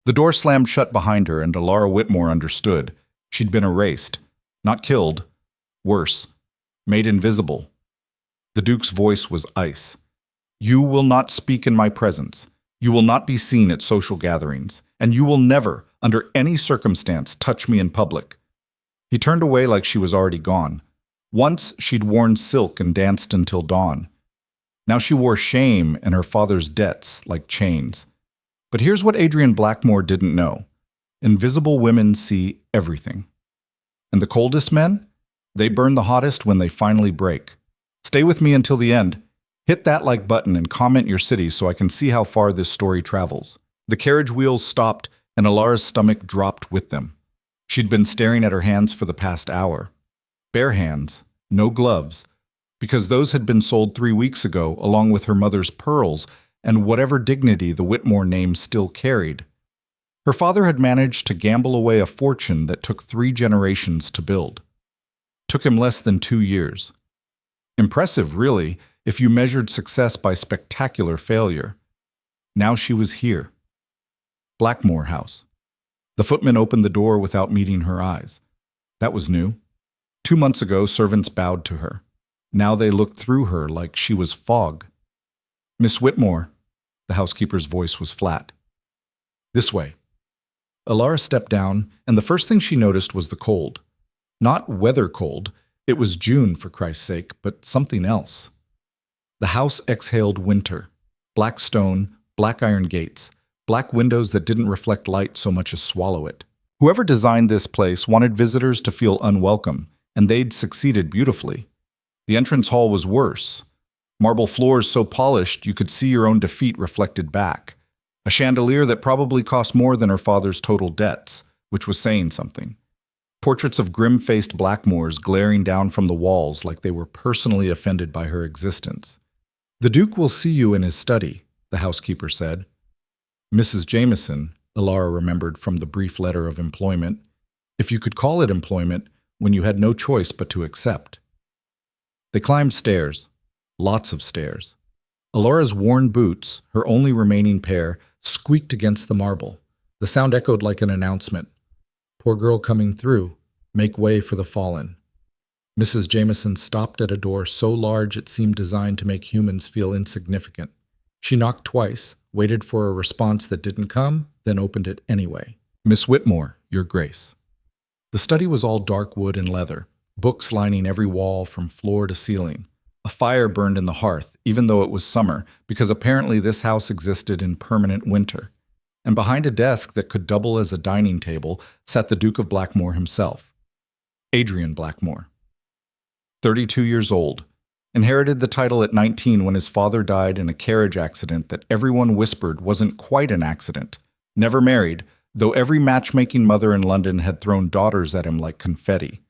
The door slammed shut behind her, and Alara Whitmore understood. She'd been erased. Not killed. Worse. Made invisible. The Duke's voice was ice. You will not speak in my presence. You will not be seen at social gatherings. And you will never, under any circumstance, touch me in public. He turned away like she was already gone. Once she'd worn silk and danced until dawn. Now she wore shame and her father's debts like chains. But here's what Adrian Blackmore didn't know. Invisible women see everything. And the coldest men? They burn the hottest when they finally break. Stay with me until the end. Hit that like button and comment your city so I can see how far this story travels. The carriage wheels stopped and Alara's stomach dropped with them. She'd been staring at her hands for the past hour. Bare hands, no gloves, because those had been sold 3 weeks ago along with her mother's pearls and whatever dignity the Whitmore name still carried. Her father had managed to gamble away a fortune that took 3 generations to build. Took him less than 2 years. Impressive, really, if you measured success by spectacular failure. Now she was here. Blackmore House. The footman opened the door without meeting her eyes. That was new. 2 months ago, servants bowed to her. Now they looked through her like she was fog. Miss Whitmore, the housekeeper's voice was flat. This way. Alara stepped down, and the first thing she noticed was the cold. Not weather cold. It was June, for Christ's sake, but something else. The house exhaled winter. Black stone, black iron gates, black windows that didn't reflect light so much as swallow it. Whoever designed this place wanted visitors to feel unwelcome, and they'd succeeded beautifully. The entrance hall was worse. Marble floors so polished you could see your own defeat reflected back. A chandelier that probably cost more than her father's total debts, which was saying something. Portraits of grim-faced Blackmores glaring down from the walls like they were personally offended by her existence. The Duke will see you in his study, the housekeeper said. Mrs. Jameson, Alara remembered from the brief letter of employment, if you could call it employment when you had no choice but to accept. They climbed stairs, lots of stairs. Alara's worn boots, her only remaining pair, squeaked against the marble. The sound echoed like an announcement. Poor girl coming through. Make way for the fallen. Mrs. Jameson stopped at a door so large it seemed designed to make humans feel insignificant. She knocked twice, waited for a response that didn't come, then opened it anyway. Miss Whitmore, Your Grace. The study was all dark wood and leather, books lining every wall from floor to ceiling. A fire burned in the hearth, even though it was summer, because apparently this house existed in permanent winter. And behind a desk that could double as a dining table sat the Duke of Blackmore himself. Adrian Blackmore. 32 years old. Inherited the title at 19 when his father died in a carriage accident that everyone whispered wasn't quite an accident. Never married, though every matchmaking mother in London had thrown daughters at him like confetti.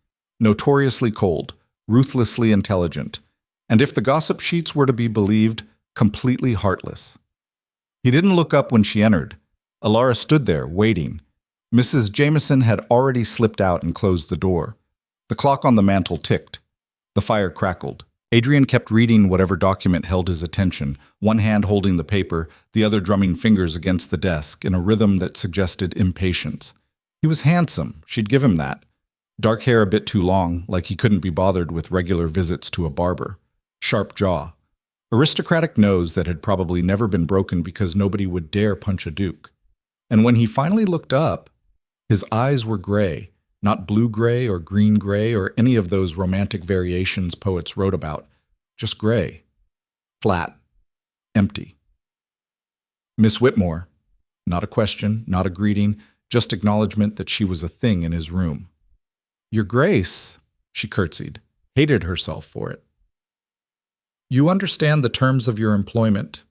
Notoriously cold, ruthlessly intelligent, and if the gossip sheets were to be believed, completely heartless. He didn't look up when she entered. Alara stood there, waiting. Mrs. Jameson had already slipped out and closed the door. The clock on the mantel ticked. The fire crackled. Adrian kept reading whatever document held his attention, one hand holding the paper, the other drumming fingers against the desk in a rhythm that suggested impatience. He was handsome, she'd give him that. Dark hair a bit too long, like he couldn't be bothered with regular visits to a barber. Sharp jaw. Aristocratic nose that had probably never been broken because nobody would dare punch a duke. And when he finally looked up, his eyes were gray, not blue-gray or green-gray or any of those romantic variations poets wrote about, just gray. Flat. Empty. Miss Whitmore. Not a question, not a greeting, just acknowledgement that she was a thing in his room. Your Grace, she curtsied, hated herself for it. You understand the terms of your employment.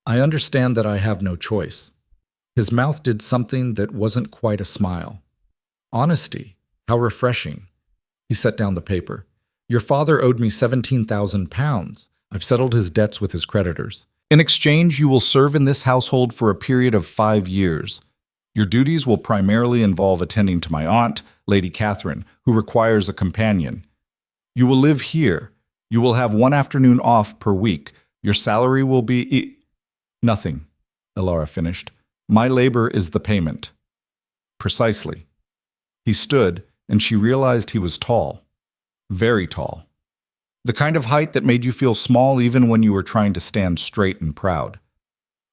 I understand that I have no choice. His mouth did something that wasn't quite a smile. Honesty, how refreshing. He set down the paper. Your father owed me £17,000. I've settled his debts with his creditors. In exchange, you will serve in this household for a period of 5 years. Your duties will primarily involve attending to my aunt, Lady Catherine, who requires a companion. You will live here. You will have 1 afternoon off per week. Your salary will be nothing, Alara finished. My labor is the payment. Precisely. He stood, and she realized he was tall. Very tall. The kind of height that made you feel small even when you were trying to stand straight and proud.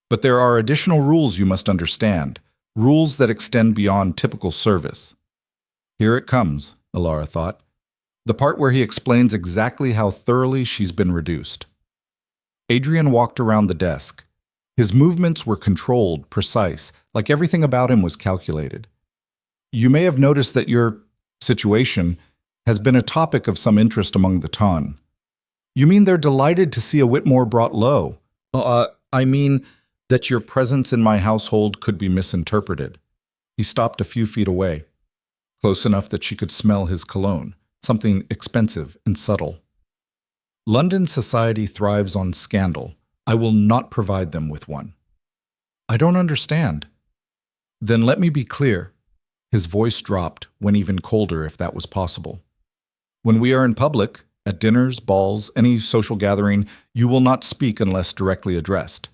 But there are additional rules you must understand, rules that extend beyond typical service. Here it comes, Alara thought. The part where he explains exactly how thoroughly she's been reduced. Adrian walked around the desk. His movements were controlled, precise, like everything about him was calculated. You may have noticed that your situation has been a topic of some interest among the ton. You mean they're delighted to see a Whitmore brought low? I mean that your presence in my household could be misinterpreted. He stopped a few feet away, close enough that she could smell his cologne, something expensive and subtle. London society thrives on scandal. I will not provide them with one. I don't understand. Then let me be clear. His voice dropped, went even colder if that was possible. When we are in public, at dinners, balls, any social gathering, you will not speak unless directly addressed.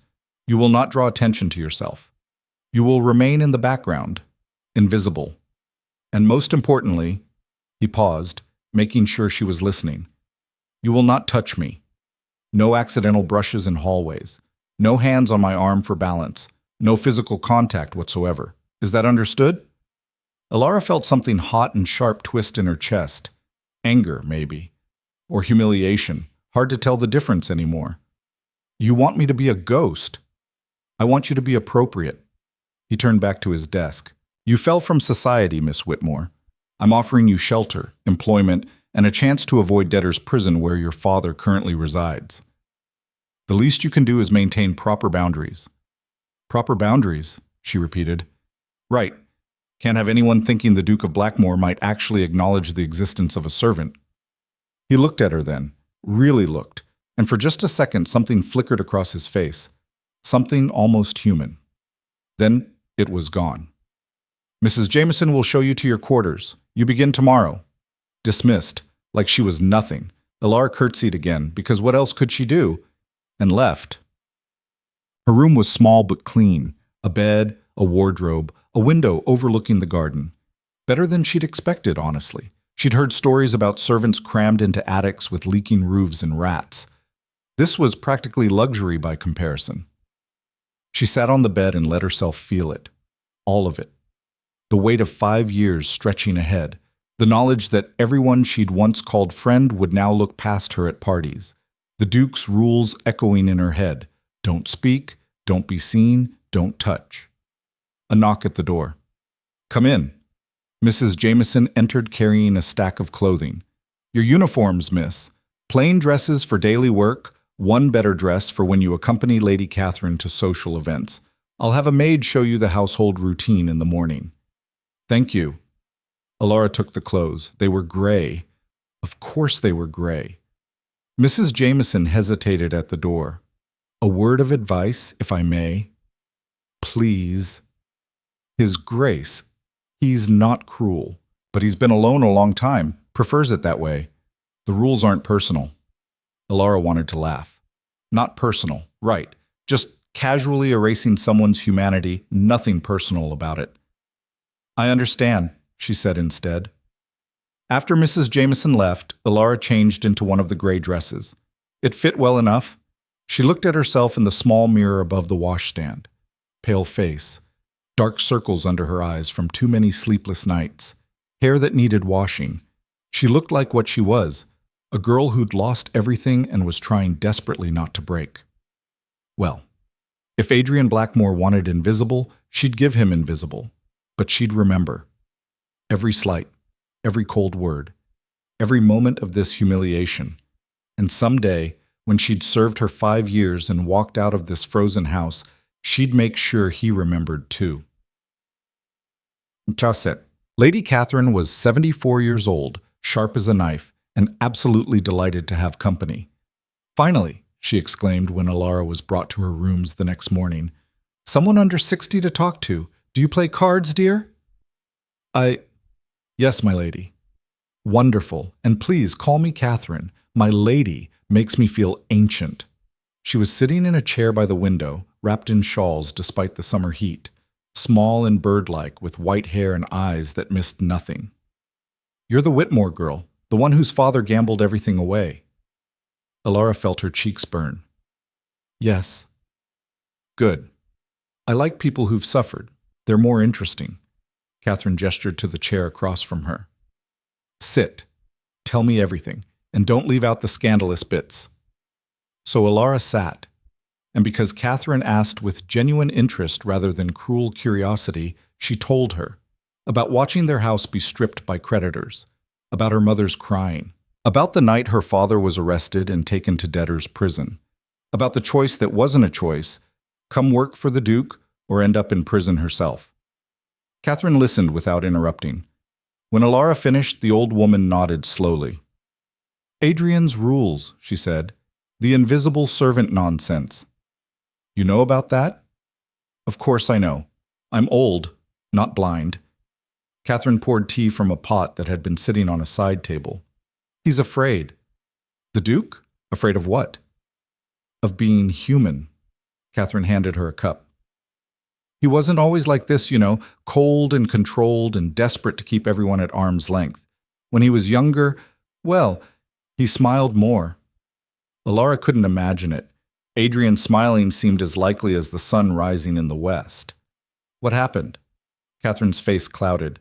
You will not draw attention to yourself. You will remain in the background, invisible. And most importantly, he paused, making sure she was listening. You will not touch me. No accidental brushes in hallways. No hands on my arm for balance. No physical contact whatsoever. Is that understood? Alara felt something hot and sharp twist in her chest. Anger, maybe. Or humiliation. Hard to tell the difference anymore. You want me to be a ghost. I want you to be appropriate. He turned back to his desk. You fell from society, Miss Whitmore. I'm offering you shelter, employment, and a chance to avoid debtor's prison where your father currently resides. The least you can do is maintain proper boundaries. Proper boundaries, she repeated. Right. Can't have anyone thinking the Duke of Blackmore might actually acknowledge the existence of a servant. He looked at her then, really looked, and for just a second something flickered across his face, something almost human. Then it was gone. Mrs. Jameson will show you to your quarters. You begin tomorrow. Dismissed, like she was nothing. Alara curtsied again, because what else could she do? And left. Her room was small but clean. A bed, a wardrobe, a window overlooking the garden. Better than she'd expected, honestly. She'd heard stories about servants crammed into attics with leaking roofs and rats. This was practically luxury by comparison. She sat on the bed and let herself feel it. All of it. The weight of 5 years stretching ahead. The knowledge that everyone she'd once called friend would now look past her at parties. The Duke's rules echoing in her head. Don't speak, don't be seen, don't touch. A knock at the door. Come in. Mrs. Jameson entered carrying a stack of clothing. Your uniforms, miss. Plain dresses for daily work, one better dress for when you accompany Lady Catherine to social events. I'll have a maid show you the household routine in the morning. Thank you. Alara took the clothes. They were gray. Of course they were gray. Mrs. Jameson hesitated at the door. A word of advice, if I may. Please. His Grace. He's not cruel, but he's been alone a long time, prefers it that way. The rules aren't personal. Alara wanted to laugh. Not personal, right. Just casually erasing someone's humanity, nothing personal about it. I understand, she said instead. After Mrs. Jameson left, Alara changed into one of the gray dresses. It fit well enough. She looked at herself in the small mirror above the washstand. Pale face. Dark circles under her eyes from too many sleepless nights. Hair that needed washing. She looked like what she was, a girl who'd lost everything and was trying desperately not to break. Well, if Adrian Blackmore wanted invisible, she'd give him invisible. But she'd remember. Every slight, every cold word, every moment of this humiliation. And someday, when she'd served her 5 years and walked out of this frozen house, she'd make sure he remembered too. Chasset. Lady Catherine was 74 years old, sharp as a knife, and absolutely delighted to have company. Finally, she exclaimed when Alara was brought to her rooms the next morning. Someone under 60 to talk to. Do you play cards, dear? Yes, my lady. Wonderful, and please call me Catherine. My lady makes me feel ancient. She was sitting in a chair by the window, wrapped in shawls despite the summer heat. small and bird-like, with white hair and eyes that missed nothing. "You're the Whitmore girl, the one whose father gambled everything away." Alara felt her cheeks burn. "Yes." "Good. I like people who've suffered. They're more interesting." Catherine gestured to the chair across from her. "Sit. Tell me everything, and don't leave out the scandalous bits." So Alara sat, and because Catherine asked with genuine interest rather than cruel curiosity, she told her about watching their house be stripped by creditors, about her mother's crying, about the night her father was arrested and taken to debtor's prison, about the choice that wasn't a choice, come work for the Duke or end up in prison herself. Catherine listened without interrupting. When Alara finished, the old woman nodded slowly. "Adrian's rules," she said. "The invisible servant nonsense. You know about that?" "Of course I know. I'm old, not blind." Catherine poured tea from a pot that had been sitting on a side table. "He's afraid." "The Duke? Afraid of what?" "Of being human." Catherine handed her a cup. "He wasn't always like this, you know, cold and controlled and desperate to keep everyone at arm's length. When he was younger, well, he smiled more." Alara couldn't imagine it. Adrian smiling seemed as likely as the sun rising in the west. "What happened?" Catherine's face clouded.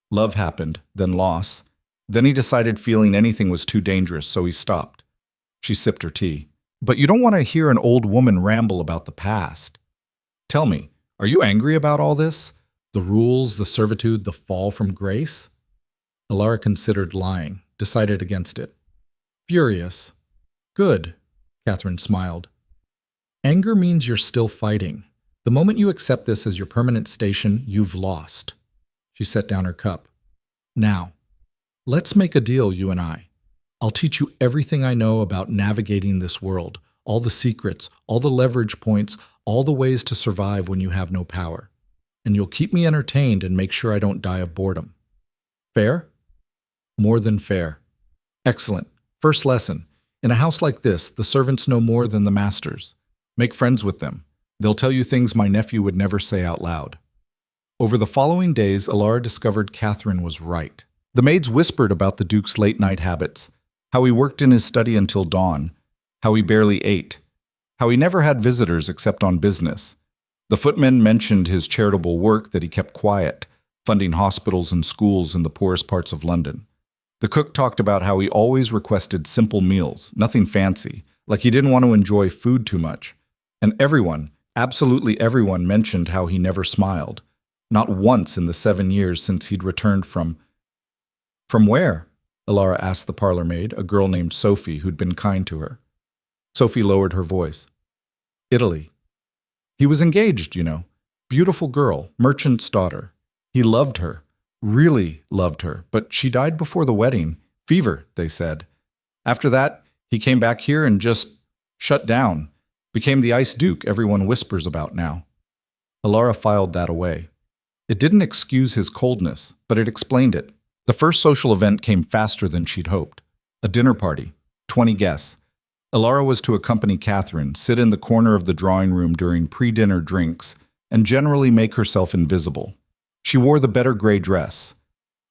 "Love happened, then loss. Then he decided feeling anything was too dangerous, so he stopped." She sipped her tea. "But you don't want to hear an old woman ramble about the past. Tell me, are you angry about all this? The rules, the servitude, the fall from grace?" Alara considered lying, decided against it. "Furious." "Good," Catherine smiled. "Anger means you're still fighting. The moment you accept this as your permanent station, you've lost." She set down her cup. "Now, let's make a deal, you and I. I'll teach you everything I know about navigating this world, all the secrets, all the leverage points, all the ways to survive when you have no power. And you'll keep me entertained and make sure I don't die of boredom. Fair?" "More than fair." "Excellent. First lesson. In a house like this, the servants know more than the masters. Make friends with them. They'll tell you things my nephew would never say out loud." Over the following days, Alara discovered Catherine was right. The maids whispered about the Duke's late-night habits, how he worked in his study until dawn, how he barely ate, how he never had visitors except on business. The footmen mentioned his charitable work that he kept quiet, funding hospitals and schools in the poorest parts of London. The cook talked about how he always requested simple meals, nothing fancy, like he didn't want to enjoy food too much. And everyone, absolutely everyone, mentioned how he never smiled. Not once in the 7 years since he'd returned from... "From where?" Alara asked the parlor maid, a girl named Sophie who'd been kind to her. Sophie lowered her voice. "Italy. He was engaged, you know. Beautiful girl, merchant's daughter. He loved her, really loved her, but she died before the wedding. Fever, they said. After that, he came back here and just shut down. Became the Ice Duke everyone whispers about now." Alara filed that away. It didn't excuse his coldness, but it explained it. The first social event came faster than she'd hoped. A dinner party, 20 guests. Alara was to accompany Catherine, sit in the corner of the drawing room during pre-dinner drinks, and generally make herself invisible. She wore the better gray dress,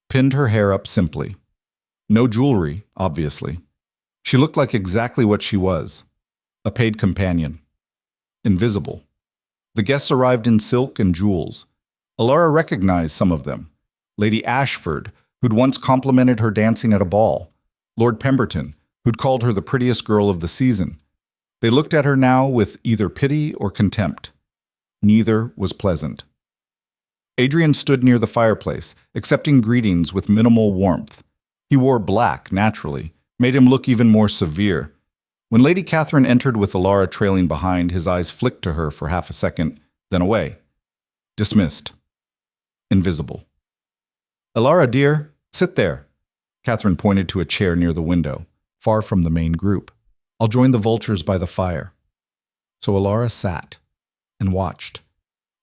pinned her hair up simply. No jewelry, obviously. She looked like exactly what she was, a paid companion. Invisible. The guests arrived in silk and jewels. Alara recognized some of them. Lady Ashford, who'd once complimented her dancing at a ball. Lord Pemberton, who'd called her the prettiest girl of the season. They looked at her now with either pity or contempt. Neither was pleasant. Adrian stood near the fireplace, accepting greetings with minimal warmth. He wore black, naturally, made him look even more severe. When Lady Catherine entered with Alara trailing behind, his eyes flicked to her for half a second, then away. Dismissed. Invisible. "Alara, dear, sit there." Catherine pointed to a chair near the window, far from the main group. "I'll join the vultures by the fire." So Alara sat and watched,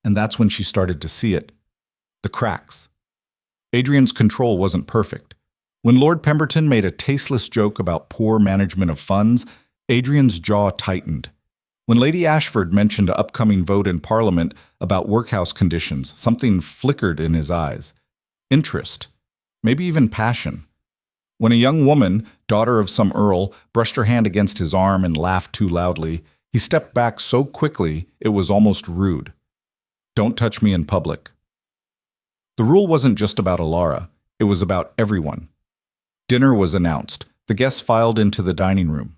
and that's when she started to see it. The cracks. Adrian's control wasn't perfect. When Lord Pemberton made a tasteless joke about poor management of funds, Adrian's jaw tightened. When Lady Ashford mentioned an upcoming vote in Parliament about workhouse conditions, something flickered in his eyes. Interest. Maybe even passion. When a young woman, daughter of some earl, brushed her hand against his arm and laughed too loudly, he stepped back so quickly it was almost rude. Don't touch me in public. The rule wasn't just about Alara, it was about everyone. Dinner was announced. The guests filed into the dining room.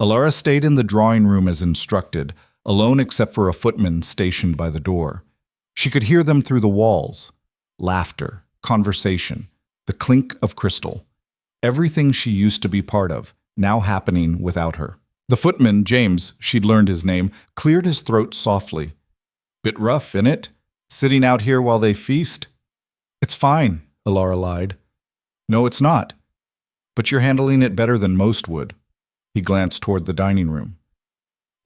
Alara stayed in the drawing room as instructed, alone except for a footman stationed by the door. She could hear them through the walls. Laughter, conversation, the clink of crystal. Everything she used to be part of, now happening without her. The footman, James, she'd learned his name, cleared his throat softly. Bit rough, innit? Sitting out here while they feast? It's fine, Alara lied. No, it's not. But you're handling it better than most would. He glanced toward the dining room.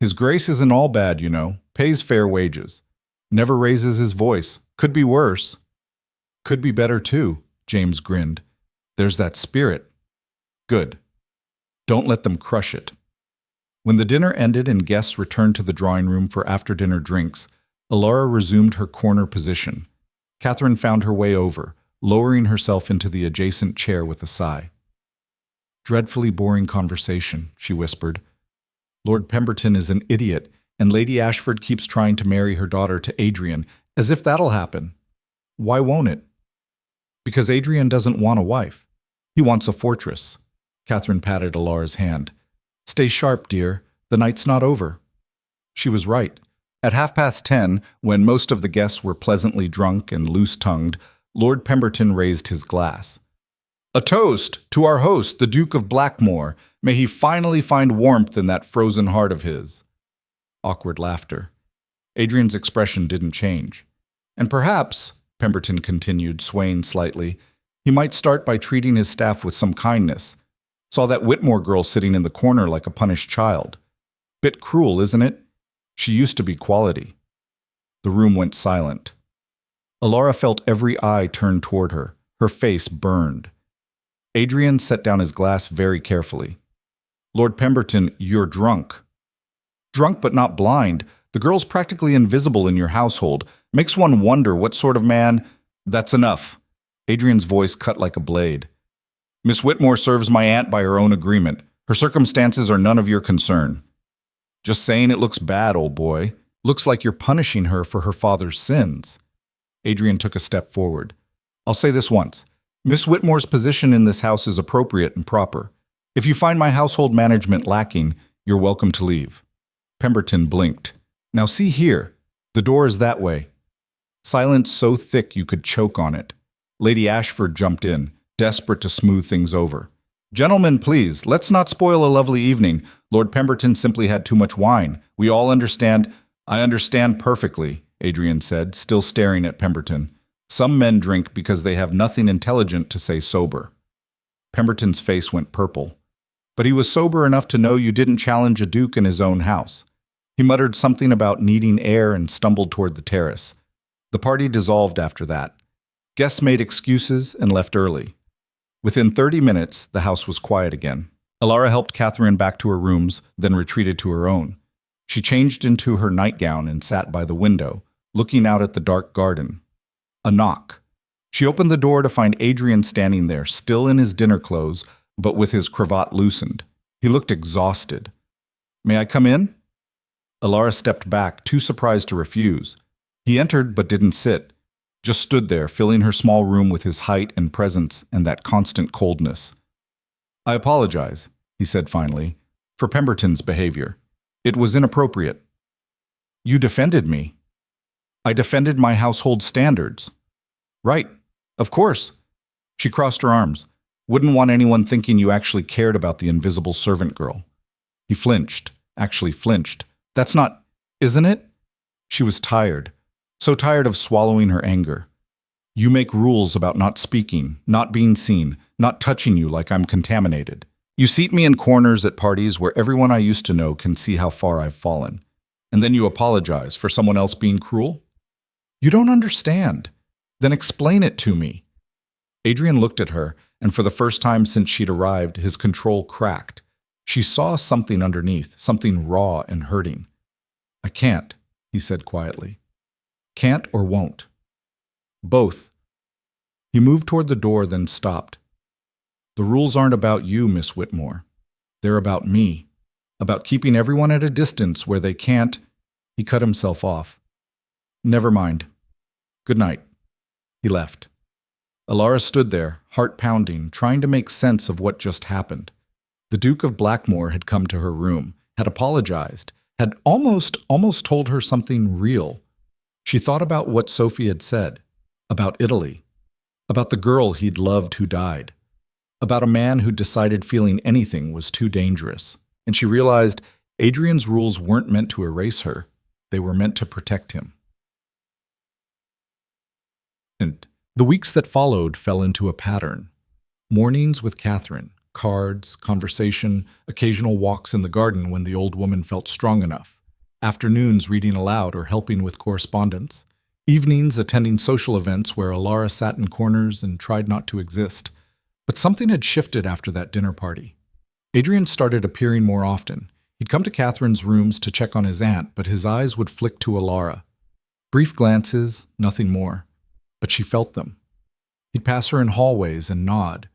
His Grace isn't all bad, you know. Pays fair wages. Never raises his voice. Could be worse. Could be better, too, James grinned. There's that spirit. Good. Don't let them crush it. When the dinner ended and guests returned to the drawing room for after-dinner drinks, Alara resumed her corner position. Catherine found her way over, lowering herself into the adjacent chair with a sigh. Dreadfully boring conversation, she whispered. Lord Pemberton is an idiot, and Lady Ashford keeps trying to marry her daughter to Adrian, as if that'll happen. Why won't it? Because Adrian doesn't want a wife. He wants a fortress. Catherine patted Alara's hand. Stay sharp, dear. The night's not over. She was right. At 10:30, when most of the guests were pleasantly drunk and loose-tongued, Lord Pemberton raised his glass. A toast to our host, the Duke of Blackmore. May he finally find warmth in that frozen heart of his. Awkward laughter. Adrian's expression didn't change. And perhaps, Pemberton continued, swaying slightly, he might start by treating his staff with some kindness. Saw that Whitmore girl sitting in the corner like a punished child. Bit cruel, isn't it? She used to be quality. The room went silent. Alara felt every eye turn toward her. Her face burned. Adrian set down his glass very carefully. Lord Pemberton, you're drunk. Drunk but not blind. The girl's practically invisible in your household. Makes one wonder what sort of man... That's enough. Adrian's voice cut like a blade. Miss Whitmore serves my aunt by her own agreement. Her circumstances are none of your concern. Just saying it looks bad, old boy. Looks like you're punishing her for her father's sins. Adrian took a step forward. I'll say this once. Miss Whitmore's position in this house is appropriate and proper. If you find my household management lacking, you're welcome to leave. Pemberton blinked. Now see here. The door is that way. Silence so thick you could choke on it. Lady Ashford jumped in, desperate to smooth things over. Gentlemen, please, let's not spoil a lovely evening. Lord Pemberton simply had too much wine. We all understand. I understand perfectly, Adrian said, still staring at Pemberton. Some men drink because they have nothing intelligent to say sober. Pemberton's face went purple. But he was sober enough to know you didn't challenge a duke in his own house. He muttered something about needing air and stumbled toward the terrace. The party dissolved after that. Guests made excuses and left early. Within 30 minutes, the house was quiet again. Alara helped Catherine back to her rooms, then retreated to her own. She changed into her nightgown and sat by the window, looking out at the dark garden. A knock. She opened the door to find Adrian standing there, still in his dinner clothes, but with his cravat loosened. He looked exhausted. May I come in? Alara stepped back, too surprised to refuse. He entered but didn't sit, just stood there, filling her small room with his height and presence and that constant coldness. I apologize, he said finally, for Pemberton's behavior. It was inappropriate. You defended me. I defended my household standards. Right, of course. She crossed her arms. Wouldn't want anyone thinking you actually cared about the invisible servant girl. He flinched, actually flinched. That's not, isn't it? She was tired, so tired of swallowing her anger. You make rules about not speaking, not being seen, not touching you like I'm contaminated. You seat me in corners at parties where everyone I used to know can see how far I've fallen. And then you apologize for someone else being cruel? You don't understand. Then explain it to me. Adrian looked at her, and for the first time since she'd arrived, his control cracked. She saw something underneath, something raw and hurting. I can't, he said quietly. Can't or won't? Both. He moved toward the door, then stopped. The rules aren't about you, Miss Whitmore. They're about me. About keeping everyone at a distance where they can't. He cut himself off. Never mind. Good night. He left. Alara stood there, heart pounding, trying to make sense of what just happened. The Duke of Blackmore had come to her room, had apologized, had almost told her something real. She thought about what Sophie had said, about Italy, about the girl he'd loved who died, about a man who decided feeling anything was too dangerous, and she realized Adrian's rules weren't meant to erase her, they were meant to protect him. And the weeks that followed fell into a pattern. Mornings with Catherine, cards, conversation, occasional walks in the garden when the old woman felt strong enough, afternoons reading aloud or helping with correspondence, evenings attending social events where Alara sat in corners and tried not to exist. But something had shifted after that dinner party. Adrian started appearing more often. He'd come to Catherine's rooms to check on his aunt, but his eyes would flick to Alara. Brief glances, nothing more. But she felt them. He'd pass her in hallways and nod,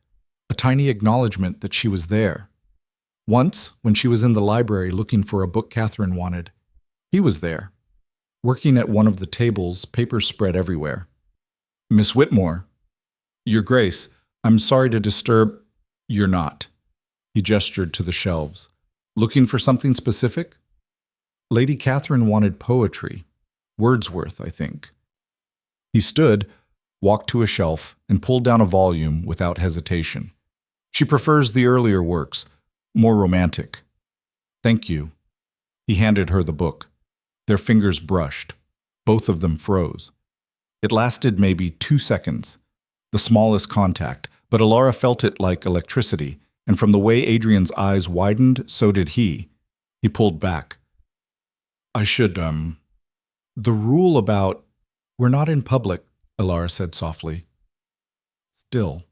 a tiny acknowledgement that she was there. Once, when she was in the library looking for a book Catherine wanted, he was there. Working at one of the tables, papers spread everywhere. Miss Whitmore, Your Grace, I'm sorry to disturb. You're not. He gestured to the shelves. Looking for something specific? Lady Catherine wanted poetry. Wordsworth, I think. He stood, walked to a shelf, and pulled down a volume without hesitation. She prefers the earlier works, more romantic. Thank you. He handed her the book. Their fingers brushed. Both of them froze. It lasted maybe 2 seconds, the smallest contact, but Alara felt it like electricity, and from the way Adrian's eyes widened, so did he. He pulled back. I should, The rule about, we're not in public, Alara said softly. Still,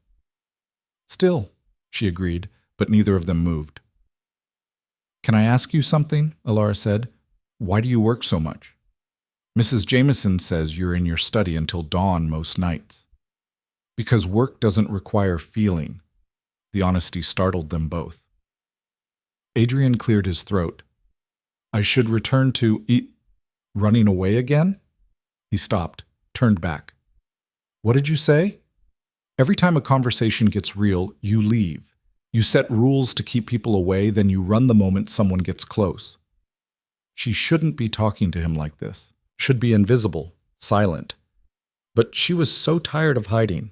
she agreed, but neither of them moved. Can I ask you something? Alara said. Why do you work so much? Mrs. Jameson says you're in your study until dawn most nights. Because work doesn't require feeling. The honesty startled them both. Adrian cleared his throat. I should return to running away again? He stopped, turned back. What did you say? Every time a conversation gets real, you leave. You set rules to keep people away, then you run the moment someone gets close. She shouldn't be talking to him like this. Should be invisible, silent. But she was so tired of hiding.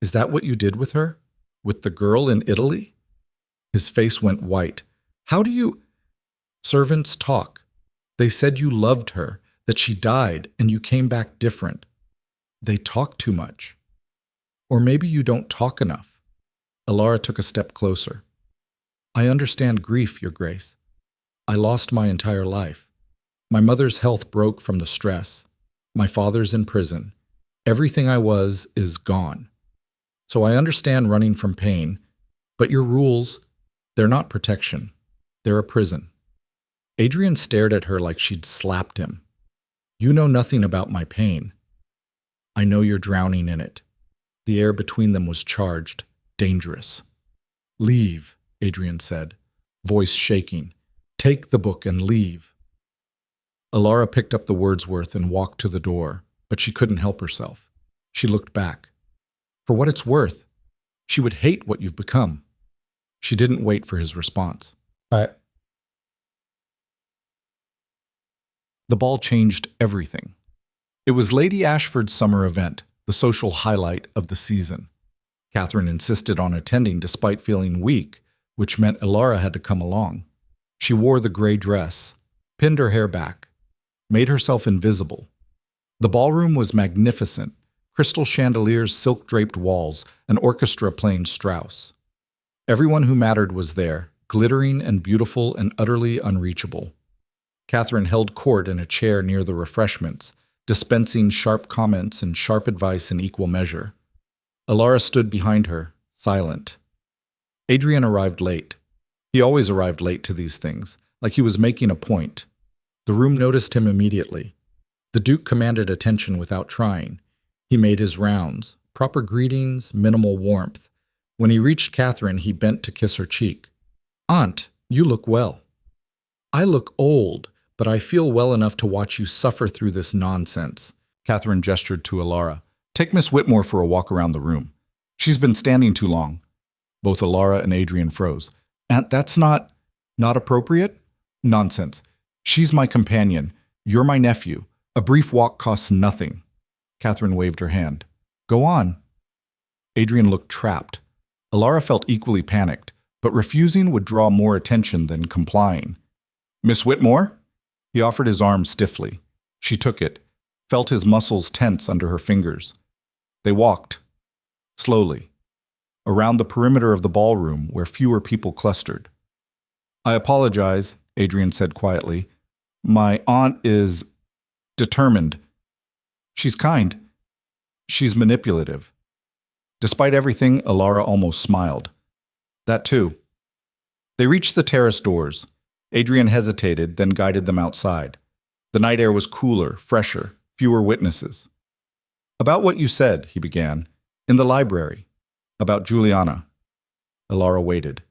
Is that what you did with her? With the girl in Italy? His face went white. How do you... Servants talk. They said you loved her, that she died, and you came back different. They talk too much. Or maybe you don't talk enough. Alara took a step closer. I understand grief, Your Grace. I lost my entire life. My mother's health broke from the stress. My father's in prison. Everything I was is gone. So I understand running from pain, but your rules, they're not protection. They're a prison. Adrian stared at her like she'd slapped him. You know nothing about my pain. I know you're drowning in it. The air between them was charged, dangerous. Leave, Adrian said, voice shaking. Take the book and leave. Alara picked up the Wordsworth and walked to the door, but she couldn't help herself. She looked back. For what it's worth, she would hate what you've become. She didn't wait for his response. The ball changed everything. It was Lady Ashford's summer event, the social highlight of the season. Catherine insisted on attending despite feeling weak, which meant Alara had to come along. She wore the gray dress, pinned her hair back, made herself invisible. The ballroom was magnificent, crystal chandeliers, silk-draped walls, an orchestra playing Strauss. Everyone who mattered was there, glittering and beautiful and utterly unreachable. Catherine held court in a chair near the refreshments, dispensing sharp comments and sharp advice in equal measure. Alara stood behind her, silent. Adrian arrived late. He always arrived late to these things, like he was making a point. The room noticed him immediately. The Duke commanded attention without trying. He made his rounds, proper greetings, minimal warmth. When he reached Catherine, he bent to kiss her cheek. "Aunt, you look well." "I look old, but I feel well enough to watch you suffer through this nonsense." Catherine gestured to Alara. "Take Miss Whitmore for a walk around the room. She's been standing too long." Both Alara and Adrian froze. "Aunt, that's not appropriate?" "Nonsense. She's my companion. You're my nephew. A brief walk costs nothing." Catherine waved her hand. "Go on." Adrian looked trapped. Alara felt equally panicked, but refusing would draw more attention than complying. "Miss Whitmore?" He offered his arm stiffly. She took it, felt his muscles tense under her fingers. They walked, slowly, around the perimeter of the ballroom where fewer people clustered. "I apologize," Adrian said quietly. "My aunt is determined. She's kind. She's manipulative." Despite everything, Alara almost smiled. "That too." They reached the terrace doors. Adrian hesitated, then guided them outside. The night air was cooler, fresher, fewer witnesses. "About what you said," he began, "in the library. About Juliana." Alara waited.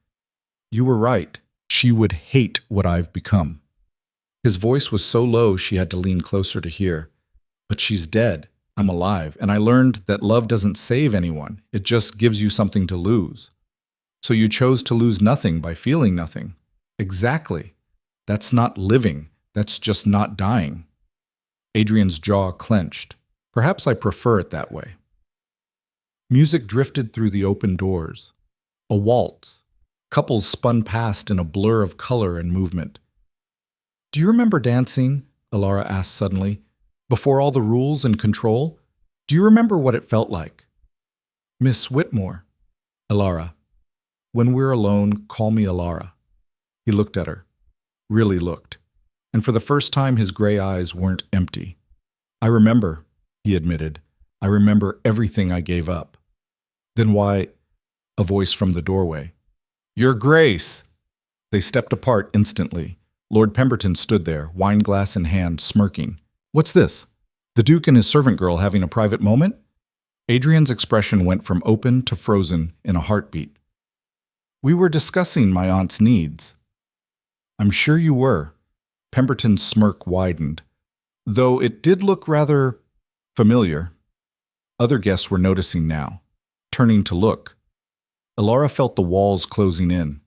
"You were right. She would hate what I've become." His voice was so low she had to lean closer to hear. "But she's dead. I'm alive, and I learned that love doesn't save anyone. It just gives you something to lose. So you chose to lose nothing by feeling nothing." "Exactly. That's not living. That's just not dying." Adrian's jaw clenched. "Perhaps I prefer it that way." Music drifted through the open doors. A waltz. Couples spun past in a blur of color and movement. "Do you remember dancing?" Alara asked suddenly. "Before all the rules and control? Do you remember what it felt like?" "Miss Whitmore." "Alara. When we're alone, call me Alara." He looked at her. Really looked. And for the first time, his gray eyes weren't empty. "I remember," he admitted. "I remember everything I gave up." "Then why—" A voice from the doorway. "Your Grace!" They stepped apart instantly. Lord Pemberton stood there, wineglass in hand, smirking. "What's this? The Duke and his servant girl having a private moment?" Adrian's expression went from open to frozen in a heartbeat. "We were discussing my aunt's needs." "I'm sure you were." Pemberton's smirk widened. "Though it did look rather familiar." Other guests were noticing now, turning to look. Alara felt the walls closing in.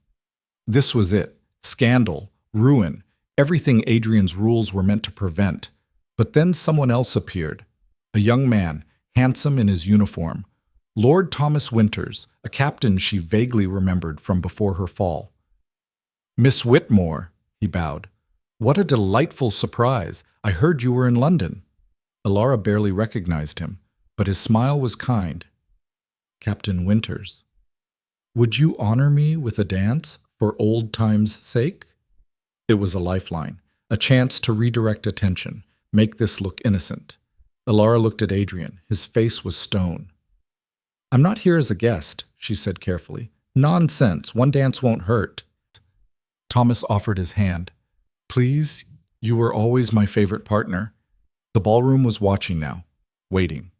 This was it. Scandal, ruin, everything Adrian's rules were meant to prevent. But then someone else appeared. A young man, handsome in his uniform. Lord Thomas Winters, a captain she vaguely remembered from before her fall. "Miss Whitmore," he bowed. "What a delightful surprise. I heard you were in London." Alara barely recognized him, but his smile was kind. "Captain Winters. Would you honor me with a dance for old times' sake?" It was a lifeline, a chance to redirect attention, make this look innocent. Alara looked at Adrian. His face was stone. "I'm not here as a guest," she said carefully. "Nonsense. One dance won't hurt." Thomas offered his hand. "Please, you were always my favorite partner." The ballroom was watching now, waiting.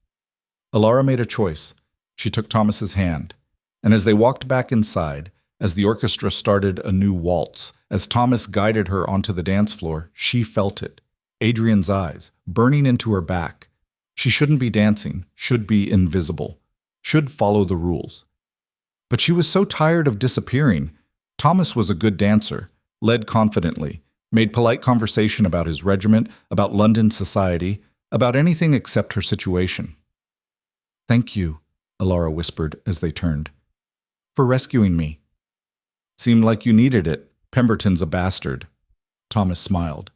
Alara made a choice. She took Thomas's hand. And as they walked back inside, as the orchestra started a new waltz, as Thomas guided her onto the dance floor, she felt it. Adrian's eyes, burning into her back. She shouldn't be dancing, should be invisible, should follow the rules. But she was so tired of disappearing. Thomas was a good dancer, led confidently, made polite conversation about his regiment, about London society, about anything except her situation. "Thank you," Alara whispered as they turned, "for rescuing me." "Seemed like you needed it. Pemberton's a bastard." Thomas smiled.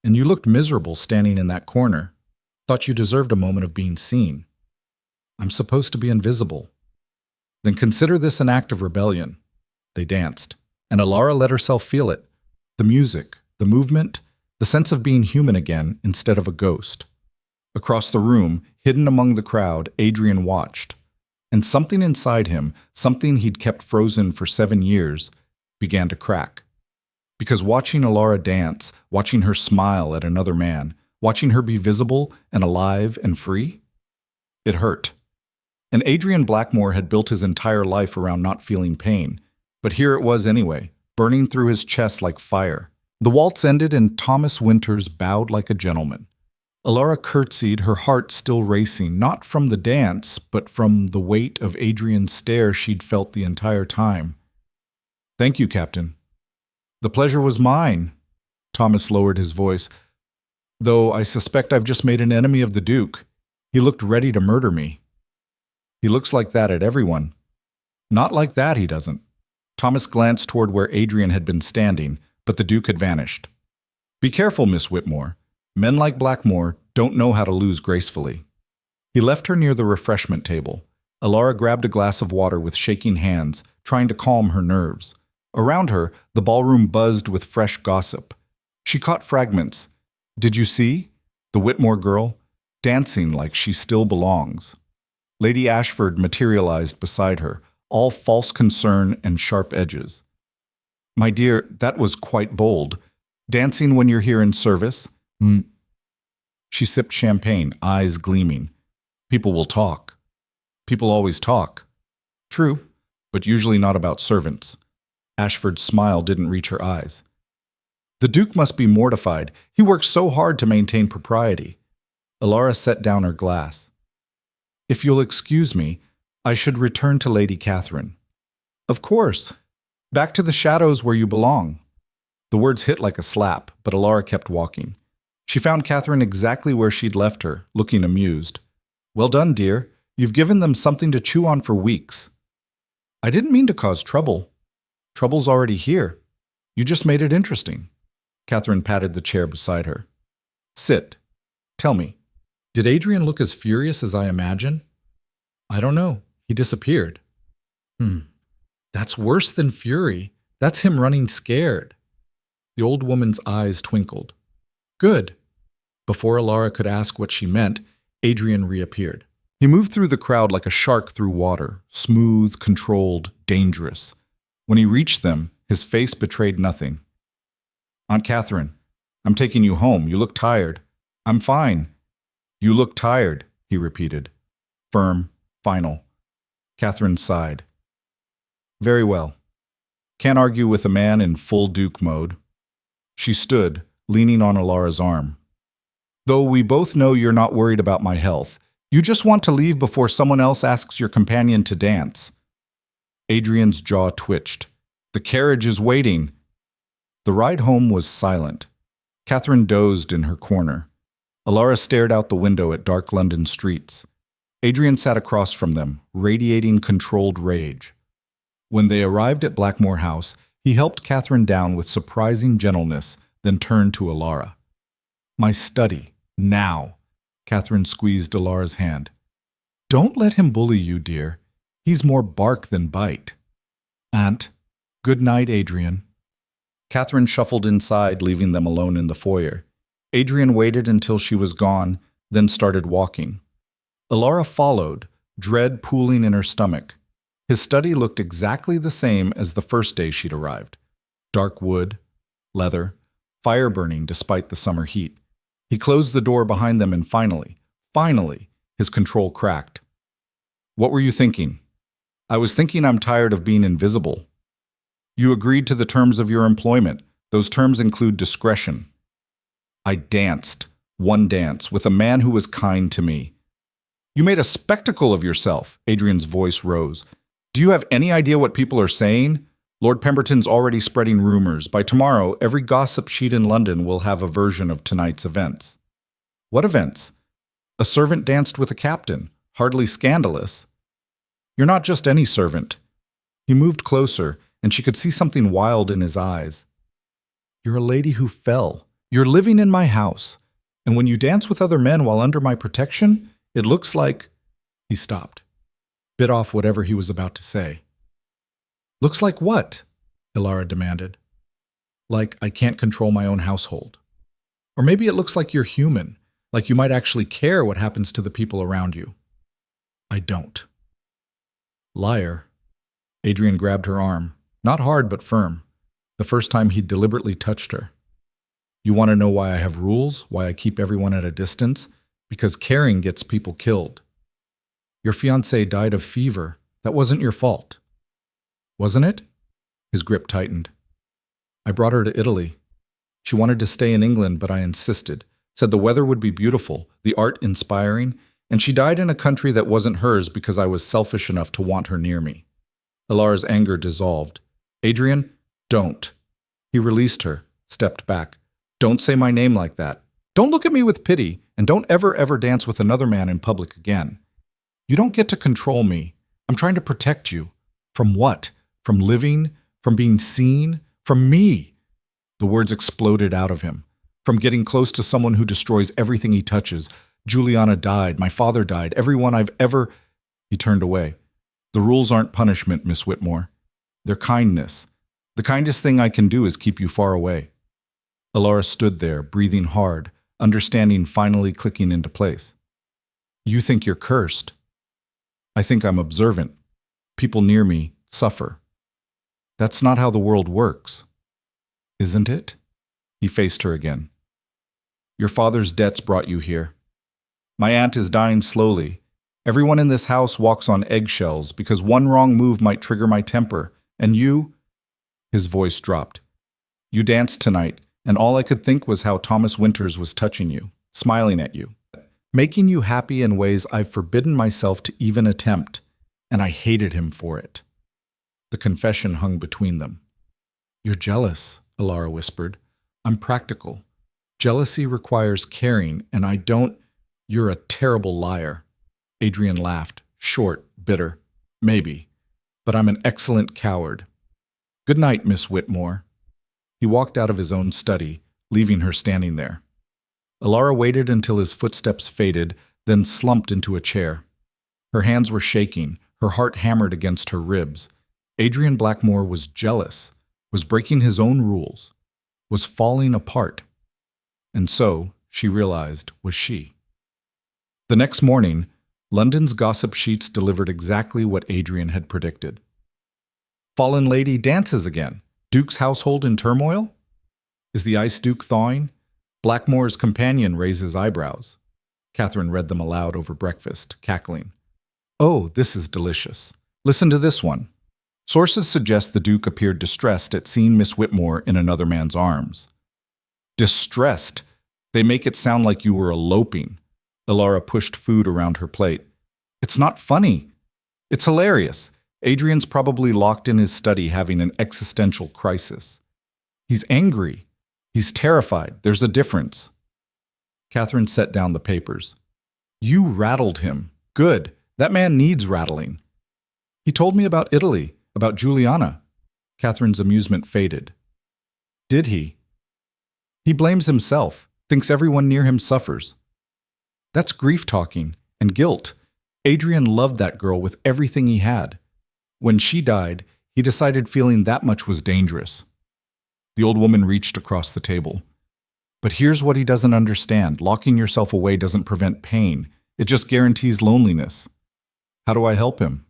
"And you looked miserable standing in that corner. Thought you deserved a moment of being seen." "I'm supposed to be invisible." "Then consider this an act of rebellion." They danced, and Alara let herself feel it. The music, the movement, the sense of being human again instead of a ghost. Across the room, hidden among the crowd, Adrian watched. And something inside him, something he'd kept frozen for 7 years, began to crack. Because watching Alara dance, watching her smile at another man, watching her be visible and alive and free, it hurt. And Adrian Blackmore had built his entire life around not feeling pain, but here it was anyway, burning through his chest like fire. The waltz ended and Thomas Winters bowed like a gentleman. Alara curtsied, her heart still racing, not from the dance, but from the weight of Adrian's stare she'd felt the entire time. "Thank you, Captain." "The pleasure was mine." Thomas lowered his voice. "Though I suspect I've just made an enemy of the Duke. He looked ready to murder me." "He looks like that at everyone." "Not like that, he doesn't." Thomas glanced toward where Adrian had been standing, but the Duke had vanished. "Be careful, Miss Whitmore. Men like Blackmore don't know how to lose gracefully." He left her near the refreshment table. Alara grabbed a glass of water with shaking hands, trying to calm her nerves. Around her, the ballroom buzzed with fresh gossip. She caught fragments. "Did you see? The Whitmore girl, dancing like she still belongs." Lady Ashford materialized beside her, all false concern and sharp edges. "My dear, that was quite bold. Dancing when you're here in service?" She sipped champagne, eyes gleaming. "People will talk." "People always talk." "True, but usually not about servants." Ashford's smile didn't reach her eyes. "The Duke must be mortified. He works so hard to maintain propriety." Alara set down her glass. "If you'll excuse me, I should return to Lady Catherine." "Of course. Back to the shadows where you belong." The words hit like a slap, but Alara kept walking. She found Catherine exactly where she'd left her, looking amused. "Well done, dear. You've given them something to chew on for weeks." "I didn't mean to cause trouble." "Trouble's already here. You just made it interesting." Catherine patted the chair beside her. "Sit. Tell me, did Adrian look as furious as I imagine?" "I don't know. He disappeared." That's worse than fury. That's him running scared." The old woman's eyes twinkled. "Good." Before Alara could ask what she meant, Adrian reappeared. He moved through the crowd like a shark through water, smooth, controlled, dangerous. When he reached them, his face betrayed nothing. "Aunt Catherine, I'm taking you home. You look tired." "I'm fine." "You look tired," he repeated. Firm, final. Catherine sighed. "Very well. Can't argue with a man in full Duke mode." She stood, leaning on Alara's arm. "Though we both know you're not worried about my health, you just want to leave before someone else asks your companion to dance." Adrian's jaw twitched. "The carriage is waiting." The ride home was silent. Catherine dozed in her corner. Alara stared out the window at dark London streets. Adrian sat across from them, radiating controlled rage. When they arrived at Blackmore House, he helped Catherine down with surprising gentleness, then turned to Alara. "My study, now." Catherine squeezed Alara's hand. "Don't let him bully you, dear. He's more bark than bite." "Aunt, good night, Adrian." Catherine shuffled inside, leaving them alone in the foyer. Adrian waited until she was gone, then started walking. Alara followed, dread pooling in her stomach. His study looked exactly the same as the first day she'd arrived. Dark wood, leather, fire burning despite the summer heat. He closed the door behind them and finally, his control cracked. "What were you thinking?" "I was thinking I'm tired of being invisible." "You agreed to the terms of your employment. Those terms include discretion." "I danced, one dance, with a man who was kind to me." "You made a spectacle of yourself." Adrian's voice rose. "Do you have any idea what people are saying? Lord Pemberton's already spreading rumors. By tomorrow, every gossip sheet in London will have a version of tonight's events." "What events?" "A servant danced with a captain. Hardly scandalous." "You're not just any servant." He moved closer, and she could see something wild in his eyes. "You're a lady who fell. You're living in my house. And when you dance with other men while under my protection, it looks like—" He stopped, bit off whatever he was about to say. "Looks like what?" Alara demanded. "Like I can't control my own household. Or maybe it looks like you're human, like you might actually care what happens to the people around you." "I don't." "Liar." Adrian grabbed her arm, not hard but firm. The first time he deliberately touched her. You want to know why I have rules, why I keep everyone at a distance? Because caring gets people killed. Your fiancé died of fever. That wasn't your fault. Wasn't it? His grip tightened. I brought her to Italy. She wanted to stay in England, but I insisted. Said the weather would be beautiful, the art inspiring, and she died in a country that wasn't hers because I was selfish enough to want her near me. Ilara's anger dissolved. Adrian, don't. He released her, stepped back. Don't say my name like that. Don't look at me with pity, and don't ever dance with another man in public again. You don't get to control me. I'm trying to protect you. From what? From living? From being seen? From me? The words exploded out of him. From getting close to someone who destroys everything he touches. Juliana died. My father died. Everyone I've ever... He turned away. The rules aren't punishment, Miss Whitmore. They're kindness. The kindest thing I can do is keep you far away. Ilara stood there, breathing hard, understanding finally clicking into place. You think you're cursed. I think I'm observant. People near me suffer. That's not how the world works. Isn't it? He faced her again. Your father's debts brought you here. My aunt is dying slowly. Everyone in this house walks on eggshells because one wrong move might trigger my temper. And you? His voice dropped. You danced tonight, and all I could think was how Thomas Winters was touching you, smiling at you, making you happy in ways I've forbidden myself to even attempt, and I hated him for it. The confession hung between them. You're jealous, Ilara whispered. I'm practical. Jealousy requires caring, and I don't... You're a terrible liar. Adrian laughed, short, bitter. Maybe. But I'm an excellent coward. Good night, Miss Whitmore. He walked out of his own study, leaving her standing there. Ilara waited until his footsteps faded, then slumped into a chair. Her hands were shaking, her heart hammered against her ribs. Adrian Blackmore was jealous, was breaking his own rules, was falling apart. And so, she realized, was she. The next morning, London's gossip sheets delivered exactly what Adrian had predicted. Fallen lady dances again. Duke's household in turmoil? Is the ice duke thawing? Blackmore's companion raises eyebrows. Catherine read them aloud over breakfast, cackling. Oh, this is delicious. Listen to this one. Sources suggest the Duke appeared distressed at seeing Miss Whitmore in another man's arms. Distressed? They make it sound like you were eloping. Ilara pushed food around her plate. It's not funny. It's hilarious. Adrian's probably locked in his study having an existential crisis. He's angry. He's terrified. There's a difference. Catherine set down the papers. You rattled him. Good. That man needs rattling. He told me about Italy, about Juliana. Catherine's amusement faded. Did he? He blames himself, thinks everyone near him suffers. That's grief talking and guilt. Adrian loved that girl with everything he had. When she died, he decided feeling that much was dangerous. The old woman reached across the table. But here's what he doesn't understand. Locking yourself away doesn't prevent pain. It just guarantees loneliness. How do I help him?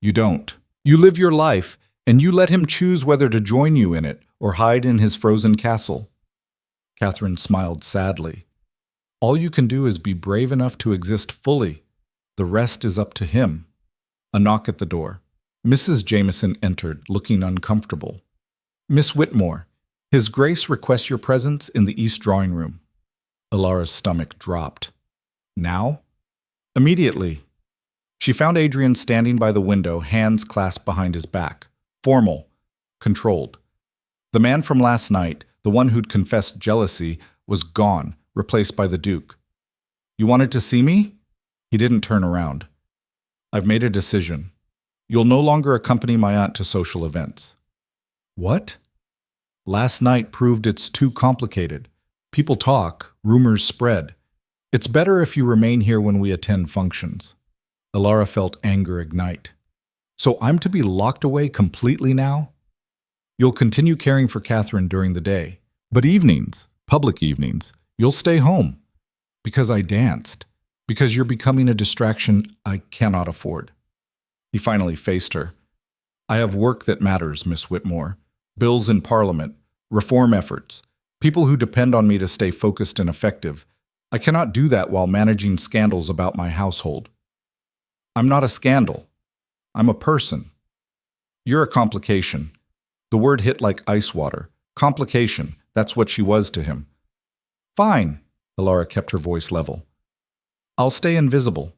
You don't. You live your life, and you let him choose whether to join you in it or hide in his frozen castle. Catherine smiled sadly. All you can do is be brave enough to exist fully. The rest is up to him. A knock at the door. Mrs. Jameson entered, looking uncomfortable. Miss Whitmore, His Grace requests your presence in the East drawing room. Ilara's stomach dropped. Now? Immediately. She found Adrian standing by the window, hands clasped behind his back. Formal. Controlled. The man from last night, the one who'd confessed jealousy, was gone, replaced by the Duke. You wanted to see me? He didn't turn around. I've made a decision. You'll no longer accompany my aunt to social events. What? Last night proved it's too complicated. People talk, rumors spread. It's better if you remain here when we attend functions. Ilara felt anger ignite. So I'm to be locked away completely now? You'll continue caring for Catherine during the day, but evenings, public evenings, you'll stay home. Because I danced. Because you're becoming a distraction I cannot afford. He finally faced her. I have work that matters, Miss Whitmore. Bills in Parliament, reform efforts, people who depend on me to stay focused and effective. I cannot do that while managing scandals about my household. I'm not a scandal. I'm a person. You're a complication. The word hit like ice water. Complication, that's what she was to him. Fine, Alara kept her voice level. I'll stay invisible.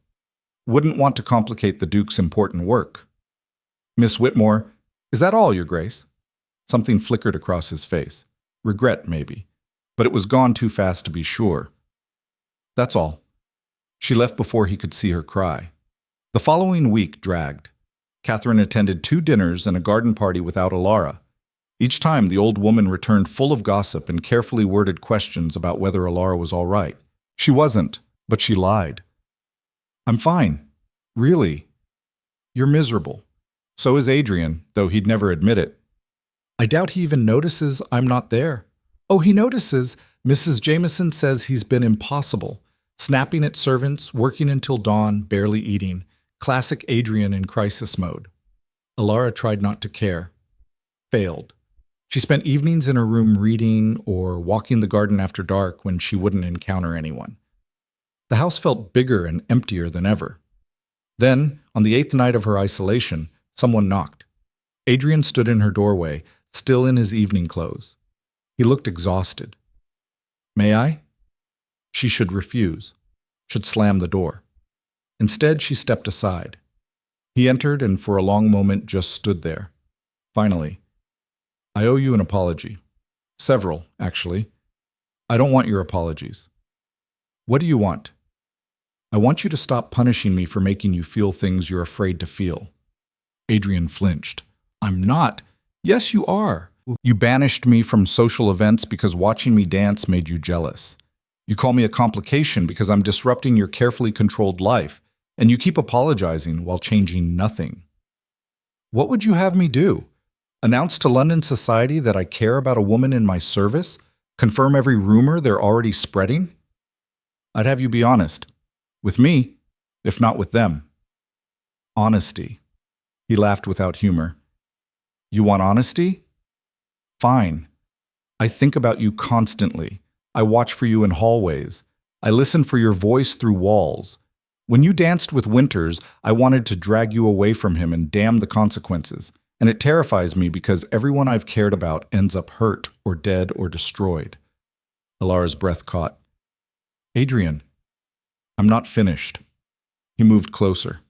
Wouldn't want to complicate the Duke's important work. Miss Whitmore, is that all, Your Grace? Something flickered across his face. Regret, maybe. But it was gone too fast to be sure. That's all. She left before he could see her cry. The following week dragged. Catherine attended 2 dinners and a garden party without Alara. Each time the old woman returned full of gossip and carefully worded questions about whether Alara was all right. She wasn't, but she lied. I'm fine. Really. You're miserable. So is Adrian, though he'd never admit it. I doubt he even notices I'm not there. Oh, he notices. Mrs. Jameson says he's been impossible. Snapping at servants, working until dawn, barely eating. Classic Adrian in crisis mode. Alara tried not to care. Failed. She spent evenings in her room reading or walking the garden after dark when she wouldn't encounter anyone. The house felt bigger and emptier than ever. Then, on the 8th night of her isolation, someone knocked. Adrian stood in her doorway, still in his evening clothes. He looked exhausted. May I? She should refuse, should slam the door. Instead, she stepped aside. He entered and for a long moment just stood there. Finally, I owe you an apology. Several, actually. I don't want your apologies. What do you want? I want you to stop punishing me for making you feel things you're afraid to feel. Adrian flinched. I'm not. Yes, you are. You banished me from social events because watching me dance made you jealous. You call me a complication because I'm disrupting your carefully controlled life, and you keep apologizing while changing nothing. What would you have me do? Announce to London society that I care about a woman in my service? Confirm every rumor they're already spreading? I'd have you be honest. With me, if not with them. Honesty. He laughed without humor. You want honesty? Fine. I think about you constantly. I watch for you in hallways. I listen for your voice through walls. When you danced with Winters, I wanted to drag you away from him and damn the consequences. And it terrifies me because everyone I've cared about ends up hurt or dead or destroyed. Alara's breath caught. Adrian, I'm not finished. He moved closer.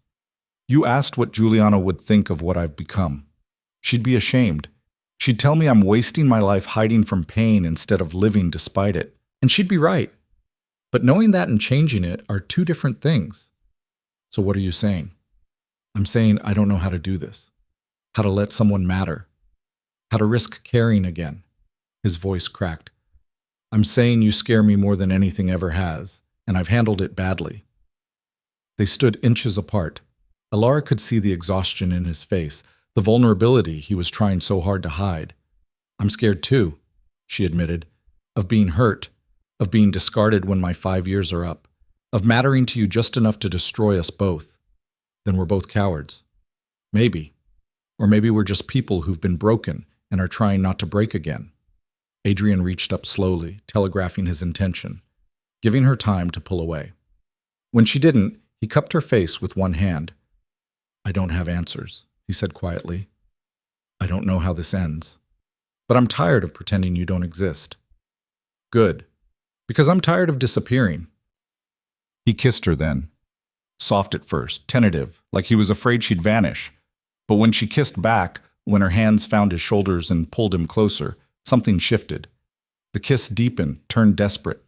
You asked what Juliana would think of what I've become. She'd be ashamed. She'd tell me I'm wasting my life hiding from pain instead of living despite it. And she'd be right. But knowing that and changing it are 2 different things. So what are you saying? I'm saying I don't know how to do this. How to let someone matter. How to risk caring again. His voice cracked. I'm saying you scare me more than anything ever has, and I've handled it badly. They stood inches apart. Alara could see the exhaustion in his face, the vulnerability he was trying so hard to hide. I'm scared too, she admitted, of being hurt, of being discarded when my 5 years are up, of mattering to you just enough to destroy us both. Then we're both cowards. Maybe. Or maybe we're just people who've been broken and are trying not to break again. Adrian reached up slowly, telegraphing his intention, giving her time to pull away. When she didn't, he cupped her face with one hand. I don't have answers, he said quietly. I don't know how this ends. But I'm tired of pretending you don't exist. Good. Because I'm tired of disappearing. He kissed her then. Soft at first, tentative, like he was afraid she'd vanish. But when she kissed back, when her hands found his shoulders and pulled him closer, something shifted. The kiss deepened, turned desperate.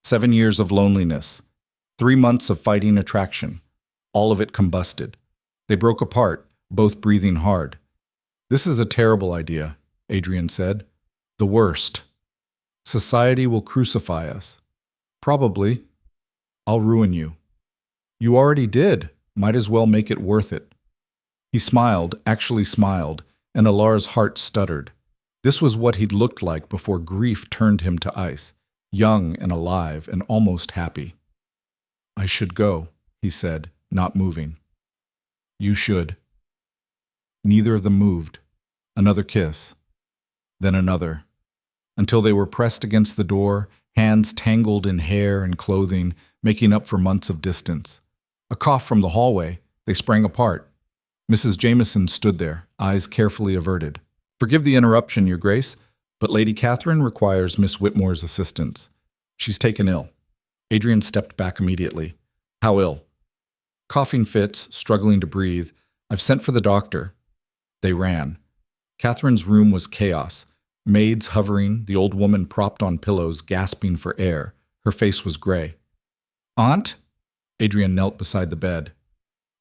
7 years of loneliness. 3 months of fighting attraction. All of it combusted. They broke apart, both breathing hard. This is a terrible idea, Adrian said. The worst. Society will crucify us. Probably. I'll ruin you. You already did. Might as well make it worth it. He smiled, actually smiled, and Alara's heart stuttered. This was what he'd looked like before grief turned him to ice, young and alive and almost happy. I should go, he said, not moving. You should. Neither of them moved. Another kiss. then another, until they were pressed against the door, hands tangled in hair and clothing, making up for months of distance. A cough from the hallway, they sprang apart. Mrs. Jameson stood there, eyes carefully averted. "Forgive the interruption, Your Grace, but Lady Catherine requires Miss Whitmore's assistance. She's taken ill." Adrian stepped back immediately. "How ill?" "Coughing fits, struggling to breathe. I've sent for the doctor." They ran. Catherine's room was chaos. Maids hovering, the old woman propped on pillows, gasping for air. Her face was gray. "Aunt?" Adrian knelt beside the bed.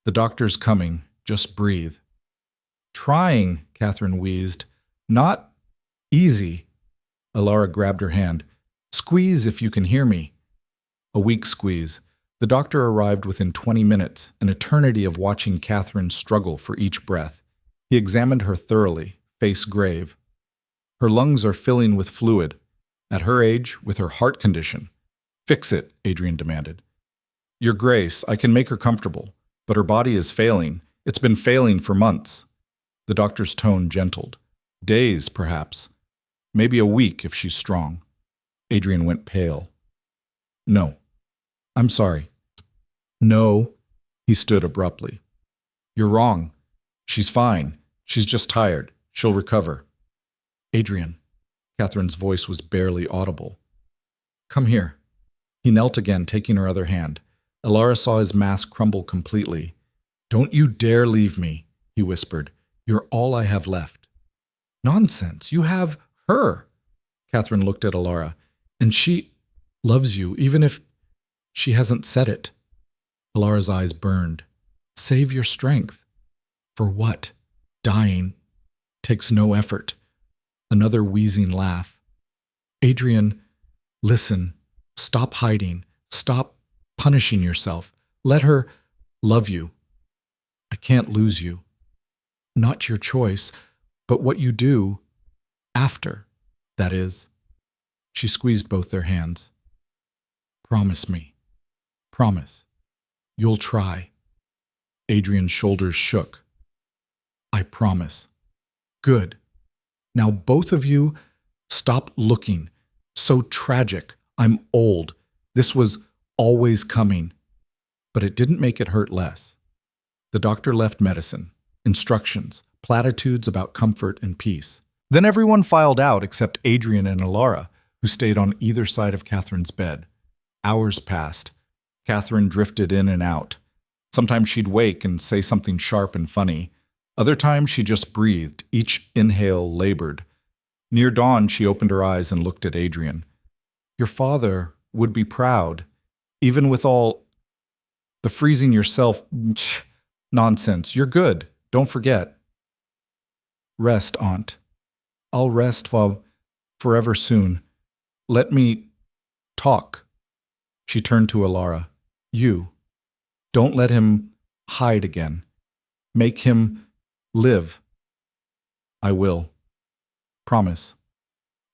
"The doctor's coming. Just breathe." "Trying," Catherine wheezed. "Not easy." Alara grabbed her hand. "Squeeze if you can hear me." A weak squeeze. The doctor arrived within 20 minutes, an eternity of watching Catherine struggle for each breath. He examined her thoroughly, face grave. "Her lungs are filling with fluid. At her age, with her heart condition." "Fix it," Adrian demanded. "Your Grace, I can make her comfortable, but her body is failing. It's been failing for months." The doctor's tone gentled. "Days, perhaps. Maybe a week if she's strong." Adrian went pale. "No. I'm sorry." "No." He stood abruptly. "You're wrong. She's fine. She's just tired. She'll recover." "Adrian." Catherine's voice was barely audible. "Come here." He knelt again, taking her other hand. Alara saw his mask crumble completely. "Don't you dare leave me," he whispered. "You're all I have left." "Nonsense. You have her." Catherine looked at Alara. "And she loves you, even if she hasn't said it." Alara's eyes burned. "Save your strength." "For what? Dying takes no effort." Another wheezing laugh. "Adrian, listen. Stop hiding. Stop punishing yourself. Let her love you. I can't lose you. Not your choice, but what you do after, that is." She squeezed both their hands. "Promise me. Promise. You'll try." Adrian's shoulders shook. "I promise." "Good. Now both of you, stop looking. So tragic. I'm old. This was always coming." But it didn't make it hurt less. The doctor left medicine, instructions, platitudes about comfort and peace. Then everyone filed out except Adrian and Alara, who stayed on either side of Catherine's bed. Hours passed. Catherine drifted in and out. Sometimes she'd wake and say something sharp and funny. Other times she just breathed, each inhale labored. Near dawn, she opened her eyes and looked at Adrian. "Your father would be proud, even with all the freezing yourself. Nonsense. You're good. Don't forget." "Rest, Aunt. I'll rest forever soon. Let me talk." She turned to Alara. "You. Don't let him hide again. Make him live." "I will. Promise."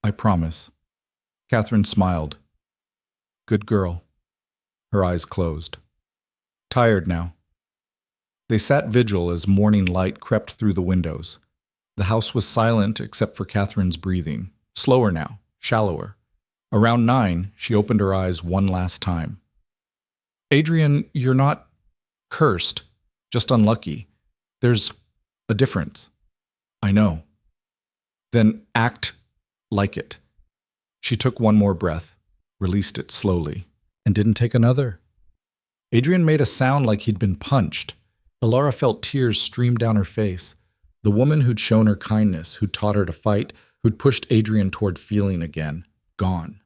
"I promise." Catherine smiled. "Good girl." Her eyes closed. "Tired now." They sat vigil as morning light crept through the windows. The house was silent except for Catherine's breathing, slower now, shallower. Around 9, she opened her eyes one last time. "Adrian, you're not cursed, just unlucky. There's a difference." "I know." "Then act like it." She took one more breath, released it slowly, and didn't take another. Adrian made a sound like he'd been punched. Alara felt tears stream down her face. The woman who'd shown her kindness, who'd taught her to fight, who'd pushed Adrian toward feeling again, gone.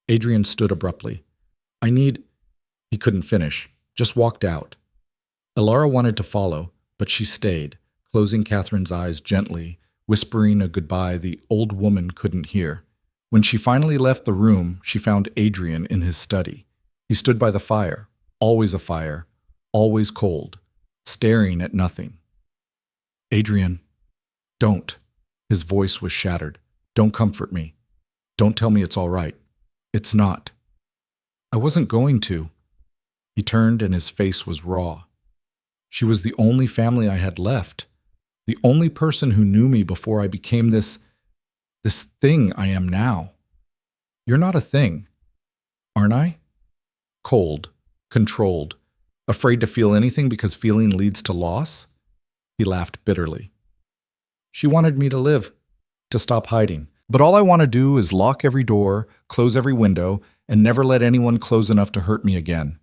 Adrian stood abruptly. He couldn't finish, just walked out. Alara wanted to follow, but she stayed, closing Catherine's eyes gently, whispering a goodbye the old woman couldn't hear. When she finally left the room, she found Adrian in his study. He stood by the fire, always a fire, always cold, staring at nothing. "Adrian, don't." His voice was shattered. "Don't comfort me. Don't tell me it's all right. It's not." "I wasn't going to." He turned and his face was raw. "She was the only family I had left. The only person who knew me before I became this This thing I am now. You're not a thing, aren't I? Cold, controlled, afraid to feel anything because feeling leads to loss? He laughed bitterly. She wanted me to live, to stop hiding. But all I want to do is lock every door, close every window, and never let anyone close enough to hurt me again.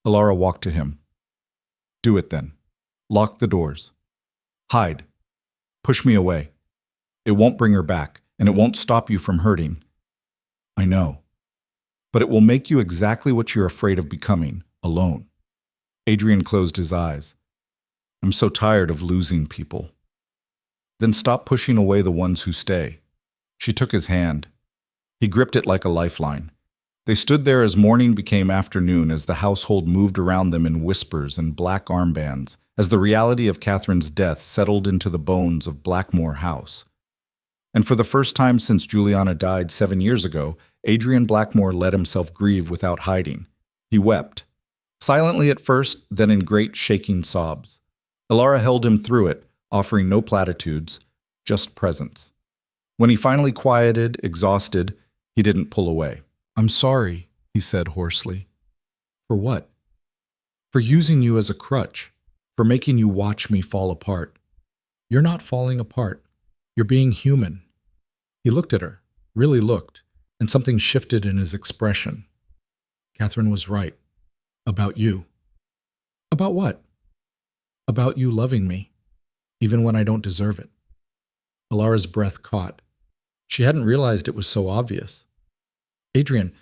Alara walked to him. Do it then. Lock the doors. Hide. Push me away. It won't bring her back, and it won't stop you from hurting. I know. But it will make you exactly what you're afraid of becoming, alone. Adrian closed his eyes. I'm so tired of losing people. Then stop pushing away the ones who stay. She took his hand. He gripped it like a lifeline. They stood there as morning became afternoon, as the household moved around them in whispers and black armbands, as the reality of Catherine's death settled into the bones of Blackmore House. And for the first time since Juliana died 7 years ago, Adrian Blackmore let himself grieve without hiding. He wept. Silently at first, then in great shaking sobs. Alara held him through it, offering no platitudes, just presence. When he finally quieted, exhausted, he didn't pull away. I'm sorry, he said hoarsely. For what? For using you as a crutch, for making you watch me fall apart. You're not falling apart. You're being human. He looked at her, really looked, and something shifted in his expression. Catherine was right. About you. About what? About you loving me, even when I don't deserve it. Alara's breath caught. She hadn't realized it was so obvious. Adrian,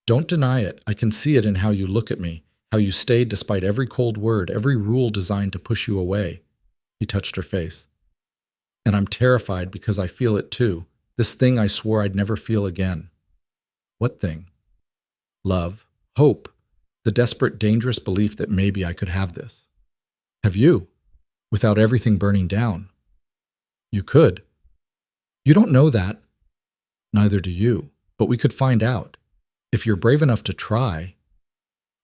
don't deny it. I can see it in how you look at me, how you stayed despite every cold word, every rule designed to push you away. He touched her face. And I'm terrified because I feel it too. This thing I swore I'd never feel again. What thing? Love, hope, the desperate, dangerous belief that maybe I could have this. Have you? Without everything burning down. You could. You don't know that. Neither do you. But we could find out. If you're brave enough to try.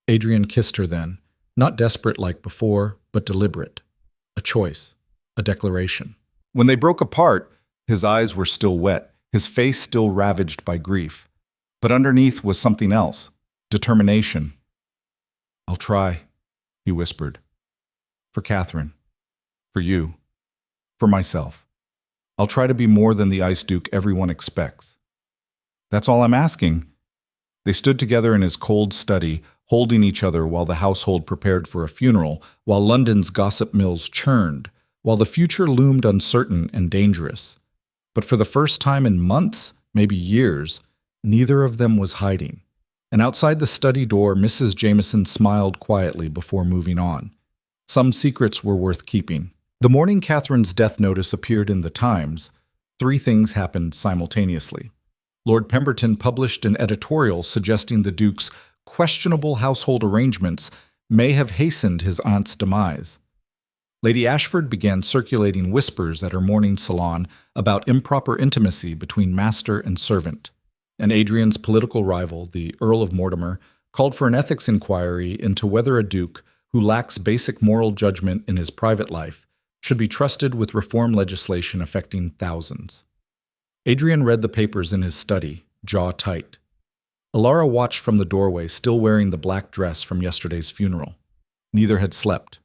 Adrian kissed her then, not desperate like before, but deliberate. A choice. A declaration. When they broke apart, his eyes were still wet, his face still ravaged by grief. But underneath was something else. Determination. I'll try, he whispered. For Catherine. For you. For myself. I'll try to be more than the Ice Duke everyone expects. That's all I'm asking. They stood together in his cold study, holding each other while the household prepared for a funeral, while London's gossip mills churned, while the future loomed uncertain and dangerous. But for the first time in months, maybe years, neither of them was hiding. And outside the study door, Mrs. Jameson smiled quietly before moving on. Some secrets were worth keeping. The morning Catherine's death notice appeared in the Times, 3 things happened simultaneously. Lord Pemberton published an editorial suggesting the Duke's questionable household arrangements may have hastened his aunt's demise. Lady Ashford began circulating whispers at her morning salon about improper intimacy between master and servant. And Adrian's political rival, the Earl of Mortimer, called for an ethics inquiry into whether a duke who lacks basic moral judgment in his private life should be trusted with reform legislation affecting thousands. Adrian read the papers in his study, jaw tight. Alara watched from the doorway, still wearing the black dress from yesterday's funeral. Neither had slept.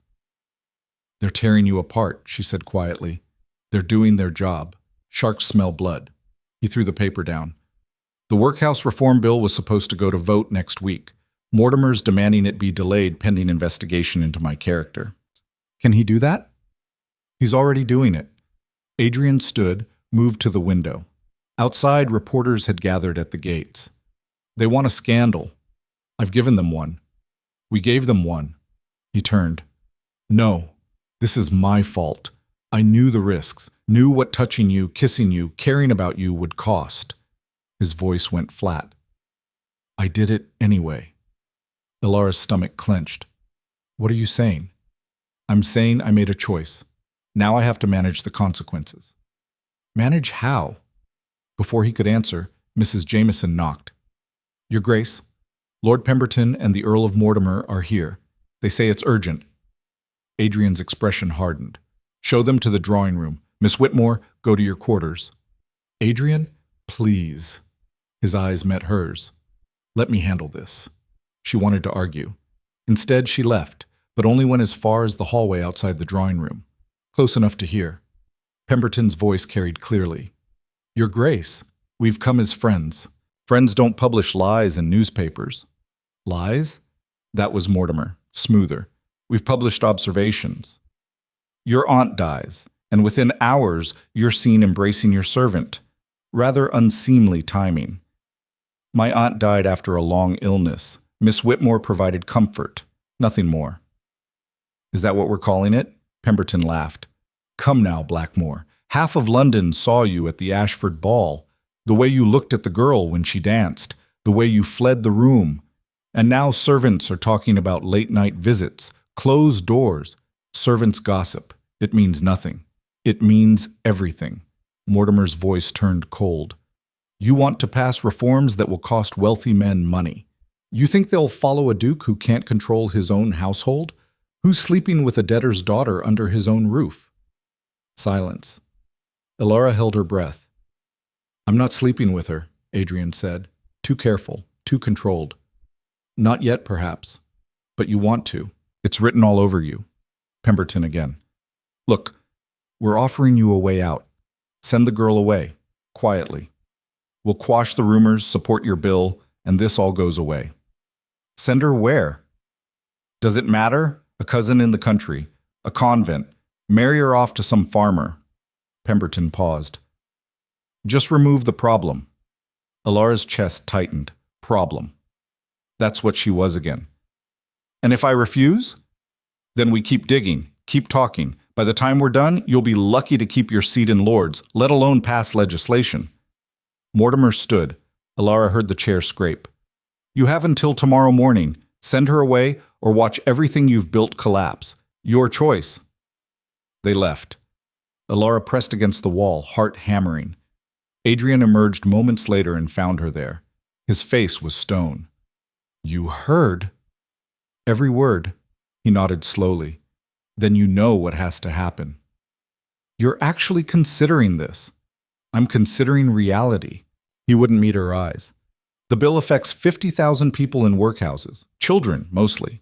They're tearing you apart, she said quietly. They're doing their job. Sharks smell blood. He threw the paper down. The workhouse reform bill was supposed to go to vote next week. Mortimer's demanding it be delayed pending investigation into my character. Can he do that? He's already doing it. Adrian stood, moved to the window. Outside, reporters had gathered at the gates. They want a scandal. I've given them one. We gave them one. He turned. No, this is my fault. I knew the risks, knew what touching you, kissing you, caring about you would cost. His voice went flat. I did it anyway. Alara's stomach clenched. What are you saying? I'm saying I made a choice. Now I have to manage the consequences. Manage how? Before he could answer, Mrs. Jameson knocked. Your Grace, Lord Pemberton and the Earl of Mortimer are here. They say it's urgent. Adrian's expression hardened. Show them to the drawing room. Miss Whitmore, go to your quarters. Adrian, please. His eyes met hers. Let me handle this. She wanted to argue. Instead, she left, but only went as far as the hallway outside the drawing room, close enough to hear. Pemberton's voice carried clearly. Your Grace, we've come as friends. Friends don't publish lies in newspapers. Lies? That was Mortimer, smoother. We've published observations. Your aunt dies, and within hours you're seen embracing your servant. Rather unseemly timing. My aunt died after a long illness. Miss Whitmore provided comfort, nothing more. Is that what we're calling it? Pemberton laughed. Come now, Blackmore. Half of London saw you at the Ashford ball, the way you looked at the girl when she danced, the way you fled the room. And now servants are talking about late-night visits, closed doors. Servants gossip. It means nothing. It means everything. Mortimer's voice turned cold. You want to pass reforms that will cost wealthy men money. You think they'll follow a duke who can't control his own household? Who's sleeping with a debtor's daughter under his own roof? Silence. Elara held her breath. I'm not sleeping with her, Adrian said. Too careful, too controlled. Not yet, perhaps. But you want to. It's written all over you. Pemberton again. Look, we're offering you a way out. Send the girl away, quietly. We'll quash the rumors, support your bill, and this all goes away. Send her where? Does it matter? A cousin in the country, a convent. Marry her off to some farmer. Pemberton paused. Just remove the problem. Elara's chest tightened. Problem. That's what she was again. And if I refuse? Then we keep digging, keep talking. By the time we're done, you'll be lucky to keep your seat in Lords, let alone pass legislation. Mortimer stood. Elara heard the chair scrape. You have until tomorrow morning. Send her away or watch everything you've built collapse. Your choice. They left. Elara pressed against the wall, heart hammering. Adrian emerged moments later and found her there. His face was stone. You heard? Every word. He nodded slowly. Then you know what has to happen. You're actually considering this. I'm considering reality. He wouldn't meet her eyes. The bill affects 50,000 people in workhouses, children mostly.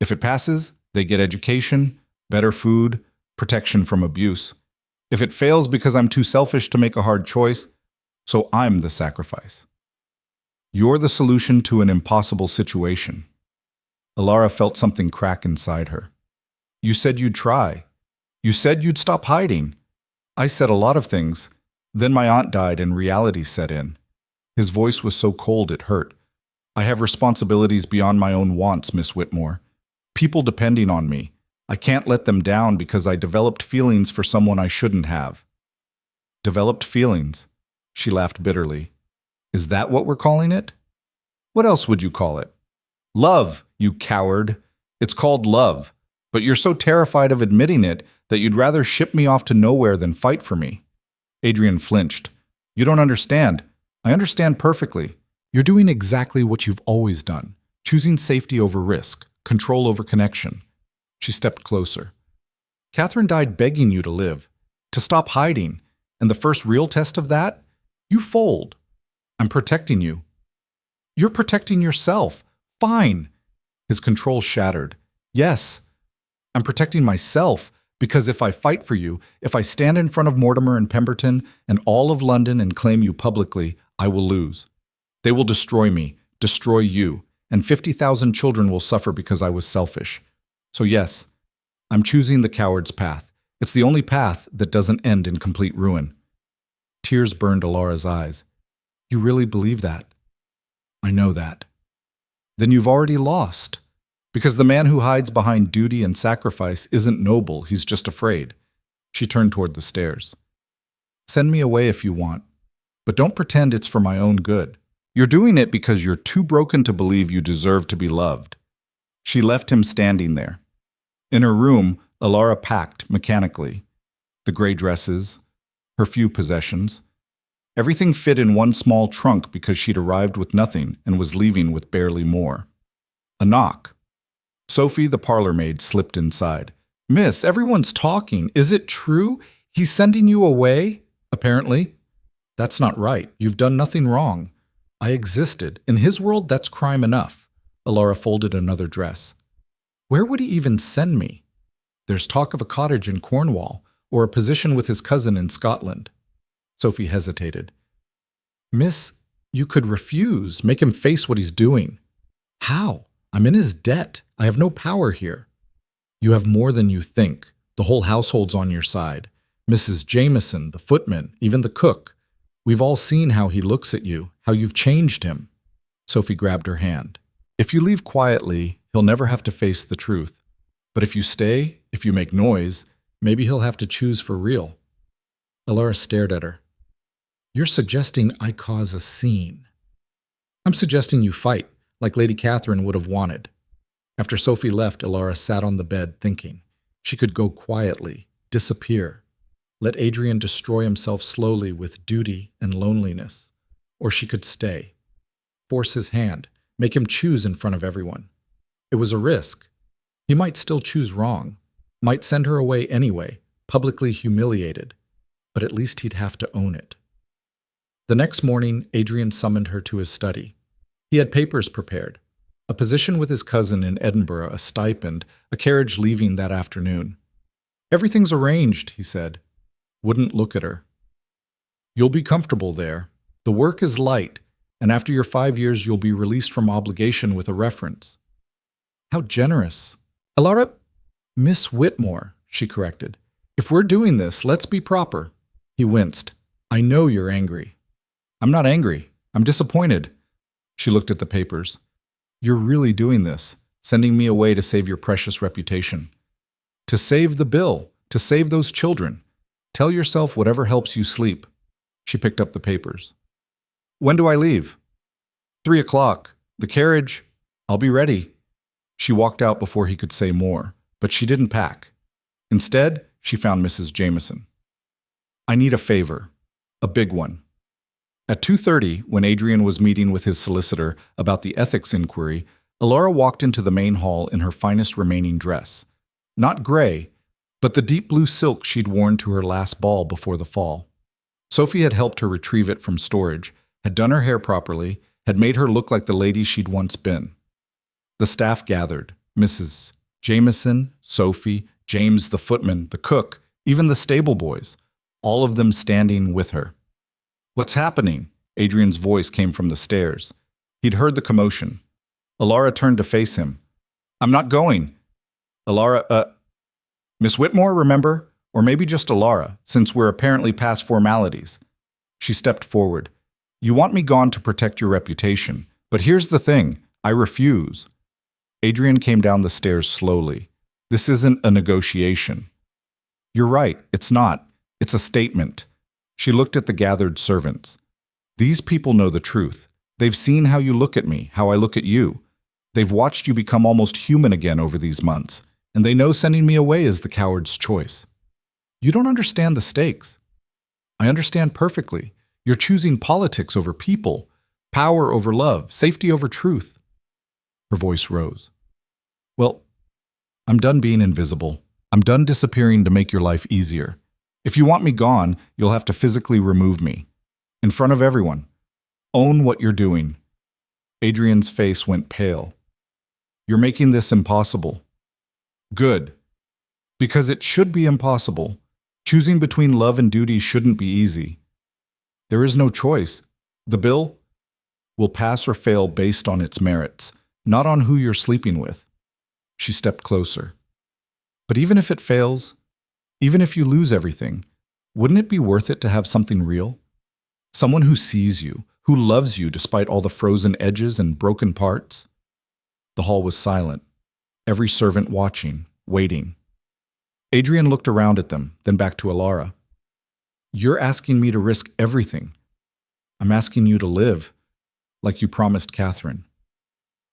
If it passes, they get education, better food, protection from abuse. If it fails because I'm too selfish to make a hard choice, so I'm the sacrifice. You're the solution to an impossible situation. Elara felt something crack inside her. You said you'd try. You said you'd stop hiding. I said a lot of things. Then my aunt died and reality set in. His voice was so cold it hurt. I have responsibilities beyond my own wants, Miss Whitmore. People depending on me. I can't let them down because I developed feelings for someone I shouldn't have. Developed feelings? She laughed bitterly. Is that what we're calling it? What else would you call it? Love, you coward. It's called love. But you're so terrified of admitting it that you'd rather ship me off to nowhere than fight for me. Adrian flinched. You don't understand. I understand perfectly. You're doing exactly what you've always done, choosing safety over risk, control over connection. She stepped closer. Catherine died begging you to live, to stop hiding, and the first real test of that? You fold. I'm protecting you. You're protecting yourself. Fine. His control shattered. Yes, I'm protecting myself, because if I fight for you, if I stand in front of Mortimer and Pemberton and all of London and claim you publicly, I will lose. They will destroy me, destroy you, and 50,000 children will suffer because I was selfish. So yes, I'm choosing the coward's path. It's the only path that doesn't end in complete ruin. Tears burned Elara's eyes. You really believe that? I know that. Then you've already lost. Because the man who hides behind duty and sacrifice isn't noble, he's just afraid. She turned toward the stairs. Send me away if you want, but don't pretend it's for my own good. You're doing it because you're too broken to believe you deserve to be loved. She left him standing there. In her room, Elara packed mechanically. The gray dresses, her few possessions. Everything fit in one small trunk because she'd arrived with nothing and was leaving with barely more. A knock. Sophie, the parlor maid, slipped inside. Miss, everyone's talking. Is it true? He's sending you away? Apparently. That's not right. You've done nothing wrong. I existed. In his world, that's crime enough. Alara folded another dress. Where would he even send me? There's talk of a cottage in Cornwall, or a position with his cousin in Scotland. Sophie hesitated. Miss, you could refuse, make him face what he's doing. How? I'm in his debt. I have no power here. You have more than you think. The whole household's on your side. Mrs. Jameson, the footman, even the cook. We've all seen how he looks at you, how you've changed him. Sophie grabbed her hand. If you leave quietly, he'll never have to face the truth. But if you stay, if you make noise, maybe he'll have to choose for real. Alara stared at her. You're suggesting I cause a scene. I'm suggesting you fight, like Lady Catherine would have wanted. After Sophie left, Alara sat on the bed thinking. She could go quietly, disappear. Let Adrian destroy himself slowly with duty and loneliness. Or she could stay. Force his hand, make him choose in front of everyone. It was a risk. He might still choose wrong, might send her away anyway, publicly humiliated, but at least he'd have to own it. The next morning, Adrian summoned her to his study. He had papers prepared, a position with his cousin in Edinburgh, a stipend, a carriage leaving that afternoon. Everything's arranged, he said. Wouldn't look at her. You'll be comfortable there. The work is light, and after your 5 years you'll be released from obligation with a reference. How generous. Alara, Miss Whitmore, she corrected. If we're doing this, let's be proper. He winced. I know you're angry. I'm not angry. I'm disappointed. She looked at the papers. You're really doing this, sending me away to save your precious reputation. To save the bill, to save those children. Tell yourself whatever helps you sleep. She picked up the papers. When do I leave? 3 o'clock. The carriage. I'll be ready. She walked out before he could say more, but she didn't pack. Instead, she found Mrs. Jameson. I need a favor. A big one. At 2:30, when Adrian was meeting with his solicitor about the ethics inquiry, Alara walked into the main hall in her finest remaining dress. Not gray, but the deep blue silk she'd worn to her last ball before the fall. Sophie had helped her retrieve it from storage, had done her hair properly, had made her look like the lady she'd once been. The staff gathered, Mrs. Jameson, Sophie, James the footman, the cook, even the stable boys, all of them standing with her. What's happening? Adrian's voice came from the stairs. He'd heard the commotion. Alara turned to face him. I'm not going. Alara, Miss Whitmore, remember? Or maybe just Alara, since we're apparently past formalities. She stepped forward. You want me gone to protect your reputation, but here's the thing. I refuse. Adrian came down the stairs slowly. This isn't a negotiation. You're right, it's not. It's a statement. She looked at the gathered servants. These people know the truth. They've seen how you look at me, how I look at you. They've watched you become almost human again over these months, and they know sending me away is the coward's choice. You don't understand the stakes. I understand perfectly. You're choosing politics over people, power over love, safety over truth. Her voice rose. Well, I'm done being invisible. I'm done disappearing to make your life easier. If you want me gone, you'll have to physically remove me. In front of everyone. Own what you're doing. Adrian's face went pale. You're making this impossible. Good. Because it should be impossible. Choosing between love and duty shouldn't be easy. There is no choice. The bill will pass or fail based on its merits, not on who you're sleeping with. She stepped closer. But even if it fails, even if you lose everything, wouldn't it be worth it to have something real? Someone who sees you, who loves you despite all the frozen edges and broken parts? The hall was silent, every servant watching, waiting. Adrian looked around at them, then back to Alara. You're asking me to risk everything. I'm asking you to live, like you promised Catherine.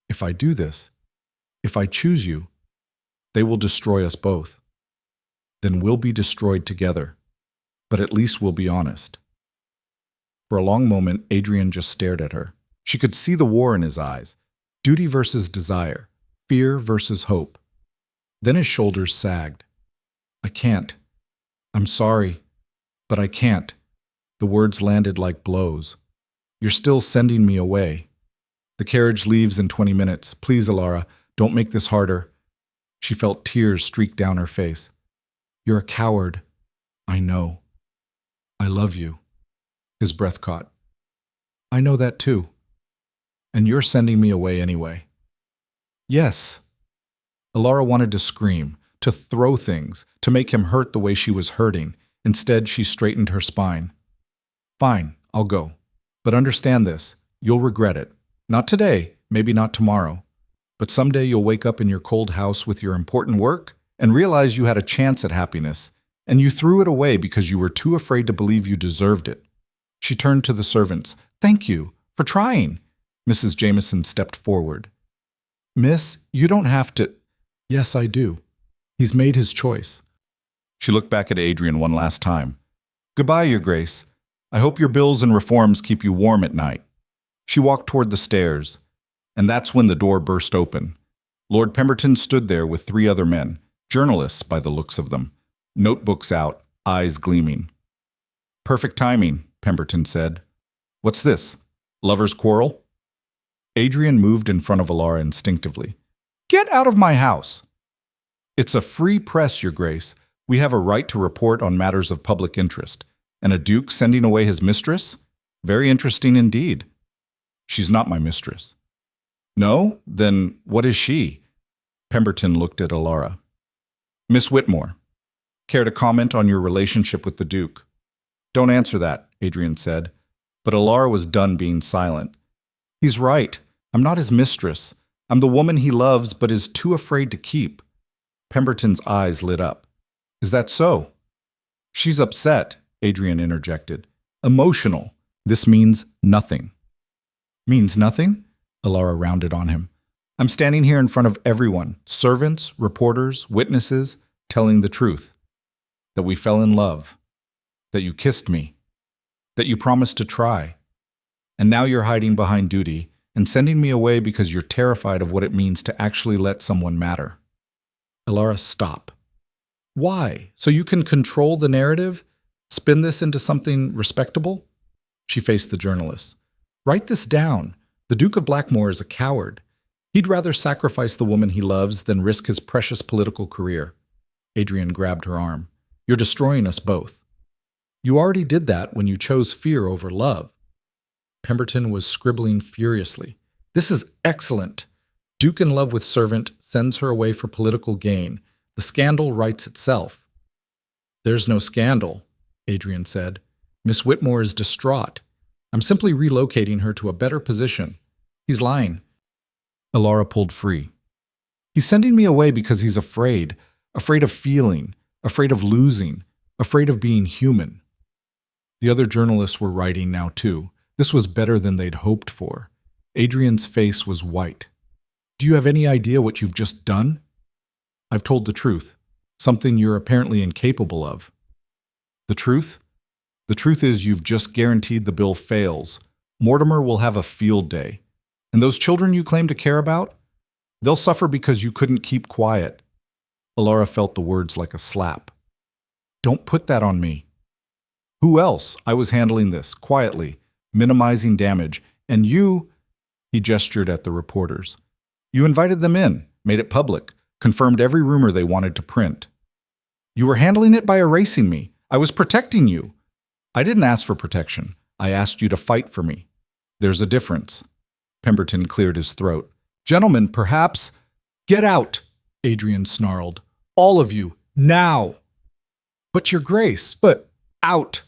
If I do this, if I choose you, they will destroy us both. Then we'll be destroyed together, but at least we'll be honest. For a long moment, Adrian just stared at her. She could see the war in his eyes, duty versus desire, fear versus hope. Then his shoulders sagged. I can't. I'm sorry, but I can't. The words landed like blows. You're still sending me away. The carriage leaves in 20 minutes. Please, Alara, don't make this harder. She felt tears streak down her face. You're a coward. I know. I love you. His breath caught. I know that too. And you're sending me away anyway. Yes. Alara wanted to scream, to throw things, to make him hurt the way she was hurting. Instead, she straightened her spine. Fine, I'll go. But understand this, you'll regret it. Not today, maybe not tomorrow. But someday you'll wake up in your cold house with your important work and realize you had a chance at happiness, and you threw it away because you were too afraid to believe you deserved it. She turned to the servants. Thank you for trying. Mrs. Jameson stepped forward. Miss, you don't have to. Yes, I do. He's made his choice. She looked back at Adrian one last time. Goodbye, Your Grace. I hope your bills and reforms keep you warm at night. She walked toward the stairs, and that's when the door burst open. Lord Pemberton stood there with 3 other men, journalists by the looks of them, notebooks out, eyes gleaming. Perfect timing, Pemberton said. What's this? Lovers' quarrel? Adrian moved in front of Alara instinctively. Get out of my house! It's a free press, Your Grace. We have a right to report on matters of public interest. And a duke sending away his mistress? Very interesting indeed. She's not my mistress. No? Then what is she? Pemberton looked at Alara. Miss Whitmore. Care to comment on your relationship with the duke? Don't answer that, Adrian said. But Alara was done being silent. He's right. I'm not his mistress. I'm the woman he loves but is too afraid to keep. Pemberton's eyes lit up. Is that so? She's upset, Adrian interjected. Emotional. This means nothing. Means nothing? Alara rounded on him. I'm standing here in front of everyone, servants, reporters, witnesses, telling the truth. That we fell in love. That you kissed me. That you promised to try. And now you're hiding behind duty and sending me away because you're terrified of what it means to actually let someone matter. Alara, stop. Why? So you can control the narrative? Spin this into something respectable? She faced the journalists. Write this down. The Duke of Blackmore is a coward. He'd rather sacrifice the woman he loves than risk his precious political career. Adrian grabbed her arm. You're destroying us both. You already did that when you chose fear over love. Pemberton was scribbling furiously. This is excellent. Duke in love with servant sends her away for political gain. The scandal writes itself. There's no scandal, Adrian said. Miss Whitmore is distraught. I'm simply relocating her to a better position. He's lying. Alara pulled free. He's sending me away because he's afraid of feeling, afraid of losing, afraid of being human. The other journalists were writing now too. This was better than they'd hoped for. Adrian's face was white. Do you have any idea what you've just done? I've told the truth, something you're apparently incapable of. The truth? The truth is you've just guaranteed the bill fails. Mortimer will have a field day. And those children you claim to care about? They'll suffer because you couldn't keep quiet. Alara felt the words like a slap. Don't put that on me. Who else? I was handling this, quietly, minimizing damage. And you, he gestured at the reporters. You invited them in, made it public, confirmed every rumor they wanted to print. You were handling it by erasing me. I was protecting you. I didn't ask for protection. I asked you to fight for me. There's a difference. Pemberton cleared his throat. Gentlemen, perhaps... Get out, Adrian snarled. All of you, now. But Your Grace, but out.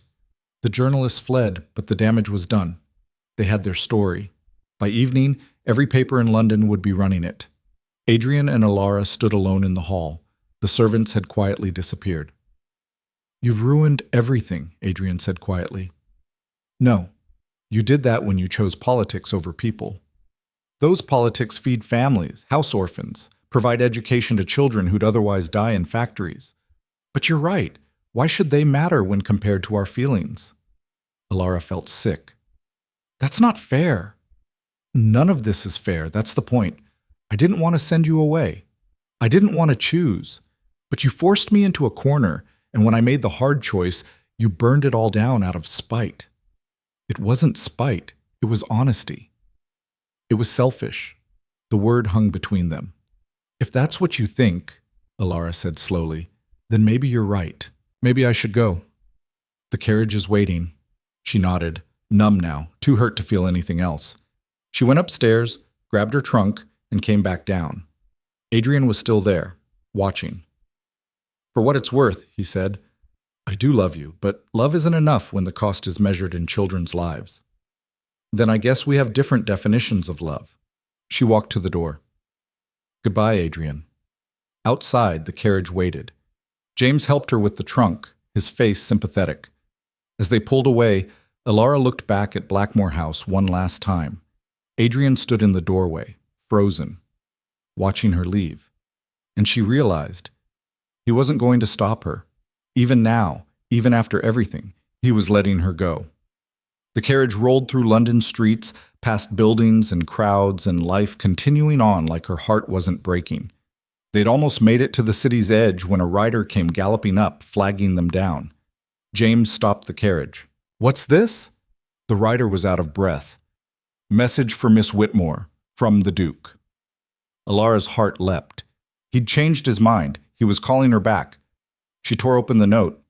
The journalists fled, but the damage was done. They had their story. By evening, every paper in London would be running it. Adrian and Alara stood alone in the hall. The servants had quietly disappeared. You've ruined everything, Adrian said quietly. No, you did that when you chose politics over people. Those politics feed families, house orphans, provide education to children who'd otherwise die in factories. But you're right. Why should they matter when compared to our feelings? Alara felt sick. That's not fair. None of this is fair. That's the point. I didn't want to send you away. I didn't want to choose. But you forced me into a corner, and when I made the hard choice, You burned it all down out of spite. It wasn't spite, it was honesty. It was selfish. The word hung between them. If that's what you think, Alara said slowly, then maybe you're right. Maybe I should go. The carriage is waiting. She nodded, numb now, too hurt to feel anything else. She went upstairs, grabbed her trunk, and came back down. Adrian was still there, watching. For what it's worth, he said, I do love you, but love isn't enough when the cost is measured in children's lives. Then I guess we have different definitions of love. She walked to the door. Goodbye, Adrian. Outside, the carriage waited. James helped her with the trunk, his face sympathetic. As they pulled away, Alara looked back at Blackmore House one last time. Adrian stood in the doorway, frozen, watching her leave. And she realized he wasn't going to stop her. Even now, even after everything, he was letting her go. The carriage rolled through London streets, past buildings and crowds, and life continuing on like her heart wasn't breaking. They'd almost made it to the city's edge when a rider came galloping up, flagging them down. James stopped the carriage. What's this? The rider was out of breath. Message for Miss Whitmore, from the Duke. Alara's heart leapt. He'd changed his mind. He was calling her back. She tore open the note.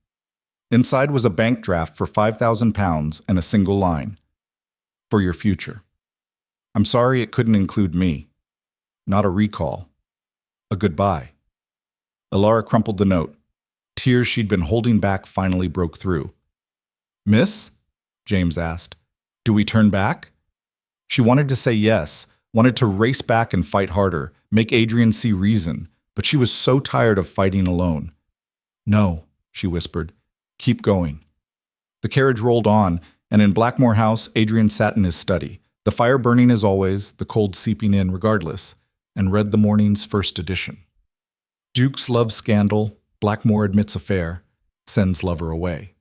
Inside was a bank draft for £5,000 and a single line. For your future. I'm sorry it couldn't include me. Not a recall. A goodbye. Alara crumpled the note. Tears she'd been holding back finally broke through. Miss? James asked. Do we turn back? She wanted to say yes, wanted to race back and fight harder, make Adrian see reason, but she was so tired of fighting alone. No, she whispered. Keep going. The carriage rolled on, and in Blackmore House, Adrian sat in his study, the fire burning as always, the cold seeping in regardless, and read the morning's first edition. Duke's love scandal, Blackmore admits affair, sends lover away.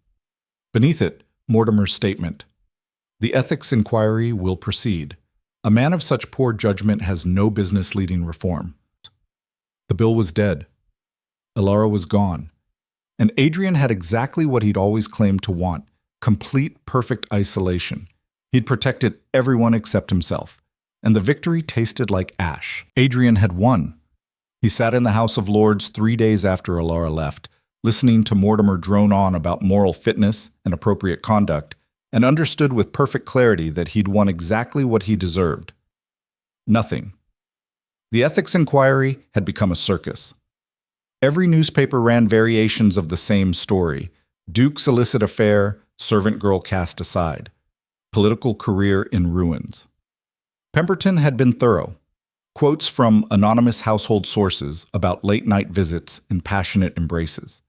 Beneath it, Mortimer's statement. The ethics inquiry will proceed. A man of such poor judgment has no business leading reform. The bill was dead. Alara was gone. And Adrian had exactly what he'd always claimed to want, complete, perfect isolation. He'd protected everyone except himself. And the victory tasted like ash. Adrian had won. He sat in the House of Lords 3 days after Alara left, listening to Mortimer drone on about moral fitness and appropriate conduct, and understood with perfect clarity that he'd won exactly what he deserved. Nothing. The ethics inquiry had become a circus. Every newspaper ran variations of the same story. Duke's illicit affair, servant girl cast aside. Political career in ruins. Pemberton had been thorough. Quotes from anonymous household sources about late-night visits and passionate embraces.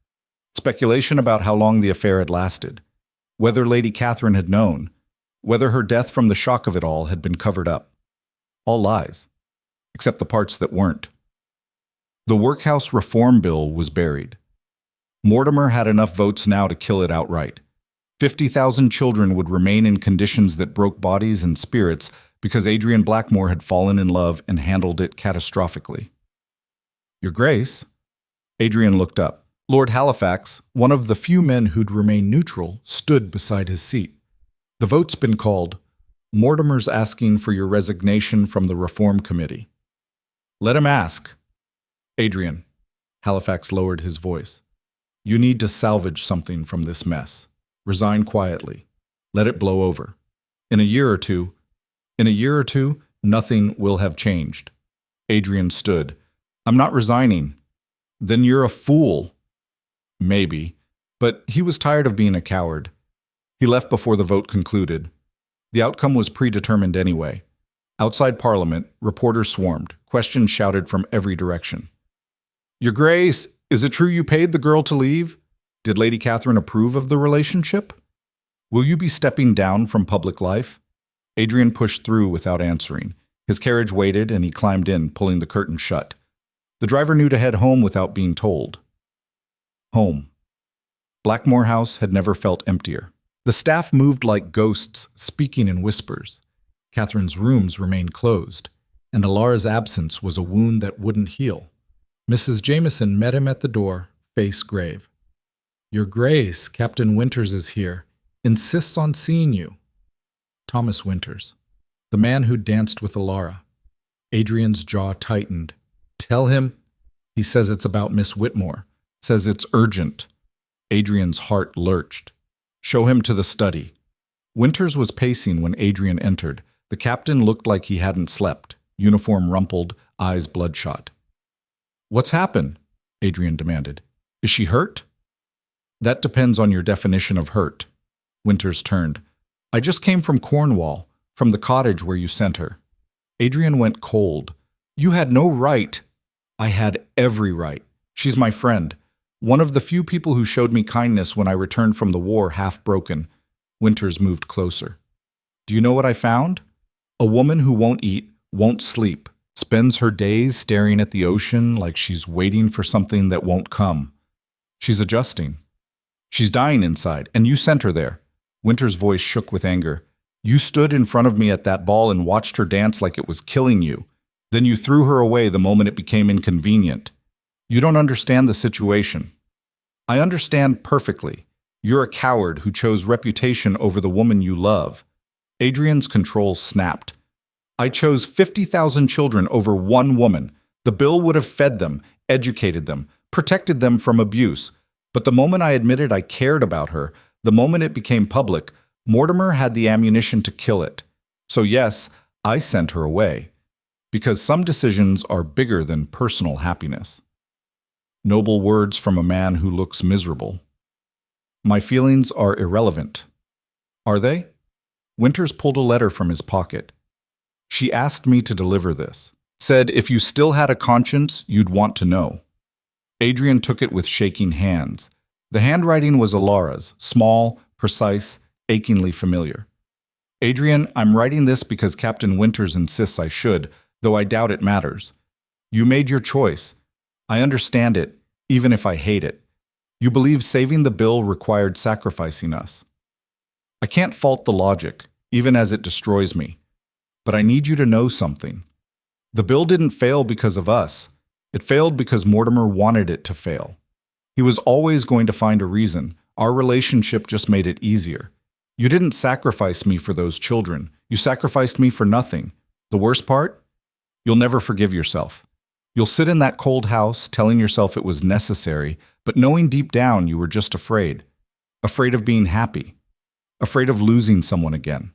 Speculation about how long the affair had lasted. Whether Lady Catherine had known. Whether her death from the shock of it all had been covered up. All lies. Except the parts that weren't. The Workhouse Reform Bill was buried. Mortimer had enough votes now to kill it outright. 50,000 children would remain in conditions that broke bodies and spirits because Adrian Blackmore had fallen in love and handled it catastrophically. Your Grace? Adrian looked up. Lord Halifax, one of the few men who'd remain neutral, stood beside his seat. The vote's been called. Mortimer's asking for your resignation from the Reform Committee. Let him ask. Adrian, Halifax lowered his voice. You need to salvage something from this mess. Resign quietly. Let it blow over. In a year or two, nothing will have changed. Adrian stood. I'm not resigning. Then you're a fool. Maybe. But he was tired of being a coward. He left before the vote concluded. The outcome was predetermined anyway. Outside Parliament, reporters swarmed. Questions shouted from every direction. Your Grace, is it true you paid the girl to leave? Did Lady Catherine approve of the relationship? Will you be stepping down from public life? Adrian pushed through without answering. His carriage waited and he climbed in, pulling the curtain shut. The driver knew to head home without being told. Home. Blackmore House had never felt emptier. The staff moved like ghosts, speaking in whispers. Catherine's rooms remained closed, and Alara's absence was a wound that wouldn't heal. Mrs. Jameson met him at the door, face grave. Your Grace, Captain Winters is here. Insists on seeing you. Thomas Winters, the man who danced with Alara. Adrian's jaw tightened. Tell him. He says it's about Miss Whitmore. Says it's urgent. Adrian's heart lurched. Show him to the study. Winters was pacing when Adrian entered. The captain looked like he hadn't slept. Uniform rumpled, eyes bloodshot. What's happened? Adrian demanded. Is she hurt? That depends on your definition of hurt. Winters turned. I just came from Cornwall, from the cottage where you sent her. Adrian went cold. You had no right. I had every right. She's my friend. One of the few people who showed me kindness when I returned from the war half broken. Winters moved closer. Do you know what I found? A woman who won't eat, won't sleep, spends her days staring at the ocean like she's waiting for something that won't come. She's adjusting. She's dying inside, and you sent her there. Winter's voice shook with anger. You stood in front of me at that ball and watched her dance like it was killing you. Then you threw her away the moment it became inconvenient. You don't understand the situation. I understand perfectly. You're a coward who chose reputation over the woman you love. Adrian's control snapped. I chose 50,000 children over one woman. The bill would have fed them, educated them, protected them from abuse. But the moment I admitted I cared about her, the moment it became public, Mortimer had the ammunition to kill it. So yes, I sent her away. Because some decisions are bigger than personal happiness. Noble words from a man who looks miserable. My feelings are irrelevant. Are they? Winters pulled a letter from his pocket. She asked me to deliver this. Said if you still had a conscience, you'd want to know. Adrian took it with shaking hands. The handwriting was Alara's, small, precise, achingly familiar. Adrian, I'm writing this because Captain Winters insists I should, though I doubt it matters. You made your choice. I understand it, even if I hate it. You believe saving the bill required sacrificing us. I can't fault the logic, even as it destroys me. But I need you to know something. The bill didn't fail because of us. It failed because Mortimer wanted it to fail. He was always going to find a reason. Our relationship just made it easier. You didn't sacrifice me for those children. You sacrificed me for nothing. The worst part? You'll never forgive yourself. You'll sit in that cold house telling yourself it was necessary, but knowing deep down you were just afraid. Afraid of being happy. Afraid of losing someone again.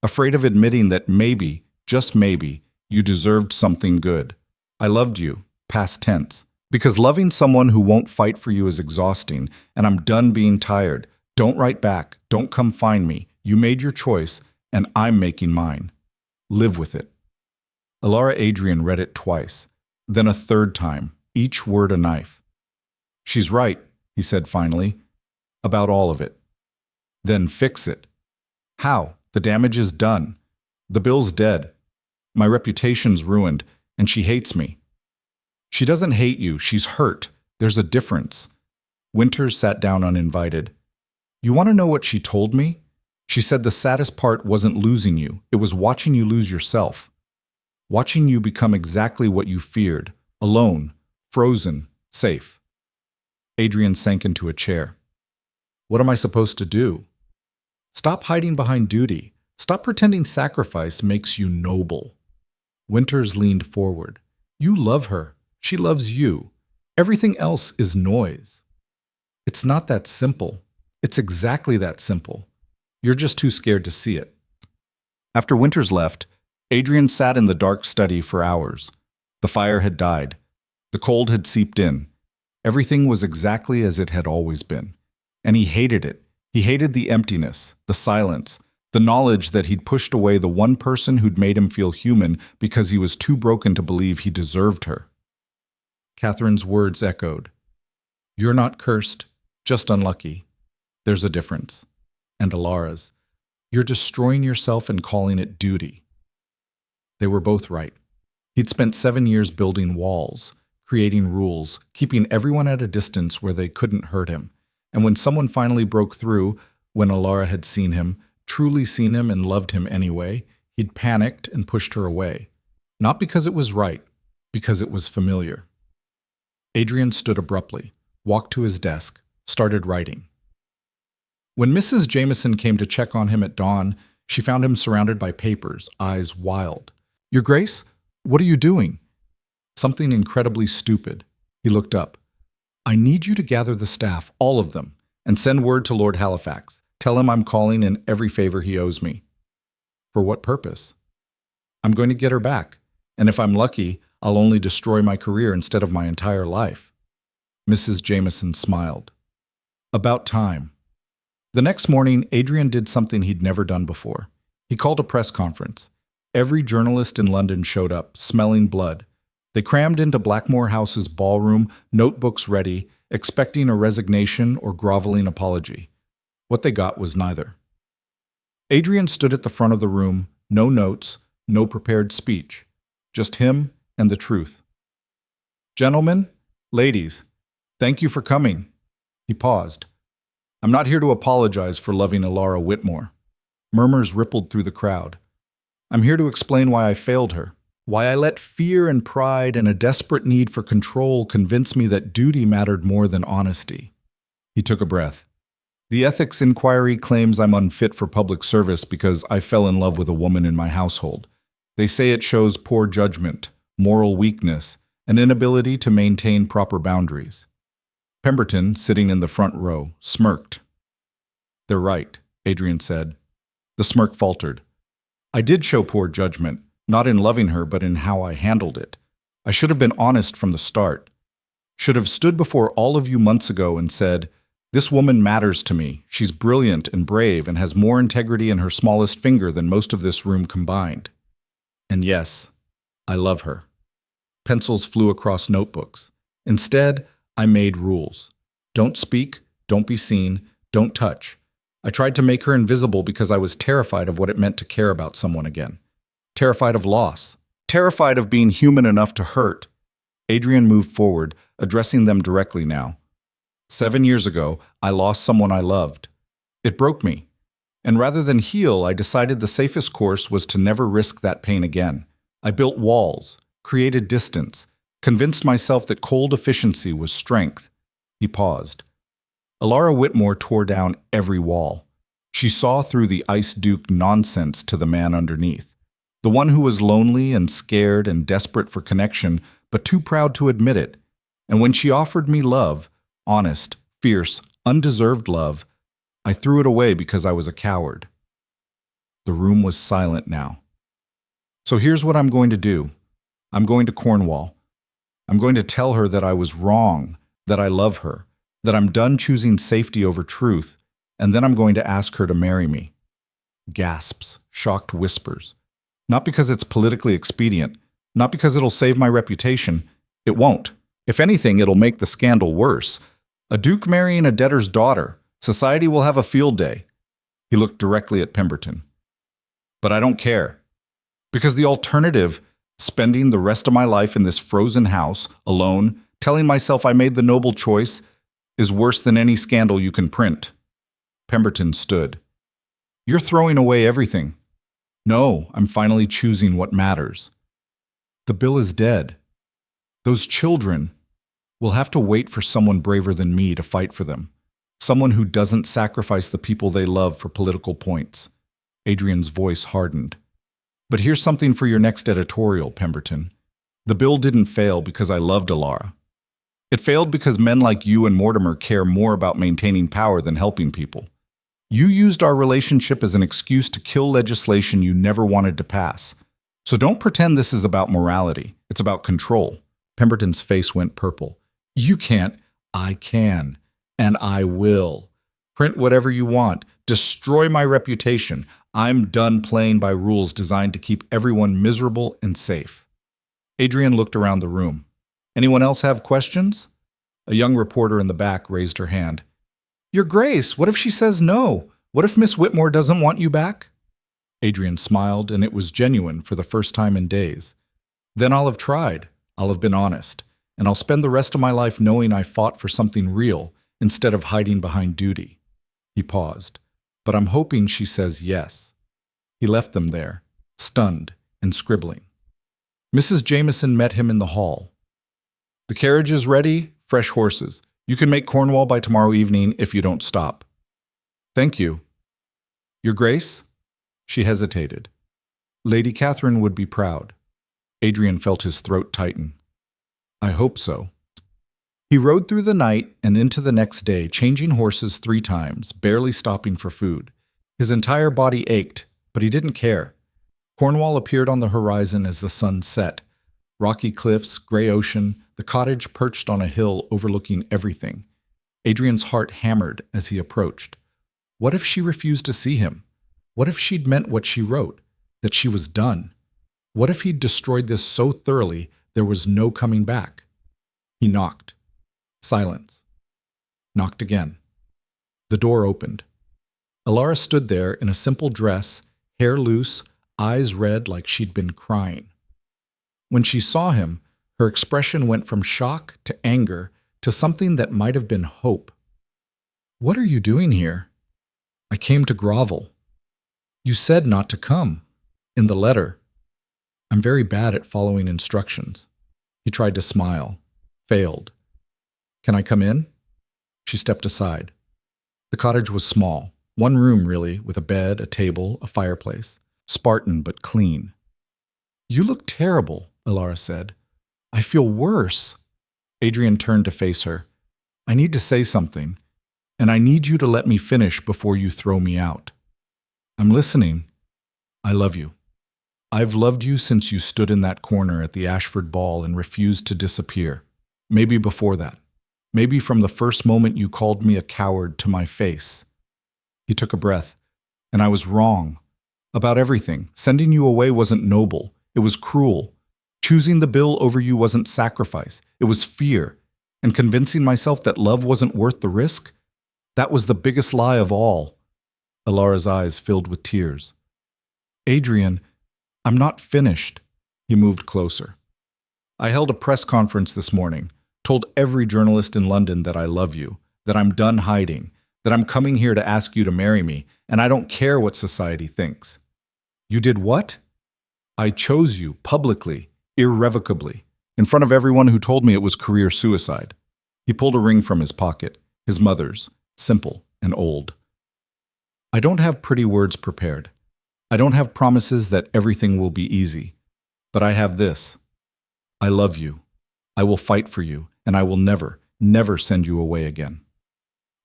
Afraid of admitting that maybe, just maybe, you deserved something good. I loved you, past tense. Because loving someone who won't fight for you is exhausting, and I'm done being tired. Don't write back. Don't come find me. You made your choice, and I'm making mine. Live with it. Alara Adrian read it twice, then a third time, each word a knife. She's right, he said finally, about all of it. Then fix it. How? The damage is done. The bill's dead. My reputation's ruined, and she hates me. She doesn't hate you, she's hurt. There's a difference. Winters sat down uninvited. You want to know what she told me? She said the saddest part wasn't losing you, it was watching you lose yourself. Watching you become exactly what you feared, alone, frozen, safe. Adrian sank into a chair. What am I supposed to do? Stop hiding behind duty. Stop pretending sacrifice makes you noble. Winters leaned forward. You love her. She loves you. Everything else is noise. It's not that simple. It's exactly that simple. You're just too scared to see it. After Winters left, Adrian sat in the dark study for hours. The fire had died. The cold had seeped in. Everything was exactly as it had always been. And he hated it. He hated the emptiness, the silence, the knowledge that he'd pushed away the one person who'd made him feel human because he was too broken to believe he deserved her. Catherine's words echoed. You're not cursed, just unlucky. There's a difference. And Alara's. You're destroying yourself and calling it duty. They were both right. He'd spent 7 years building walls, creating rules, keeping everyone at a distance where they couldn't hurt him. And when someone finally broke through, when Alara had seen him, truly seen him and loved him anyway, he'd panicked and pushed her away. Not because it was right, because it was familiar. Adrian stood abruptly, walked to his desk, started started writing. When Mrs. Jameson came to check on him at dawn, she found him surrounded by papers, eyes wild. "Your Grace, what are you doing?" "Something incredibly stupid." He looked up. "I need you to gather the staff, all of them, and send word to Lord Halifax. Tell him I'm calling in every favor he owes me." "For what purpose?" "I'm going to get her back, and if I'm lucky, I'll only destroy my career instead of my entire life." Mrs. Jameson smiled. About time. The next morning, Adrian did something he'd never done before. He called a press conference. Every journalist in London showed up, smelling blood. They crammed into Blackmore House's ballroom, notebooks ready, expecting a resignation or groveling apology. What they got was neither. Adrian stood at the front of the room, no notes, no prepared speech. Just him and the truth. "Gentlemen, ladies, thank you for coming." He paused. "I'm not here to apologize for loving Alara Whitmore." Murmurs rippled through the crowd. "I'm here to explain why I failed her. Why I let fear and pride and a desperate need for control convince me that duty mattered more than honesty." He took a breath. "The ethics inquiry claims I'm unfit for public service because I fell in love with a woman in my household. They say it shows poor judgment, moral weakness, an inability to maintain proper boundaries." Pemberton, sitting in the front row, smirked. "They're right," Adrian said. The smirk faltered. "I did show poor judgment, not in loving her, but in how I handled it. I should have been honest from the start. Should have stood before all of you months ago and said, 'This woman matters to me. She's brilliant and brave and has more integrity in her smallest finger than most of this room combined. And yes, I love her.'" Pencils flew across notebooks. Instead, I made rules. Don't speak, don't be seen, don't touch. I tried to make her invisible because I was terrified of what it meant to care about someone again. Terrified of loss. Terrified of being human enough to hurt. Adrian moved forward, addressing them directly now. 7 years ago, I lost someone I loved. It broke me. And rather than heal, I decided the safest course was to never risk that pain again. I built walls, created distance, convinced myself that cold efficiency was strength. He paused. Alara Whitmore tore down every wall. She saw through the Ice Duke nonsense to the man underneath. The one who was lonely and scared and desperate for connection, but too proud to admit it. And when she offered me love, honest, fierce, undeserved love, I threw it away because I was a coward. The room was silent now. "So here's what I'm going to do. I'm going to Cornwall. I'm going to tell her that I was wrong, that I love her, that I'm done choosing safety over truth, and then I'm going to ask her to marry me." Gasps, shocked whispers. "Not because it's politically expedient, not because it'll save my reputation. It won't. If anything, it'll make the scandal worse. A duke marrying a debtor's daughter. Society will have a field day." He looked directly at Pemberton. "But I don't care. Because the alternative, spending the rest of my life in this frozen house, alone, telling myself I made the noble choice, is worse than any scandal you can print." Pemberton stood. "You're throwing away everything." "No, I'm finally choosing what matters. The bill is dead. Those children will have to wait for someone braver than me to fight for them. Someone who doesn't sacrifice the people they love for political points." Adrian's voice hardened. "But here's something for your next editorial, Pemberton. The bill didn't fail because I loved Alara. It failed because men like you and Mortimer care more about maintaining power than helping people. You used our relationship as an excuse to kill legislation you never wanted to pass. So don't pretend this is about morality. It's about control." Pemberton's face went purple. "You can't." "I can. And I will. Print whatever you want. Destroy my reputation. I'm done playing by rules designed to keep everyone miserable and safe." Adrian looked around the room. "Anyone else have questions?" A young reporter in the back raised her hand. "Your Grace, what if she says no? What if Miss Whitmore doesn't want you back?" Adrian smiled, and it was genuine for the first time in days. "Then I'll have tried. I'll have been honest. And I'll spend the rest of my life knowing I fought for something real instead of hiding behind duty." He paused. "But I'm hoping she says yes." He left them there, stunned and scribbling. Mrs. Jameson met him in the hall. "The carriage is ready, fresh horses. You can make Cornwall by tomorrow evening if you don't stop. Thank you. Your Grace? She hesitated. Lady Catherine would be proud. Adrian felt his throat tighten. I hope so. He rode through the night and into the next day, changing horses 3 times, barely stopping for food. His entire body ached, but he didn't care. Cornwall appeared on the horizon as the sun set. Rocky cliffs, gray ocean, the cottage perched on a hill overlooking everything. Adrian's heart hammered as he approached. What if she refused to see him? What if she'd meant what she wrote, that she was done? What if he'd destroyed this so thoroughly there was no coming back? He knocked. Silence. Knocked again. The door opened. Alara stood there in a simple dress, hair loose, eyes red like she'd been crying. When she saw him, her expression went from shock to anger to something that might have been hope. What are you doing here? I came to grovel. You said not to come. In the letter. I'm very bad at following instructions. He tried to smile. Failed. Can I come in? She stepped aside. The cottage was small. 1 room, really, with a bed, a table, a fireplace. Spartan but clean. You look terrible, Alara said. I feel worse. Adrian turned to face her. I need to say something, and I need you to let me finish before you throw me out. I'm listening. I love you. I've loved you since you stood in that corner at the Ashford ball and refused to disappear. Maybe before that. Maybe from the first moment you called me a coward to my face. He took a breath. And I was wrong. About everything. Sending you away wasn't noble. It was cruel. Choosing the bill over you wasn't sacrifice. It was fear. And convincing myself that love wasn't worth the risk? That was the biggest lie of all. Alara's eyes filled with tears. Adrian, I'm not finished. He moved closer. I held a press conference this morning, told every journalist in London that I love you, that I'm done hiding, that I'm coming here to ask you to marry me, and I don't care what society thinks. You did what? I chose you publicly, irrevocably, in front of everyone who told me it was career suicide. He pulled a ring from his pocket, his mother's, simple and old. I don't have pretty words prepared. I don't have promises that everything will be easy. But I have this. I love you. I will fight for you, and I will never, never send you away again.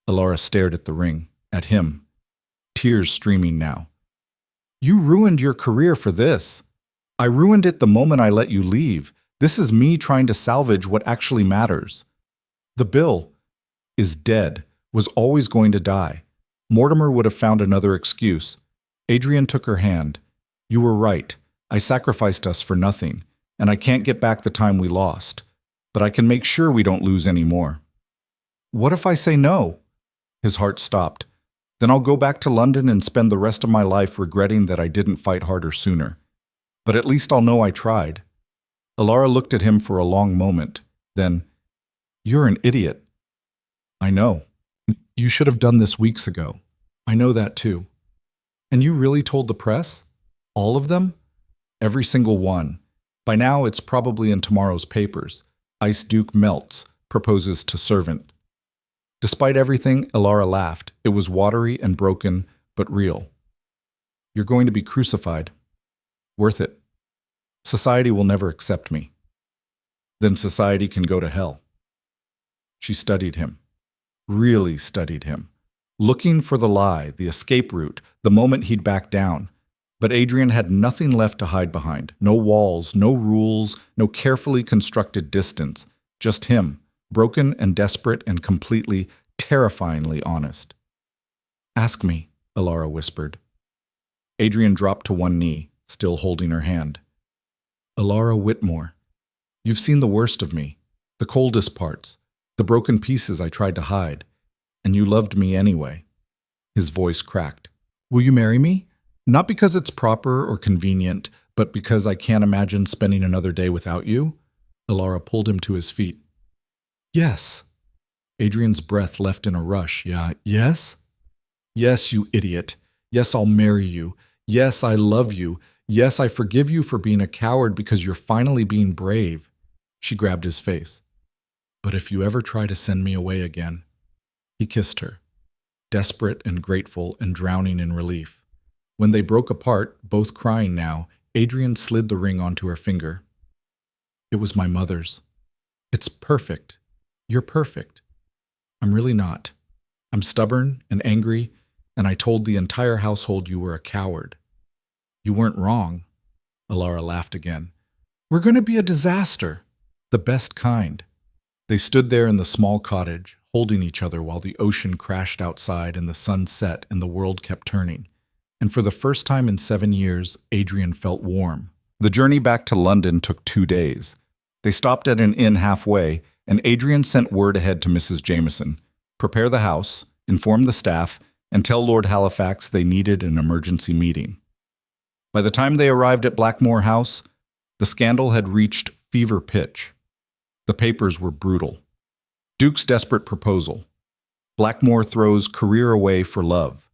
Alara stared at the ring, at him, tears streaming now. You ruined your career for this. I ruined it the moment I let you leave. This is me trying to salvage what actually matters. The bill is dead, was always going to die. Mortimer would have found another excuse. Adrian took her hand. You were right. I sacrificed us for nothing, and I can't get back the time we lost. But I can make sure we don't lose any more. What if I say no? His heart stopped. Then I'll go back to London and spend the rest of my life regretting that I didn't fight harder sooner. But at least I'll know I tried. Alara looked at him for a long moment. Then, you're an idiot. I know. You should have done this weeks ago. I know that too. And you really told the press? All of them? Every single one. By now, it's probably in tomorrow's papers. Ice Duke melts, proposes to servant. Despite everything, Alara laughed. It was watery and broken, but real. You're going to be crucified. Worth it. Society will never accept me. Then society can go to hell. She studied him. Really studied him. Looking for the lie, the escape route, the moment he'd back down. But Adrian had nothing left to hide behind. No walls, no rules, no carefully constructed distance. Just him, broken and desperate and completely, terrifyingly honest. Ask me, Alara whispered. Adrian dropped to one knee, still holding her hand. Alara Whitmore, you've seen the worst of me, the coldest parts, the broken pieces I tried to hide. And you loved me anyway. His voice cracked. Will you marry me? Not because it's proper or convenient, but because I can't imagine spending another day without you? Alara pulled him to his feet. Yes. Adrian's breath left in a rush. Yeah, yes? Yes, you idiot. Yes, I'll marry you. Yes, I love you. Yes, I forgive you for being a coward because you're finally being brave. She grabbed his face. But if you ever try to send me away again. He kissed her, desperate and grateful and drowning in relief. When they broke apart, both crying now, Adrian slid the ring onto her finger. It was my mother's. It's perfect. You're perfect. I'm really not. I'm stubborn and angry, and I told the entire household you were a coward. You weren't wrong. Alara laughed again. We're going to be a disaster. The best kind. They stood there in the small cottage, holding each other while the ocean crashed outside and the sun set and the world kept turning. And for the first time in 7 years, Adrian felt warm. The journey back to London took 2 days. They stopped at an inn halfway, and Adrian sent word ahead to Mrs. Jameson. Prepare the house, inform the staff, and tell Lord Halifax they needed an emergency meeting. By the time they arrived at Blackmore House, the scandal had reached fever pitch. The papers were brutal. Duke's desperate proposal. Blackmore throws career away for love.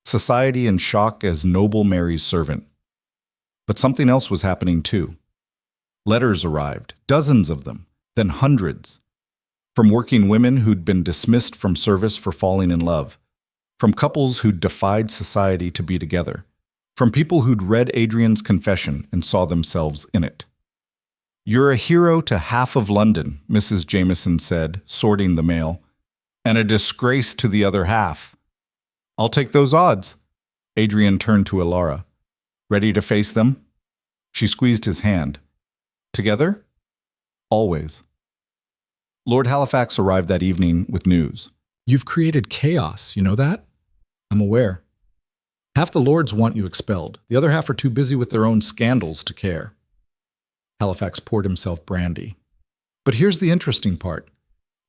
Society in shock as noble Mary's servant. But something else was happening too. Letters arrived, dozens of them, then hundreds. From working women who'd been dismissed from service for falling in love. From couples who'd defied society to be together. From people who'd read Adrian's confession and saw themselves in it. You're a hero to half of London, Mrs. Jameson said, sorting the mail, and a disgrace to the other half. I'll take those odds. Adrian turned to Alara. Ready to face them? She squeezed his hand. Together? Always. Lord Halifax arrived that evening with news. You've created chaos, you know that? I'm aware. Half the lords want you expelled. The other half are too busy with their own scandals to care. Halifax poured himself brandy. But here's the interesting part.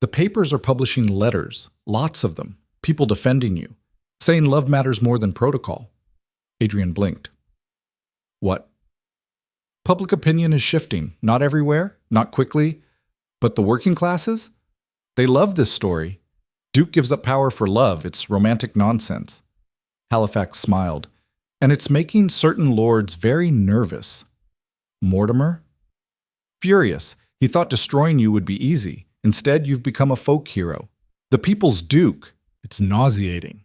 The papers are publishing letters, lots of them, people defending you, saying love matters more than protocol. Adrian blinked. What? Public opinion is shifting, not everywhere, not quickly, but the working classes? They love this story. Duke gives up power for love. It's romantic nonsense. Halifax smiled. And it's making certain lords very nervous. Mortimer? Furious. He thought destroying you would be easy. Instead, you've become a folk hero. The people's duke. It's nauseating.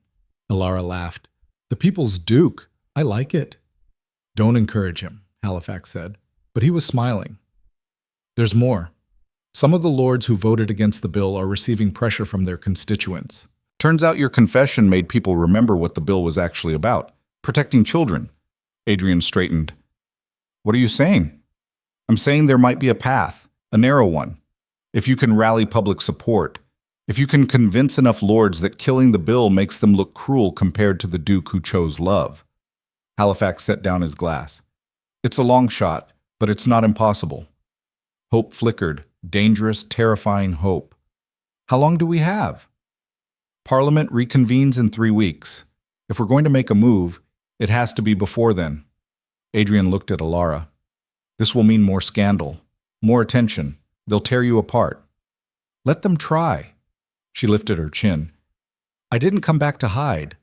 Alara laughed. The people's duke. I like it. Don't encourage him, Halifax said. But he was smiling. There's more. Some of the lords who voted against the bill are receiving pressure from their constituents. Turns out your confession made people remember what the bill was actually about. Protecting children. Adrian straightened. What are you saying? I'm saying there might be a path, a narrow one. If you can rally public support, if you can convince enough lords that killing the bill makes them look cruel compared to the Duke who chose love. Halifax set down his glass. It's a long shot, but it's not impossible. Hope flickered, dangerous, terrifying hope. How long do we have? Parliament reconvenes in 3 weeks. If we're going to make a move, it has to be before then. Adrian looked at Alara. This will mean more scandal, more attention. They'll tear you apart. Let them try. She lifted her chin. I didn't come back to hide.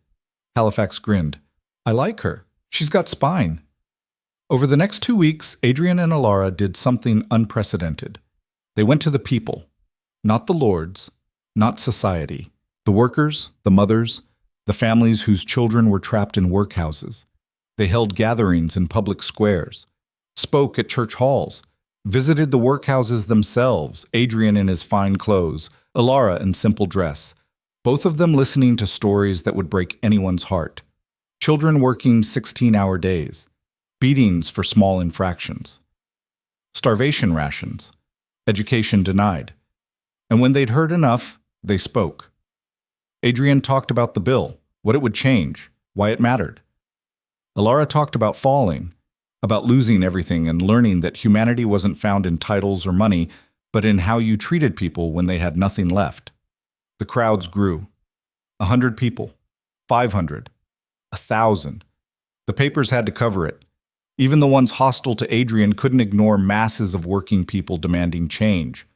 Halifax grinned. I like her. She's got spine. Over the next 2 weeks, Adrian and Alara did something unprecedented. They went to the people, not the lords, not society, the workers, the mothers, the families whose children were trapped in workhouses. They held gatherings in public squares, spoke at church halls, visited the workhouses themselves, Adrian in his fine clothes, Alara in simple dress, both of them listening to stories that would break anyone's heart. Children working 16-hour days, beatings for small infractions, starvation rations, education denied. And when they'd heard enough, they spoke. Adrian talked about the bill, what it would change, why it mattered. Alara talked about falling, about losing everything and learning that humanity wasn't found in titles or money, but in how you treated people when they had nothing left. The crowds grew. 100 people, 500, 1,000. The papers had to cover it. Even the ones hostile to Adrian couldn't ignore masses of working people demanding change.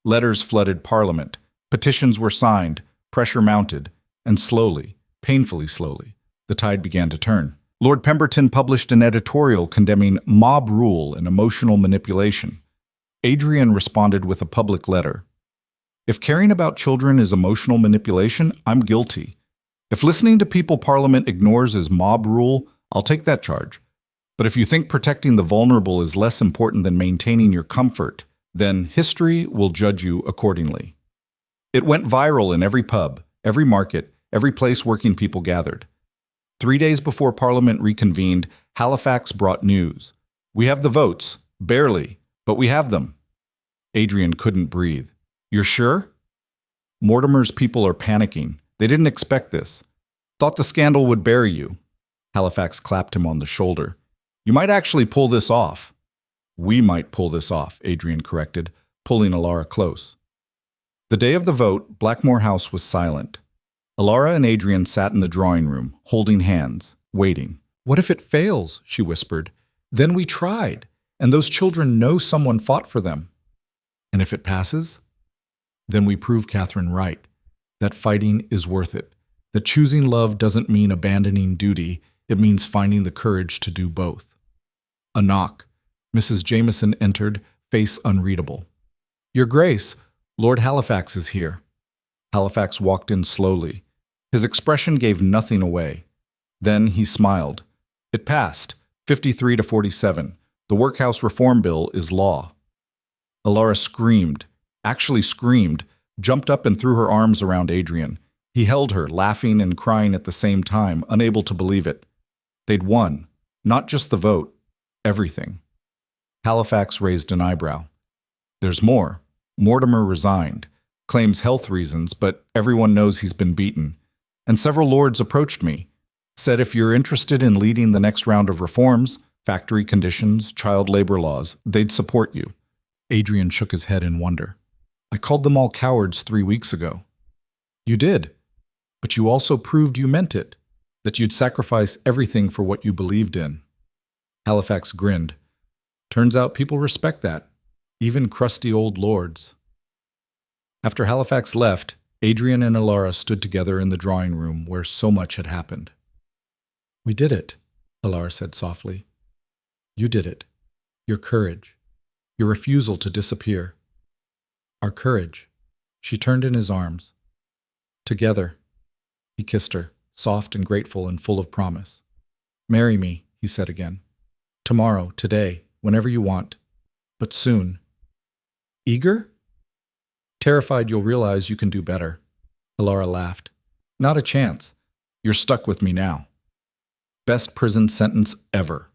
Letters flooded Parliament. Petitions were signed, pressure mounted, and slowly, painfully slowly, the tide began to turn. Lord Pemberton published an editorial condemning mob rule and emotional manipulation. Adrian responded with a public letter. If caring about children is emotional manipulation, I'm guilty. If listening to people Parliament ignores is mob rule, I'll take that charge. But if you think protecting the vulnerable is less important than maintaining your comfort, then history will judge you accordingly. It went viral in every pub, every market, every place working people gathered. 3 days before Parliament reconvened, Halifax brought news. We have the votes, barely, but we have them. Adrian couldn't breathe. You're sure? Mortimer's people are panicking. They didn't expect this. Thought the scandal would bury you. Halifax clapped him on the shoulder. You might actually pull this off. We might pull this off, Adrian corrected, pulling Alara close. The day of the vote, Blackmore House was silent. Alara and Adrian sat in the drawing room, holding hands, waiting. What if it fails? She whispered. Then we tried, and those children know someone fought for them. And if it passes? Then we prove Catherine right, that fighting is worth it, that choosing love doesn't mean abandoning duty, it means finding the courage to do both. A knock. Mrs. Jameson entered, face unreadable. Your Grace, Lord Halifax is here. Halifax walked in slowly. His expression gave nothing away. Then he smiled. It passed, 53 to 47. The Workhouse Reform Bill is law. Alara screamed, actually screamed, jumped up and threw her arms around Adrian. He held her, laughing and crying at the same time, unable to believe it. They'd won. Not just the vote. Everything. Halifax raised an eyebrow. There's more. Mortimer resigned. Claims health reasons, but everyone knows he's been beaten. And several lords approached me. Said if you're interested in leading the next round of reforms, factory conditions, child labor laws, they'd support you. Adrian shook his head in wonder. I called them all cowards 3 weeks ago. You did. But you also proved you meant it, that you'd sacrifice everything for what you believed in. Halifax grinned. Turns out people respect that, even crusty old lords. After Halifax left, Adrian and Alara stood together in the drawing room where so much had happened. We did it, Alara said softly. You did it. Your courage. Your refusal to disappear. Our courage. She turned in his arms. Together. He kissed her, soft and grateful and full of promise. Marry me, he said again. Tomorrow, today, whenever you want. But soon. Eager? Terrified you'll realize you can do better. Alara laughed. Not a chance. You're stuck with me now. Best prison sentence ever.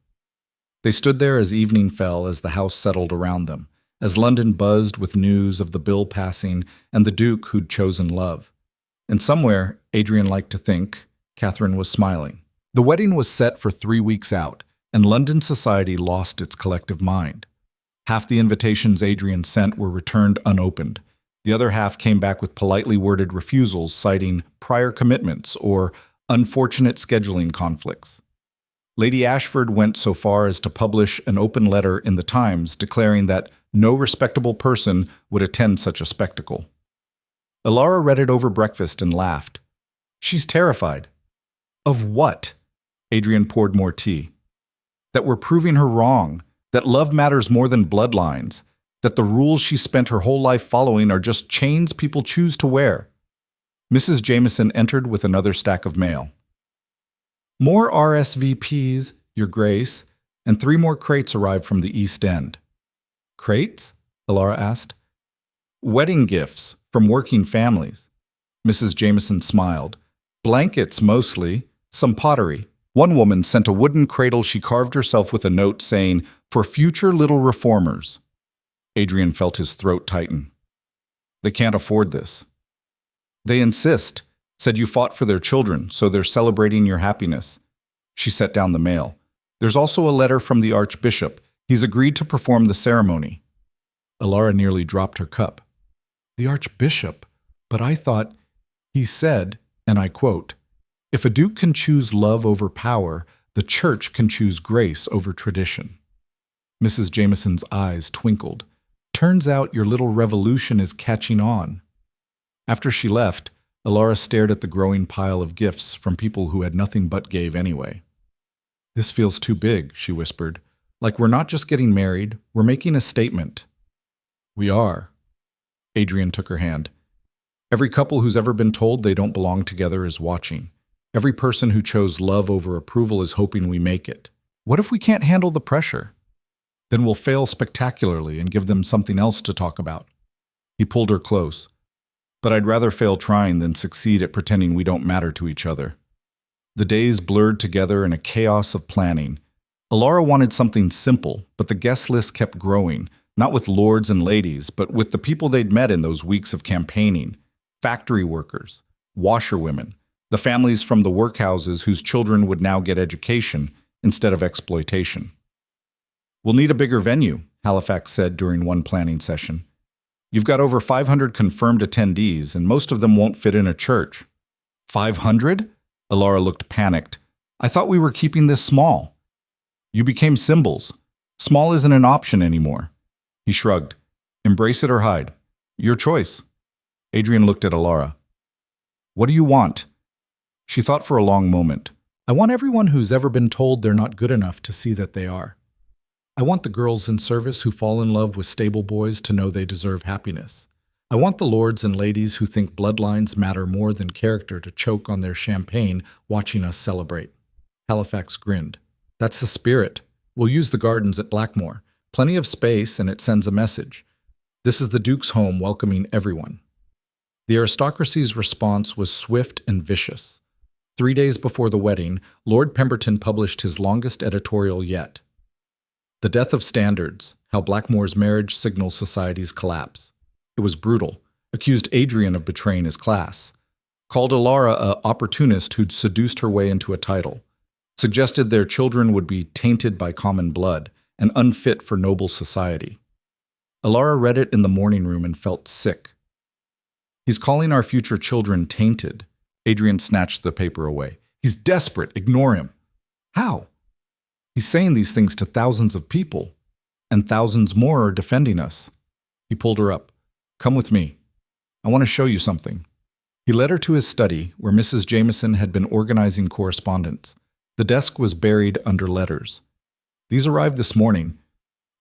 They stood there as evening fell, as the house settled around them, as London buzzed with news of the bill passing and the Duke who'd chosen love. And somewhere, Adrian liked to think, Catherine was smiling. The wedding was set for 3 weeks out, and London society lost its collective mind. Half the invitations Adrian sent were returned unopened. The other half came back with politely worded refusals citing prior commitments or unfortunate scheduling conflicts. Lady Ashford went so far as to publish an open letter in the Times declaring that no respectable person would attend such a spectacle. Alara read it over breakfast and laughed. She's terrified. Of what? Adrian poured more tea. That we're proving her wrong, that love matters more than bloodlines, that the rules she spent her whole life following are just chains people choose to wear. Mrs. Jameson entered with another stack of mail. More RSVPs, Your Grace, and 3 more crates arrived from the East End. Crates? Alara asked. Wedding gifts from working families. Mrs. Jameson smiled. Blankets mostly, some pottery. One woman sent a wooden cradle she carved herself with a note saying, "For future little reformers." Adrian felt his throat tighten. They can't afford this. They insist. Said you fought for their children, so they're celebrating your happiness. She set down the mail. There's also a letter from the Archbishop. He's agreed to perform the ceremony. Alara nearly dropped her cup. The Archbishop? But I thought, he said, and I quote, if a duke can choose love over power, the church can choose grace over tradition. Mrs. Jameson's eyes twinkled. Turns out your little revolution is catching on. After she left, Alara stared at the growing pile of gifts from people who had nothing but gave anyway. This feels too big, she whispered. Like we're not just getting married, we're making a statement. We are. Adrian took her hand. Every couple who's ever been told they don't belong together is watching. Every person who chose love over approval is hoping we make it. What if we can't handle the pressure? Then we'll fail spectacularly and give them something else to talk about. He pulled her close. But I'd rather fail trying than succeed at pretending we don't matter to each other. The days blurred together in a chaos of planning. Alara wanted something simple, but the guest list kept growing, not with lords and ladies, but with the people they'd met in those weeks of campaigning. Factory workers, washerwomen, the families from the workhouses whose children would now get education instead of exploitation. "We'll need a bigger venue," Halifax said during one planning session. "You've got over 500 confirmed attendees, and most of them won't fit in a church." 500? Alara looked panicked. "I thought we were keeping this small." "You became symbols. Small isn't an option anymore." He shrugged. "Embrace it or hide. Your choice." Adrian looked at Alara. "What do you want?" She thought for a long moment. "I want everyone who's ever been told they're not good enough to see that they are. I want the girls in service who fall in love with stable boys to know they deserve happiness. I want the lords and ladies who think bloodlines matter more than character to choke on their champagne watching us celebrate." Halifax grinned. "That's the spirit. We'll use the gardens at Blackmore. Plenty of space, and it sends a message. This is the Duke's home welcoming everyone." The aristocracy's response was swift and vicious. 3 days before the wedding, Lord Pemberton published his longest editorial yet. "The Death of Standards, How Blackmore's Marriage Signals Society's Collapse." It was brutal, accused Adrian of betraying his class, called Alara a opportunist who'd seduced her way into a title, suggested their children would be tainted by common blood and unfit for noble society. Alara read it in the morning room and felt sick. "He's calling our future children tainted." Adrian snatched the paper away. "He's desperate. Ignore him." "How?" "He's saying these things to thousands of people, and thousands more are defending us." He pulled her up. "Come with me. I want to show you something." He led her to his study, where Mrs. Jameson had been organizing correspondence. The desk was buried under letters. "These arrived this morning.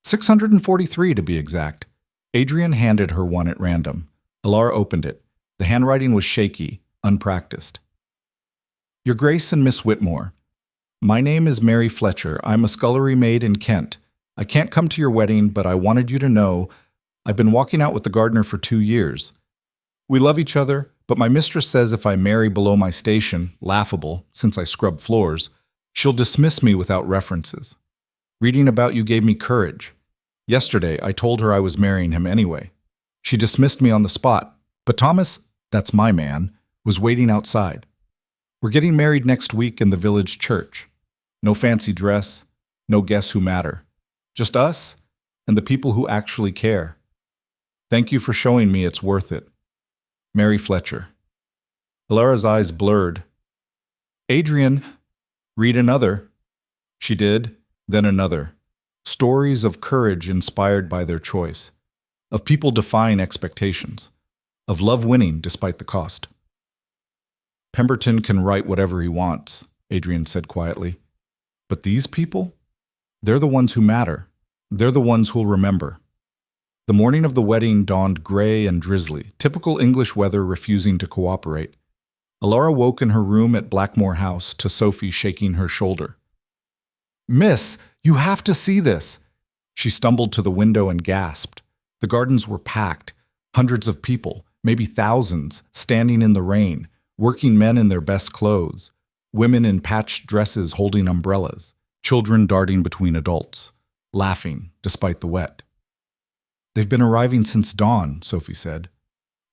643 to be exact." Adrian handed her one at random. Alara opened it. The handwriting was shaky, unpracticed. "Your Grace and Miss Whitmore. My name is Mary Fletcher. I'm a scullery maid in Kent. I can't come to your wedding, but I wanted you to know I've been walking out with the gardener for 2 years. We love each other, but my mistress says if I marry below my station, laughable, since I scrub floors, she'll dismiss me without references. Reading about you gave me courage. Yesterday, I told her I was marrying him anyway. She dismissed me on the spot, but Thomas, that's my man, was waiting outside. We're getting married next week in the village church. No fancy dress, no guests who matter. Just us and the people who actually care. Thank you for showing me it's worth it. Mary Fletcher." Alara's eyes blurred. "Adrian, read another." She did, then another. Stories of courage inspired by their choice, of people defying expectations, of love winning despite the cost. "Pemberton can write whatever he wants," Adrian said quietly. "But these people? They're the ones who matter. They're the ones who'll remember." The morning of the wedding dawned gray and drizzly, typical English weather refusing to cooperate. Alara woke in her room at Blackmore House to Sophie shaking her shoulder. "Miss, you have to see this." She stumbled to the window and gasped. The gardens were packed, hundreds of people, maybe thousands, standing in the rain, working men in their best clothes, women in patched dresses holding umbrellas, children darting between adults, laughing despite the wet. "They've been arriving since dawn," Sophie said.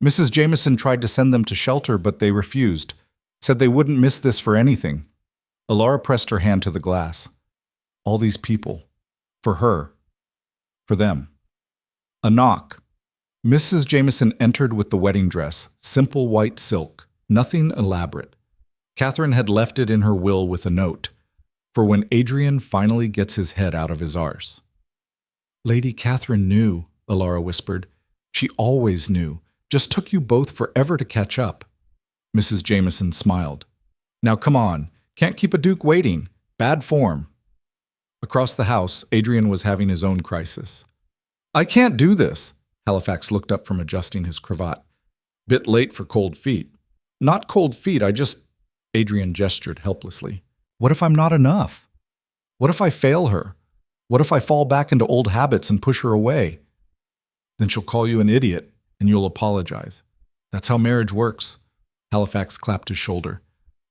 "Mrs. Jameson tried to send them to shelter, but they refused, said they wouldn't miss this for anything." Alara pressed her hand to the glass. All these people. For her. For them. A knock. Mrs. Jameson entered with the wedding dress, simple white silk, nothing elaborate. Catherine had left it in her will with a note, for when Adrian finally gets his head out of his arse. "Lady Catherine knew," Alara whispered. "She always knew. Just took you both forever to catch up." Mrs. Jameson smiled. "Now come on. Can't keep a duke waiting. Bad form." Across the house, Adrian was having his own crisis. "I can't do this." Halifax looked up from adjusting his cravat. Bit late for cold feet. Not cold feet, Adrian gestured helplessly. What if I'm not enough? What if I fail her? What if I fall back into old habits and push her away? Then she'll call you an idiot, and you'll apologize. That's how marriage works. Halifax clapped his shoulder.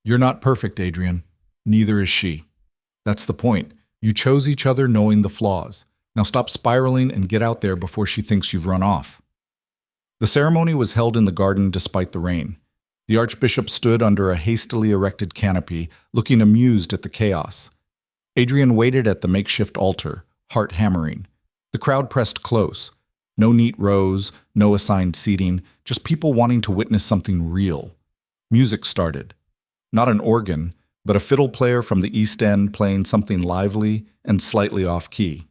You're not perfect, Adrian. Neither is she. That's the point. You chose each other knowing the flaws. Now stop spiraling and get out there before she thinks you've run off. The ceremony was held in the garden despite the rain. The archbishop stood under a hastily erected canopy, looking amused at the chaos. Adrian waited at the makeshift altar, heart hammering. The crowd pressed close. No neat rows, no assigned seating, just people wanting to witness something real. Music started. Not an organ, but a fiddle player from the East End playing something lively and slightly off-key.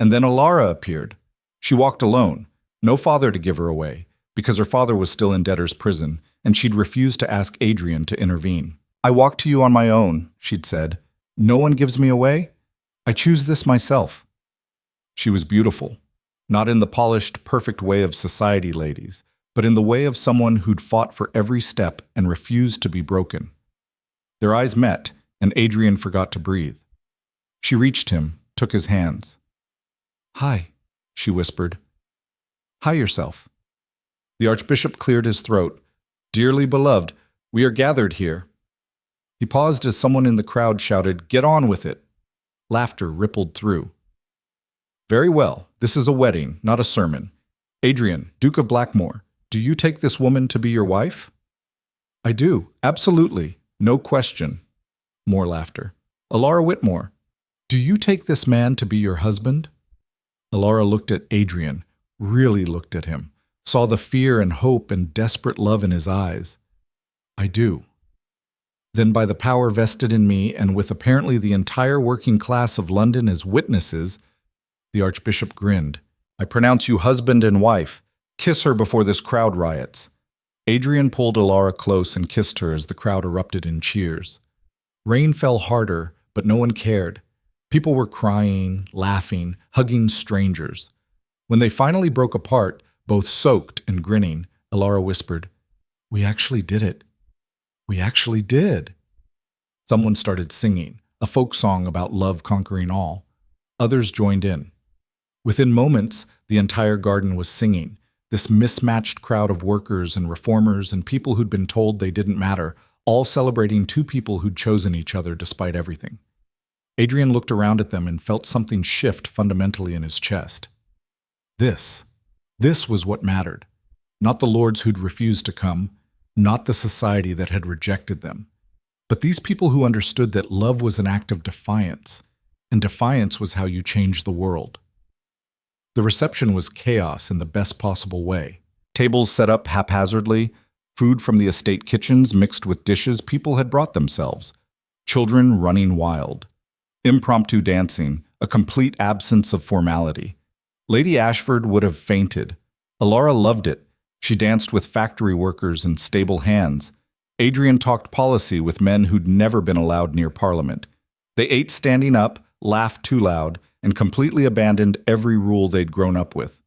And then Alara appeared. She walked alone, no father to give her away, because her father was still in debtor's prison, and she'd refused to ask Adrian to intervene. I walk to you on my own, she'd said. No one gives me away. I choose this myself. She was beautiful, not in the polished, perfect way of society ladies, but in the way of someone who'd fought for every step and refused to be broken. Their eyes met, and Adrian forgot to breathe. She reached him, took his hands. Hi, she whispered. Hi yourself. The archbishop cleared his throat. Dearly beloved, we are gathered here. He paused as someone in the crowd shouted, Get on with it. Laughter rippled through. Very well, this is a wedding, not a sermon. Adrian, Duke of Blackmore, do you take this woman to be your wife? I do, absolutely, no question. More laughter. Alara Whitmore, do you take this man to be your husband? Alara looked at Adrian, really looked at him, saw the fear and hope and desperate love in his eyes. I do. Then by the power vested in me, and with apparently the entire working class of London as witnesses, the archbishop grinned. I pronounce you husband and wife. Kiss her before this crowd riots. Adrian pulled Alara close and kissed her as the crowd erupted in cheers. Rain fell harder, but no one cared. People were crying, laughing, hugging strangers. When they finally broke apart, both soaked and grinning, Alara whispered, We actually did it. We actually did. Someone started singing, a folk song about love conquering all. Others joined in. Within moments, the entire garden was singing, this mismatched crowd of workers and reformers and people who'd been told they didn't matter, all celebrating two people who'd chosen each other despite everything. Adrian looked around at them and felt something shift fundamentally in his chest. This was what mattered. Not the lords who'd refused to come, not the society that had rejected them, but these people who understood that love was an act of defiance, and defiance was how you changed the world. The reception was chaos in the best possible way. Tables set up haphazardly, food from the estate kitchens mixed with dishes people had brought themselves, children running wild. Impromptu dancing, a complete absence of formality. Lady Ashford would have fainted. Alara loved it. She danced with factory workers and stable hands. Adrian talked policy with men who'd never been allowed near Parliament. They ate standing up, laughed too loud, and completely abandoned every rule they'd grown up with.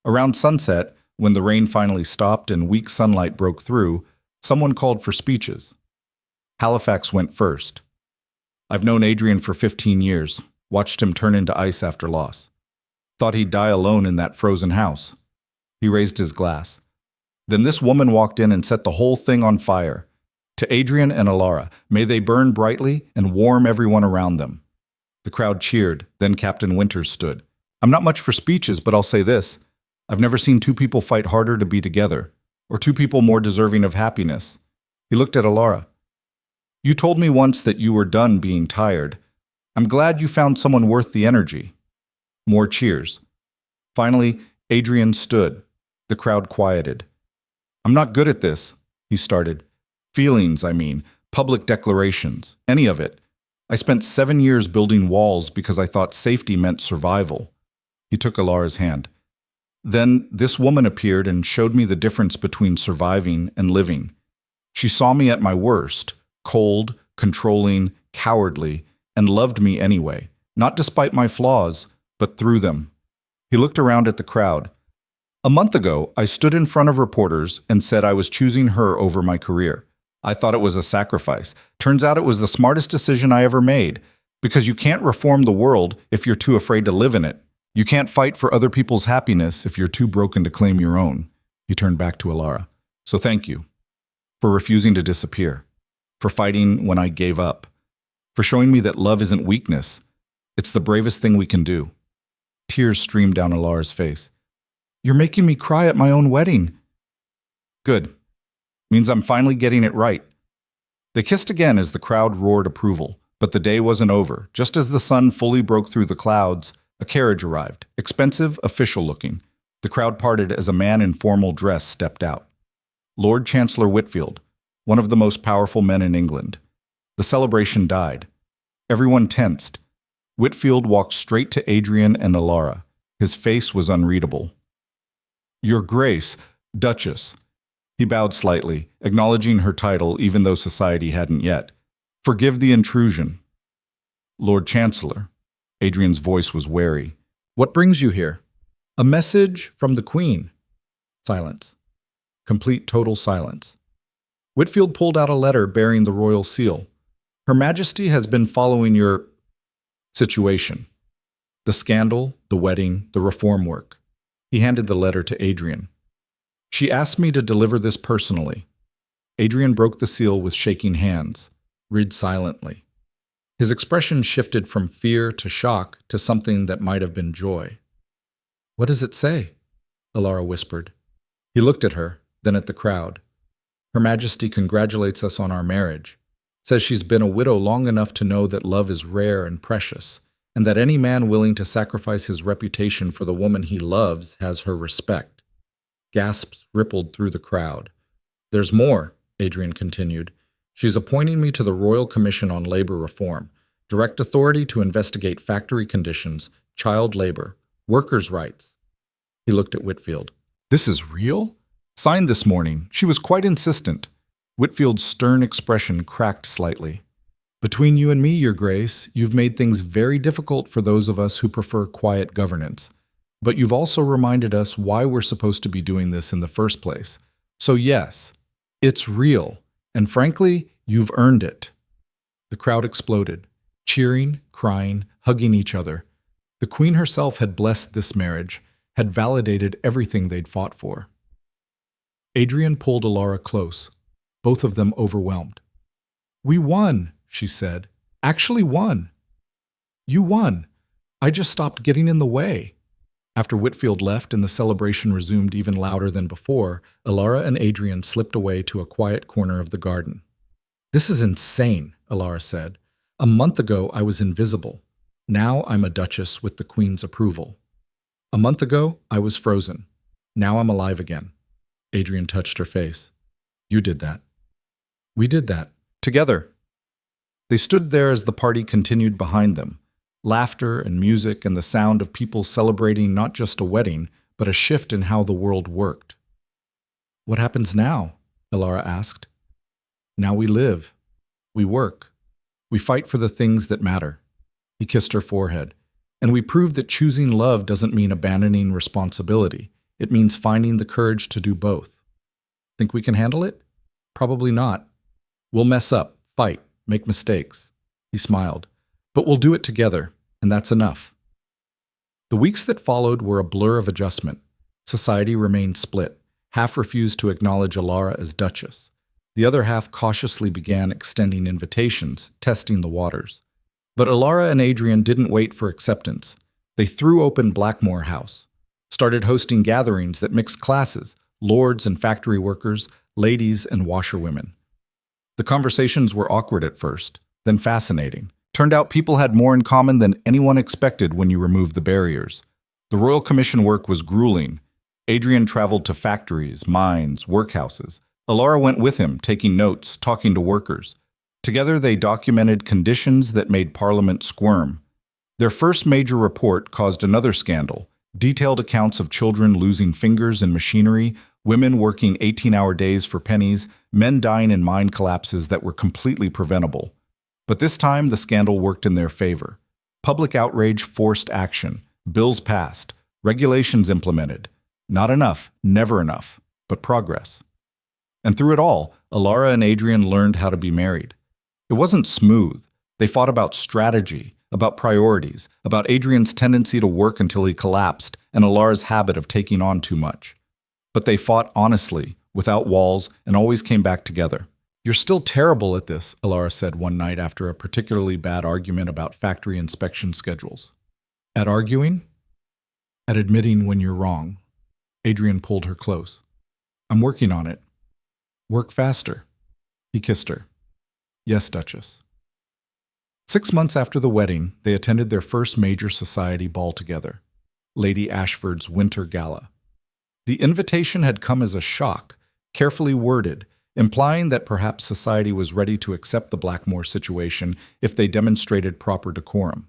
Around sunset, when the rain finally stopped and weak sunlight broke through, someone called for speeches. Halifax went first. I've known Adrian for 15 years, watched him turn into ice after loss. Thought he'd die alone in that frozen house. He raised his glass. Then this woman walked in and set the whole thing on fire. To Adrian and Alara, may they burn brightly and warm everyone around them. The crowd cheered, then Captain Winters stood. I'm not much for speeches, but I'll say this. I've never seen two people fight harder to be together, or two people more deserving of happiness. He looked at Alara. You told me once that you were done being tired. I'm glad you found someone worth the energy. More cheers. Finally, Adrian stood. The crowd quieted. I'm not good at this, he started. Feelings, I mean, public declarations, any of it. I spent 7 years building walls because I thought safety meant survival. He took Alara's hand. Then this woman appeared and showed me the difference between surviving and living. She saw me at my worst, cold, controlling, cowardly, and loved me anyway, not despite my flaws, but through them. He looked around at the crowd. A month ago, I stood in front of reporters and said I was choosing her over my career. I thought it was a sacrifice. Turns out it was the smartest decision I ever made, because you can't reform the world if you're too afraid to live in it. You can't fight for other people's happiness if you're too broken to claim your own. He turned back to Alara. So thank you for refusing to disappear, for fighting when I gave up, for showing me that love isn't weakness. It's the bravest thing we can do. Tears streamed down Alara's face. You're making me cry at my own wedding. Good. Means I'm finally getting it right. They kissed again as the crowd roared approval, but the day wasn't over. Just as the sun fully broke through the clouds, a carriage arrived, expensive, official-looking. The crowd parted as a man in formal dress stepped out. Lord Chancellor Whitfield, one of the most powerful men in England. The celebration died. Everyone tensed. Whitfield walked straight to Adrian and Alara. His face was unreadable. Your Grace, Duchess. He bowed slightly, acknowledging her title even though society hadn't yet. Forgive the intrusion. Lord Chancellor. Adrian's voice was wary. What brings you here? A message from the Queen. Silence. Complete total silence. Whitfield pulled out a letter bearing the royal seal. Her Majesty has been following your situation. The scandal, the wedding, the reform work. He handed the letter to Adrian. She asked me to deliver this personally. Adrian broke the seal with shaking hands. Read silently. His expression shifted from fear to shock to something that might have been joy. What does it say? Alara whispered. He looked at her, then at the crowd. Her Majesty congratulates us on our marriage. Says she's been a widow long enough to know that love is rare and precious, and that any man willing to sacrifice his reputation for the woman he loves has her respect. Gasps rippled through the crowd. There's more, Adrian continued. She's appointing me to the Royal Commission on Labor Reform, direct authority to investigate factory conditions, child labor, workers' rights. He looked at Whitfield. This is real? Signed this morning. She was quite insistent. Whitfield's stern expression cracked slightly. Between you and me, Your Grace, you've made things very difficult for those of us who prefer quiet governance. But you've also reminded us why we're supposed to be doing this in the first place. So yes, it's real. And frankly, you've earned it. The crowd exploded, cheering, crying, hugging each other. The Queen herself had blessed this marriage, had validated everything they'd fought for. Adrian pulled Alara close, both of them overwhelmed. We won, she said. Actually won. You won. I just stopped getting in the way. After Whitfield left and the celebration resumed even louder than before, Alara and Adrian slipped away to a quiet corner of the garden. This is insane, Alara said. A month ago I was invisible. Now I'm a duchess with the Queen's approval. A month ago I was frozen. Now I'm alive again. Adrian touched her face. You did that. We did that. Together. They stood there as the party continued behind them. Laughter and music and the sound of people celebrating not just a wedding, but a shift in how the world worked. What happens now? Alara asked. Now we live. We work. We fight for the things that matter. He kissed her forehead. And we prove that choosing love doesn't mean abandoning responsibility. It means finding the courage to do both. Think we can handle it? Probably not. We'll mess up, fight, make mistakes. He smiled. But we'll do it together, and that's enough. The weeks that followed were a blur of adjustment. Society remained split. Half refused to acknowledge Alara as Duchess. The other half cautiously began extending invitations, testing the waters. But Alara and Adrian didn't wait for acceptance. They threw open Blackmore House, started hosting gatherings that mixed classes, lords and factory workers, ladies and washerwomen. The conversations were awkward at first, then fascinating. Turned out people had more in common than anyone expected when you removed the barriers. The Royal Commission work was grueling. Adrian traveled to factories, mines, workhouses. Alara went with him, taking notes, talking to workers. Together they documented conditions that made Parliament squirm. Their first major report caused another scandal. Detailed accounts of children losing fingers in machinery, women working 18-hour days for pennies, men dying in mine collapses that were completely preventable. But this time, the scandal worked in their favor. Public outrage forced action, bills passed, regulations implemented. Not enough, never enough, but progress. And through it all, Alara and Adrian learned how to be married. It wasn't smooth. They fought about strategy, about priorities, about Adrian's tendency to work until he collapsed, and Alara's habit of taking on too much. But they fought honestly, without walls, and always came back together. "You're still terrible at this," Alara said one night after a particularly bad argument about factory inspection schedules. "At arguing?" "At admitting when you're wrong." Adrian pulled her close. "I'm working on it." "Work faster." He kissed her. "Yes, Duchess." 6 months after the wedding, they attended their first major society ball together, Lady Ashford's Winter Gala. The invitation had come as a shock, carefully worded, implying that perhaps society was ready to accept the Blackmore situation if they demonstrated proper decorum.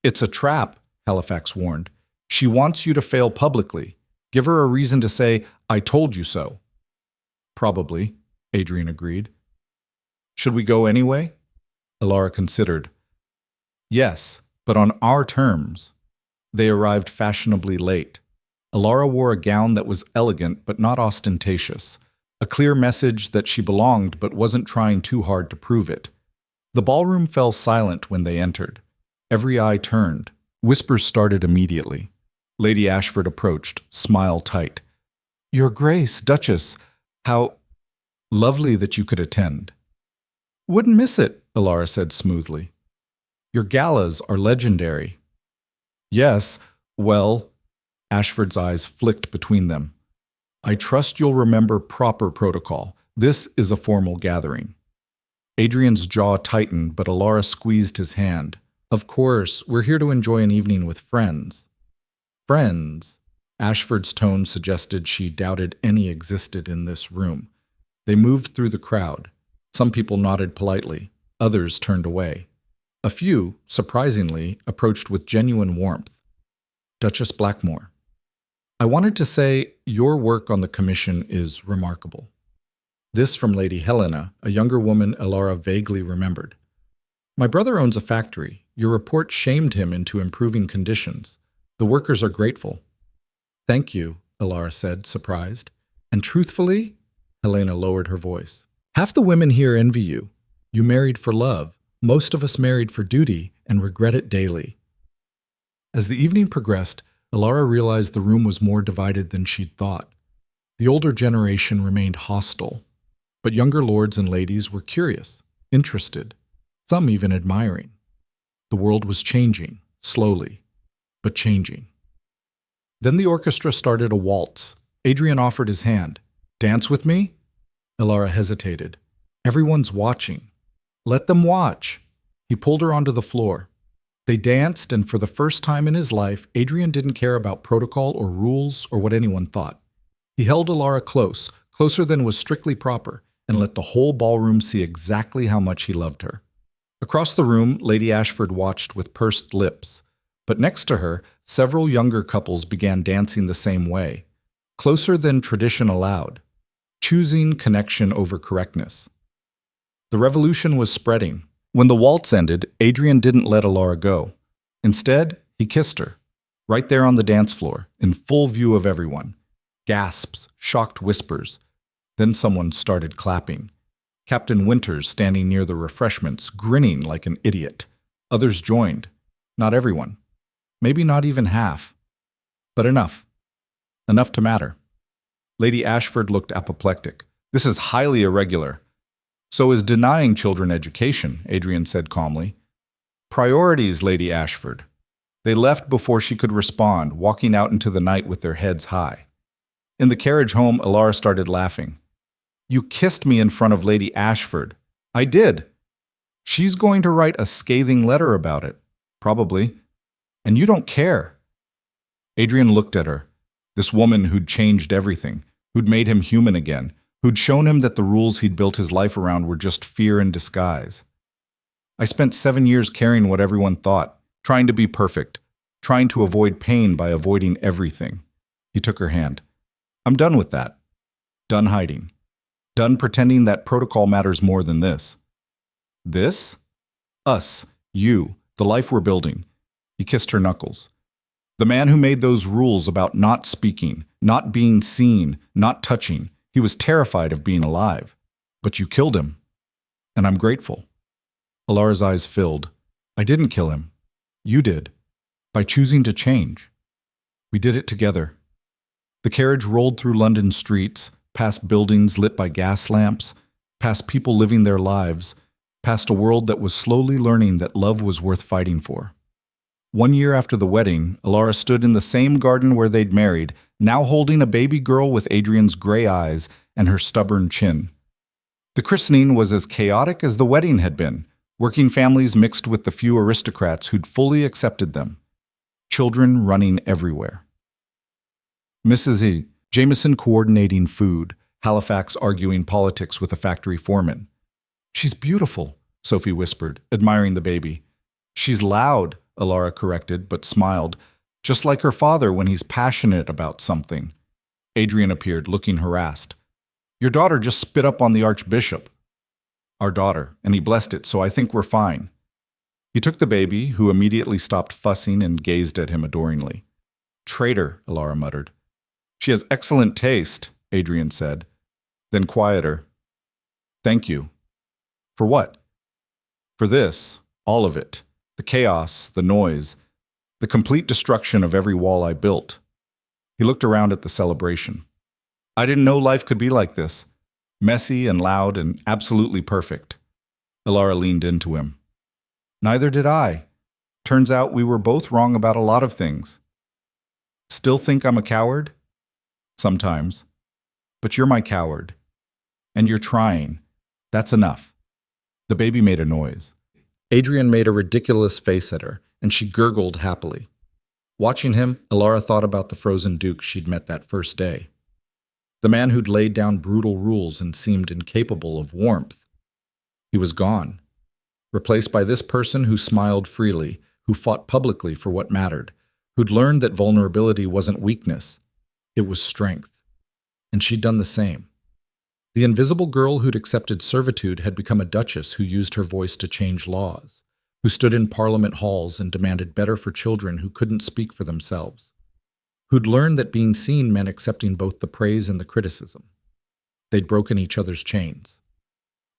"It's a trap," Halifax warned. "She wants you to fail publicly. Give her a reason to say, 'I told you so.'" "Probably," Adrian agreed. "Should we go anyway?" Alara considered. "Yes, but on our terms." They arrived fashionably late. Alara wore a gown that was elegant but not ostentatious, a clear message that she belonged but wasn't trying too hard to prove it. The ballroom fell silent when they entered. Every eye turned. Whispers started immediately. Lady Ashford approached, smile tight. "Your Grace, Duchess, how lovely that you could attend." "Wouldn't miss it," Alara said smoothly. "Your galas are legendary." "Yes, well," Ashford's eyes flicked between them. "I trust you'll remember proper protocol. This is a formal gathering." Adrian's jaw tightened, but Alara squeezed his hand. "Of course, we're here to enjoy an evening with friends." "Friends?" Ashford's tone suggested she doubted any existed in this room. They moved through the crowd. Some people nodded politely. Others turned away. A few, surprisingly, approached with genuine warmth. "Duchess Blackmore, I wanted to say your work on the commission is remarkable." This from Lady Helena, a younger woman Alara vaguely remembered. "My brother owns a factory. Your report shamed him into improving conditions. The workers are grateful." "Thank you," Alara said, surprised. "And truthfully," Helena lowered her voice, "half the women here envy you. You married for love. Most of us married for duty and regret it daily." As the evening progressed, Alara realized the room was more divided than she'd thought. The older generation remained hostile, but younger lords and ladies were curious, interested, some even admiring. The world was changing, slowly, but changing. Then the orchestra started a waltz. Adrian offered his hand. "Dance with me?" Alara hesitated. "Everyone's watching." "Let them watch." He pulled her onto the floor. They danced, and for the first time in his life, Adrian didn't care about protocol or rules or what anyone thought. He held Alara close, closer than was strictly proper, and let the whole ballroom see exactly how much he loved her. Across the room, Lady Ashford watched with pursed lips. But next to her, several younger couples began dancing the same way, closer than tradition allowed, choosing connection over correctness. The revolution was spreading. When the waltz ended, Adrian didn't let Alara go. Instead, he kissed her, right there on the dance floor, in full view of everyone. Gasps, shocked whispers. Then someone started clapping. Captain Winters, standing near the refreshments, grinning like an idiot. Others joined. Not everyone. Maybe not even half. But enough. Enough to matter. Lady Ashford looked apoplectic. "This is highly irregular." "So is denying children education," Adrian said calmly. "Priorities, Lady Ashford." They left before she could respond, walking out into the night with their heads high. In the carriage home, Alara started laughing. "You kissed me in front of Lady Ashford." "I did." "She's going to write a scathing letter about it." "Probably." "And you don't care." Adrian looked at her. This woman who'd changed everything, who'd made him human again, who'd shown him that the rules he'd built his life around were just fear in disguise. "I spent 7 years caring what everyone thought, trying to be perfect, trying to avoid pain by avoiding everything." He took her hand. "I'm done with that. Done hiding. Done pretending that protocol matters more than this." "This?" "Us. You. The life we're building." He kissed her knuckles. The man who made those rules about not speaking, not being seen, not touching, he was terrified of being alive. But you killed him, and I'm grateful. Alara's eyes filled. I didn't kill him. You did, by choosing to change. We did it together. The carriage rolled through London streets, past buildings lit by gas lamps, past people living their lives, past a world that was slowly learning that love was worth fighting for. 1 year after the wedding, Alara stood in the same garden where they'd married, now holding a baby girl with Adrian's gray eyes and her stubborn chin. The christening was as chaotic as the wedding had been, working families mixed with the few aristocrats who'd fully accepted them. Children running everywhere. Mrs. E. Jameson coordinating food, Halifax arguing politics with a factory foreman. She's beautiful, Sophie whispered, admiring the baby. She's loud, Alara corrected, but smiled, just like her father when he's passionate about something. Adrian appeared, looking harassed. Your daughter just spit up on the Archbishop. Our daughter, and he blessed it, so I think we're fine. He took the baby, who immediately stopped fussing and gazed at him adoringly. Traitor, Alara muttered. She has excellent taste, Adrian said. Then quieter. Thank you. For what? For this, all of it. The chaos, the noise, the complete destruction of every wall I built. He looked around at the celebration. I didn't know life could be like this. Messy and loud and absolutely perfect. Alara leaned into him. Neither did I. Turns out we were both wrong about a lot of things. Still think I'm a coward? Sometimes. But you're my coward. And you're trying. That's enough. The baby made a noise. Adrian made a ridiculous face at her, and she gurgled happily. Watching him, Alara thought about the frozen duke she'd met that first day. The man who'd laid down brutal rules and seemed incapable of warmth. He was gone, replaced by this person who smiled freely, who fought publicly for what mattered, who'd learned that vulnerability wasn't weakness, it was strength. And she'd done the same. The invisible girl who'd accepted servitude had become a duchess who used her voice to change laws, who stood in parliament halls and demanded better for children who couldn't speak for themselves, who'd learned that being seen meant accepting both the praise and the criticism. They'd broken each other's chains.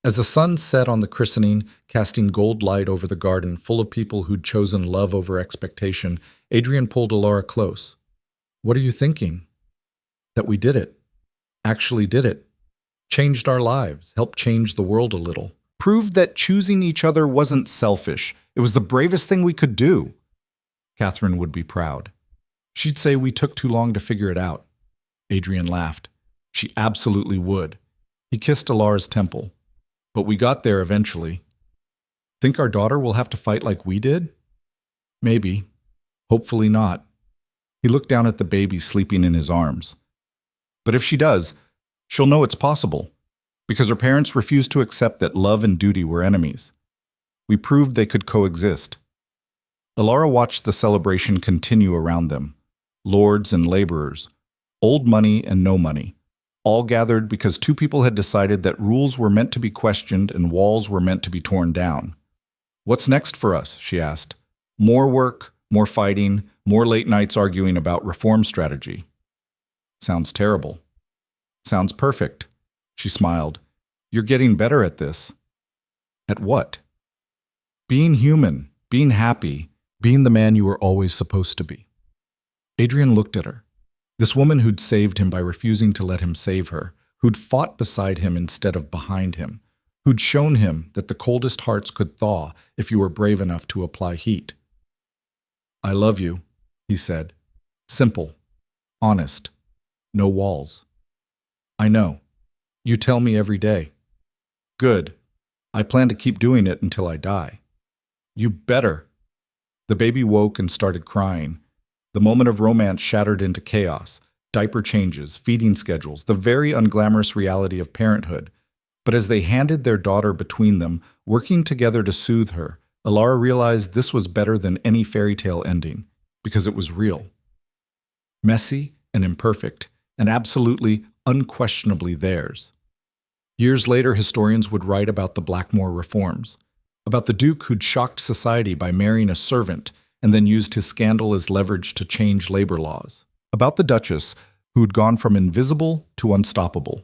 As the sun set on the christening, casting gold light over the garden full of people who'd chosen love over expectation, Adrian pulled Alara close. What are you thinking? That we did it. Actually did it. Changed our lives, helped change the world a little. Proved that choosing each other wasn't selfish. It was the bravest thing we could do. Catherine would be proud. She'd say we took too long to figure it out. Adrian laughed. She absolutely would. He kissed Alara's temple. But we got there eventually. Think our daughter will have to fight like we did? Maybe. Hopefully not. He looked down at the baby sleeping in his arms. But if she does, she'll know it's possible, because her parents refused to accept that love and duty were enemies. We proved they could coexist. Alara watched the celebration continue around them. Lords and laborers, old money and no money, all gathered because two people had decided that rules were meant to be questioned and walls were meant to be torn down. What's next for us? She asked. More work, more fighting, more late nights arguing about reform strategy. Sounds terrible. Sounds perfect. She smiled. You're getting better at this. At what? Being human, being happy, being the man you were always supposed to be. Adrian looked at her. This woman who'd saved him by refusing to let him save her, who'd fought beside him instead of behind him, who'd shown him that the coldest hearts could thaw if you were brave enough to apply heat. I love you, he said. Simple, honest, no walls. I know. You tell me every day. Good. I plan to keep doing it until I die. You better. The baby woke and started crying. The moment of romance shattered into chaos, diaper changes, feeding schedules, the very unglamorous reality of parenthood. But as they handed their daughter between them, working together to soothe her, Alara realized this was better than any fairy tale ending, because it was real. Messy and imperfect, and absolutely, unquestionably theirs. Years later, historians would write about the Blackmore reforms, about the Duke who'd shocked society by marrying a servant and then used his scandal as leverage to change labor laws. About the Duchess, who'd gone from invisible to unstoppable.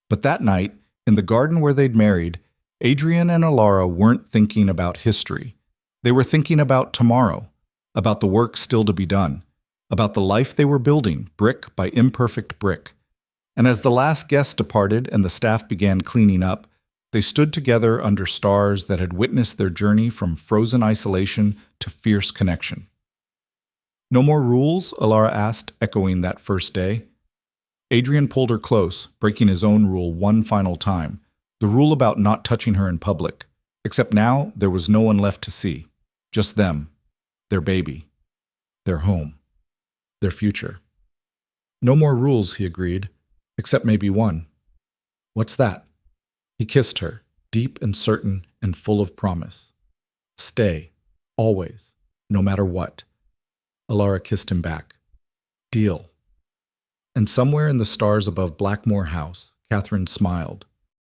But that night, in the garden where they'd married, Adrian and Alara weren't thinking about history. They were thinking about tomorrow, about the work still to be done, about the life they were building, brick by imperfect brick. And as the last guest departed and the staff began cleaning up, they stood together under stars that had witnessed their journey from frozen isolation to fierce connection. "No more rules?" Alara asked, echoing that first day. Adrian pulled her close, breaking his own rule one final time, the rule about not touching her in public. Except now, there was no one left to see. Just them, their baby, their home, their future. "No more rules," he agreed, "except maybe one." "What's that?" He kissed her, deep and certain and full of promise. "Stay, always, no matter what." Alara kissed him back. "Deal." And somewhere in the stars above Blackmore House, Catherine smiled,